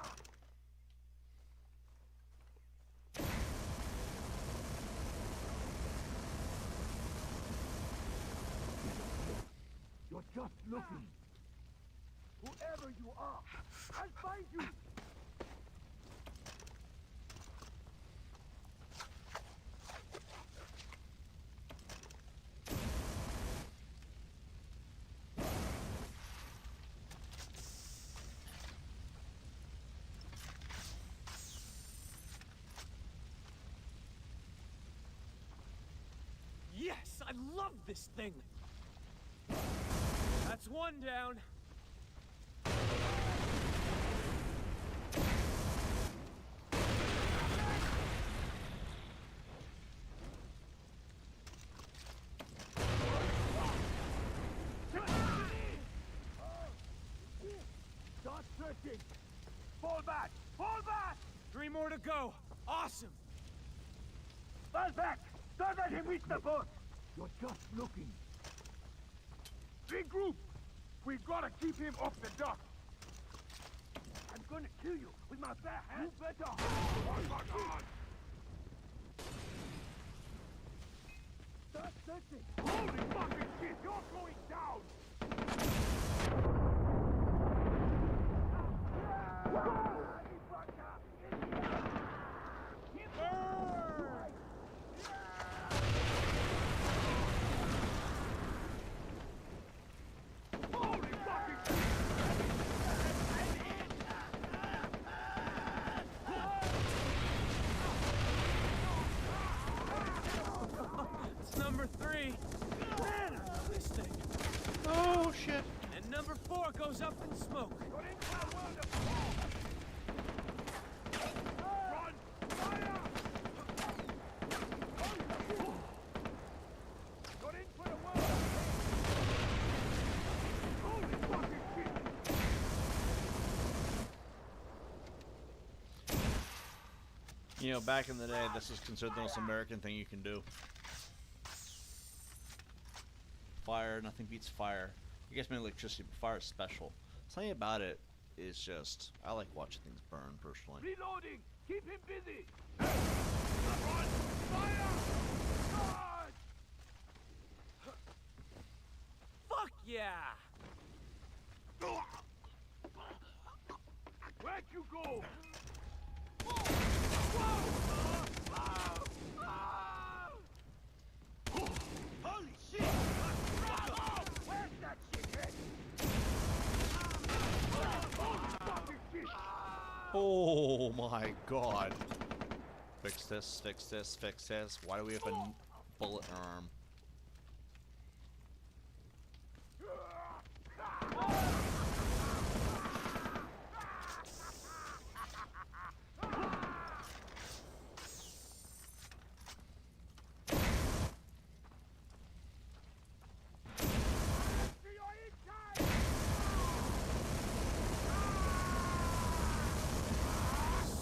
Speaker 9: You're just looking. Whoever you are, I'll find you.
Speaker 3: Yes, I love this thing! That's one down.
Speaker 9: Start searching. Fall back! Fall back!
Speaker 3: 3 more to go. Awesome!
Speaker 9: Fall back! Don't let him reach the boat! You're just looking.
Speaker 11: Regroup! We've got to keep him off the dock.
Speaker 9: I'm gonna kill you with my bare hands. You better. Start searching.
Speaker 11: Holy fucking shit! You're going down!
Speaker 9: Holy fuck!
Speaker 8: Number 4 goes up in smoke.
Speaker 11: Run! Fire! Got in for the world! Holy fucking shit!
Speaker 1: You know, back in the day, this is considered the most American thing you can do. Fire, nothing beats fire. I guess maybe electricity, but fire is special. Something about it is just, I like watching things burn, personally.
Speaker 11: Reloading! Keep him busy! Hey! Run! Fire! Charge!
Speaker 8: Fuck yeah!
Speaker 11: Where'd you go? Holy shit! Where's that shithead?
Speaker 1: Oh my god. Fix this, fix this, fix this. Why do we have a bullet in our arm?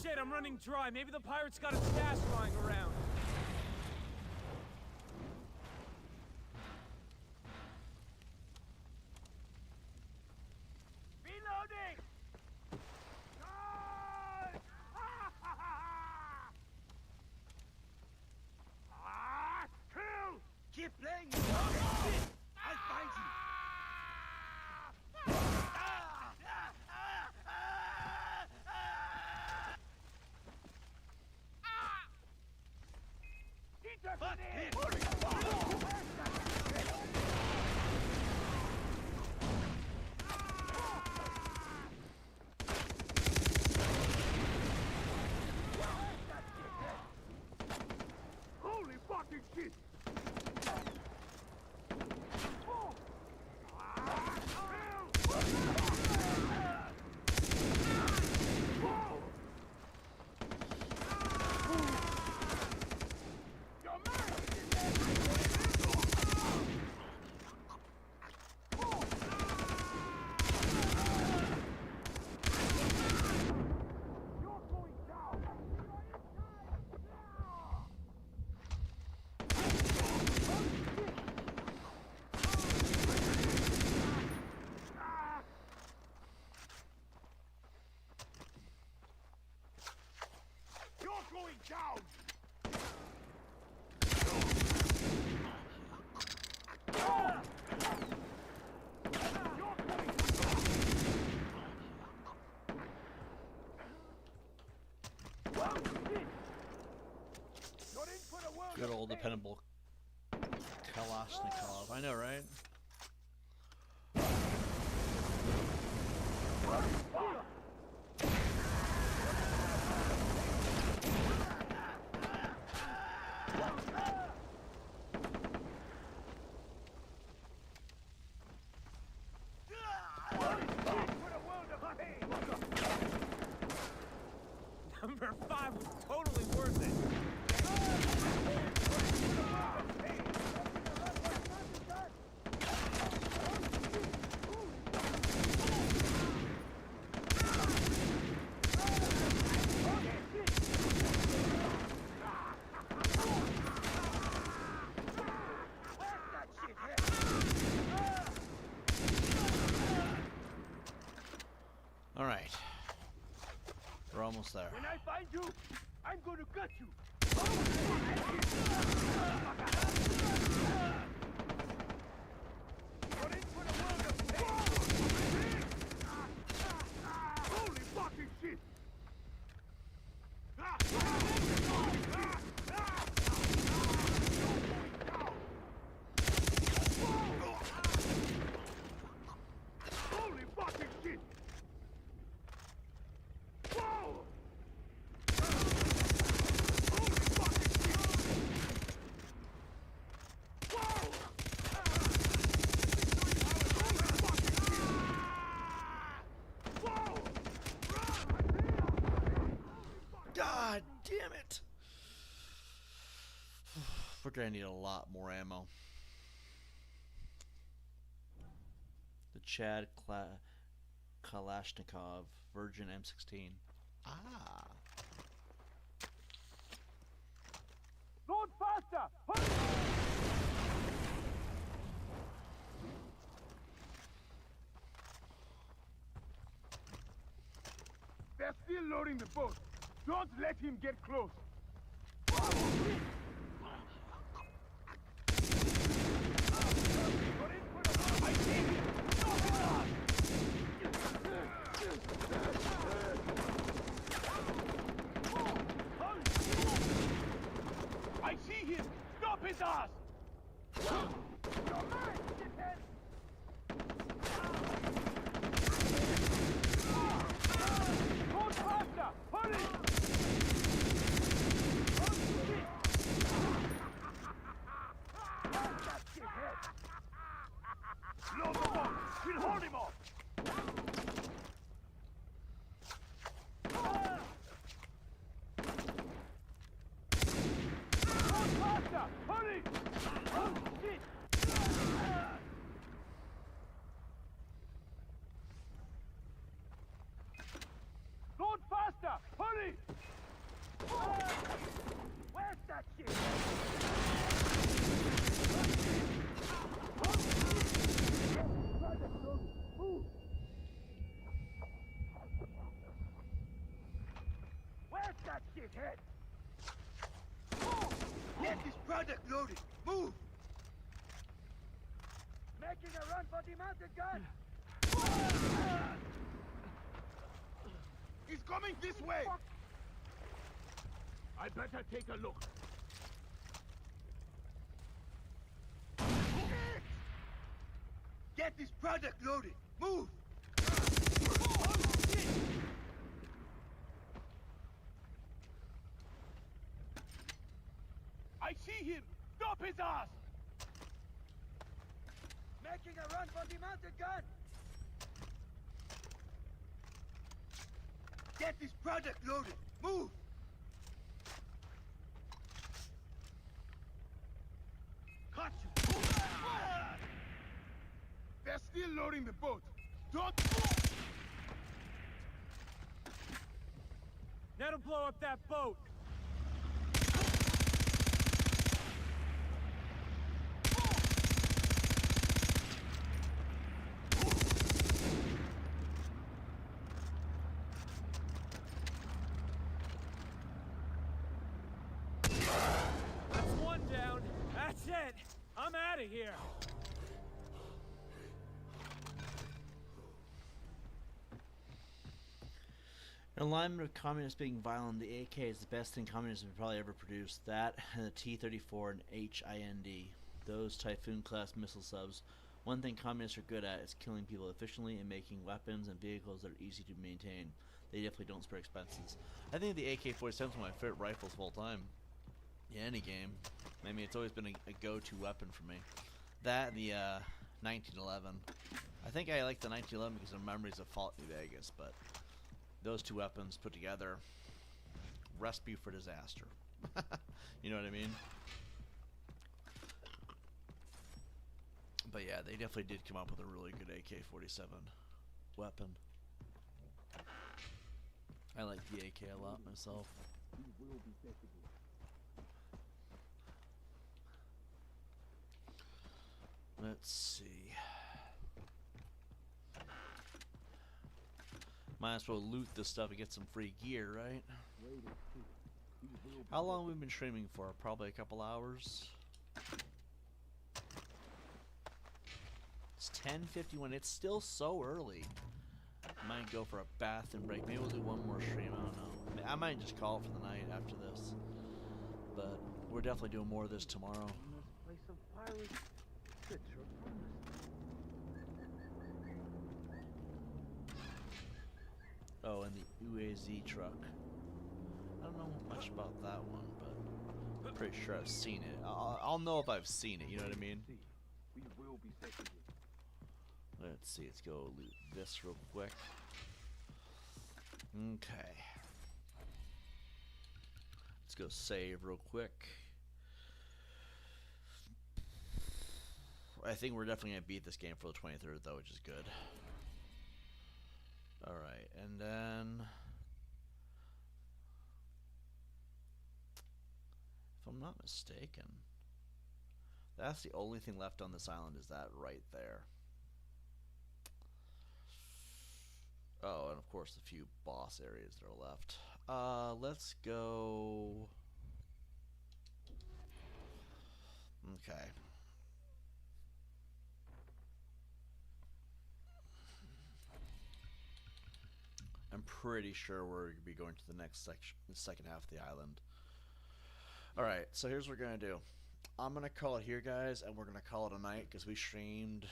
Speaker 8: Shit, I'm running dry. Maybe the pirates got a stash lying around.
Speaker 11: Reloading! Charge! Kill! Keep playing, you fucking shit! I'll find you! Fuck him! Holy fucking shit! Going down!
Speaker 1: Good old dependable Kalashnikov. I know, right?
Speaker 8: Number 5 was totally worth it.
Speaker 1: All right. We're almost there.
Speaker 11: When I find you, I'm going to gut you. Holy fucking shit! Holy fucking shit! Whoa! Holy fucking shit! Whoa!
Speaker 1: damn it! We're gonna need a lot more ammo. The Chad Kalashnikov Virgin M16. Ah.
Speaker 3: Load faster! Hurry!
Speaker 11: They're still loading the boat. Don't let him get close.
Speaker 3: I see him! Stop it, lad! I see him! Stop his ass! Your man, shithead! Go faster! Hurry! Oh, shit! Where's that shithead? Load the boat! We'll hold him off! Go faster! Hurry! Oh, shit! Load faster! Hurry! Where's that shit? Move! Where's that shithead?
Speaker 11: Get this product loaded. Move!
Speaker 3: Making a run for the mounted gun!
Speaker 11: He's coming this way.
Speaker 3: I better take a look.
Speaker 11: Get this product loaded. Move!
Speaker 3: I see him! Stop his ass! Making a run for the mounted gun!
Speaker 11: Get this product loaded. Move! Cut you! They're still loading the boat. Don't move!
Speaker 3: Let him blow up that boat! That's one down. That's it. I'm out of here.
Speaker 1: In alignment with communists being violent, the AK is the best thing communists have probably ever produced. That and the T-34 and HIND. Those Typhoon-class missile subs. One thing communists are good at is killing people efficiently and making weapons and vehicles that are easy to maintain. They definitely don't spare expenses. I think the AK-47 is one of my favorite rifles of all time. In any game. I mean, it's always been a go-to weapon for me. That and the 1911. I think I like the 1911 because of memories of Fallout New Vegas, but those two weapons put together, recipe for disaster. You know what I mean? But yeah, they definitely did come up with a really good AK-47 weapon. I like the AK a lot myself. Let's see. Might as well loot this stuff and get some free gear, right? How long have we been streaming for? Probably a couple hours. It's 10:51. It's still so early. Might go for a bathroom break. Maybe we'll do one more stream. I don't know. I might just call it for the night after this. But we're definitely doing more of this tomorrow. Oh, and the UAZ truck. I don't know much about that one, but I'm pretty sure I've seen it. I'll know if I've seen it, you know what I mean? Let's see, let's go loot this real quick. Okay. Let's go save real quick. I think we're definitely going to beat this game for the 23rd, though, which is good. Alright, and then... if I'm not mistaken, that's the only thing left on this island, is that right there. Oh, and of course the few boss areas that are left. Let's go... okay. I'm pretty sure we're going to be going to the next section, the second half of the island. Alright, so here's what we're going to do. I'm going to call it here, guys, and we're going to call it a night because we streamed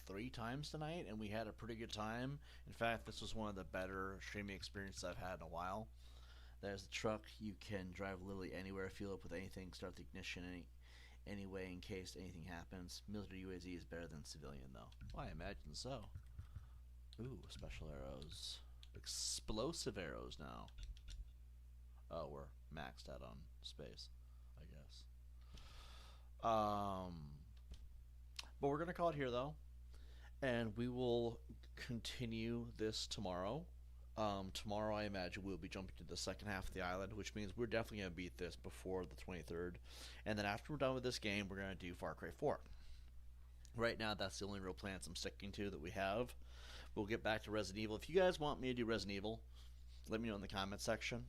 Speaker 1: 3 times tonight, and we had a pretty good time. In fact, this was one of the better streaming experiences I've had in a while. There's the truck. You can drive literally anywhere, fuel up with anything, start the ignition anyway in case anything happens. Military UAZ is better than civilian, though. Well, I imagine so. Ooh, special arrows. Explosive arrows now. Oh, we're maxed out on space, I guess. But we're going to call it here, though. And we will continue this tomorrow. Tomorrow, I imagine, we'll be jumping to the second half of the island, which means we're definitely going to beat this before the 23rd. And then after we're done with this game, we're going to do Far Cry 4. Right now, that's the only real plans I'm sticking to that we have. We'll get back to Resident Evil. If you guys want me to do Resident Evil, let me know in the comment section.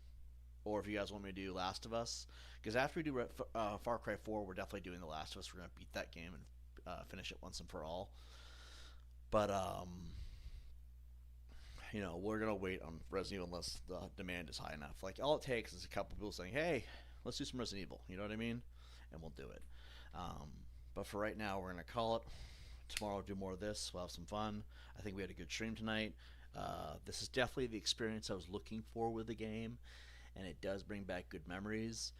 Speaker 1: Or if you guys want me to do Last of Us. Because after we do Far Cry 4, we're definitely doing The Last of Us. We're going to beat that game and finish it once and for all. But, you know, we're going to wait on Resident Evil unless the demand is high enough. Like, all it takes is a couple people saying, hey, let's do some Resident Evil. You know what I mean? And we'll do it. But for right now, we're going to call it. Tomorrow we'll do more of this. We'll have some fun. I think we had a good stream tonight. This is definitely the experience I was looking for with the game, and it does bring back good memories.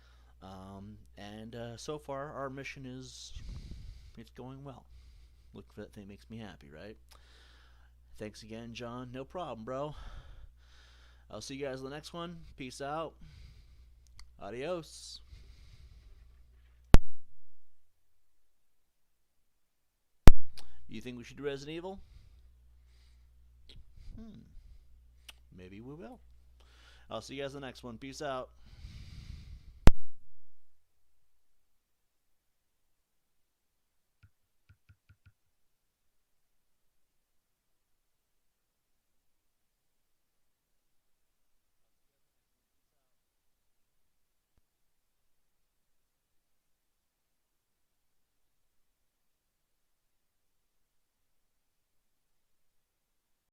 Speaker 1: So far, our mission it's going well. Look for that thing makes me happy, right? Thanks again, John. No problem, bro. I'll see you guys in the next one. Peace out. Adios. You think we should do Resident Evil? Maybe we will. I'll see you guys in the next one. Peace out.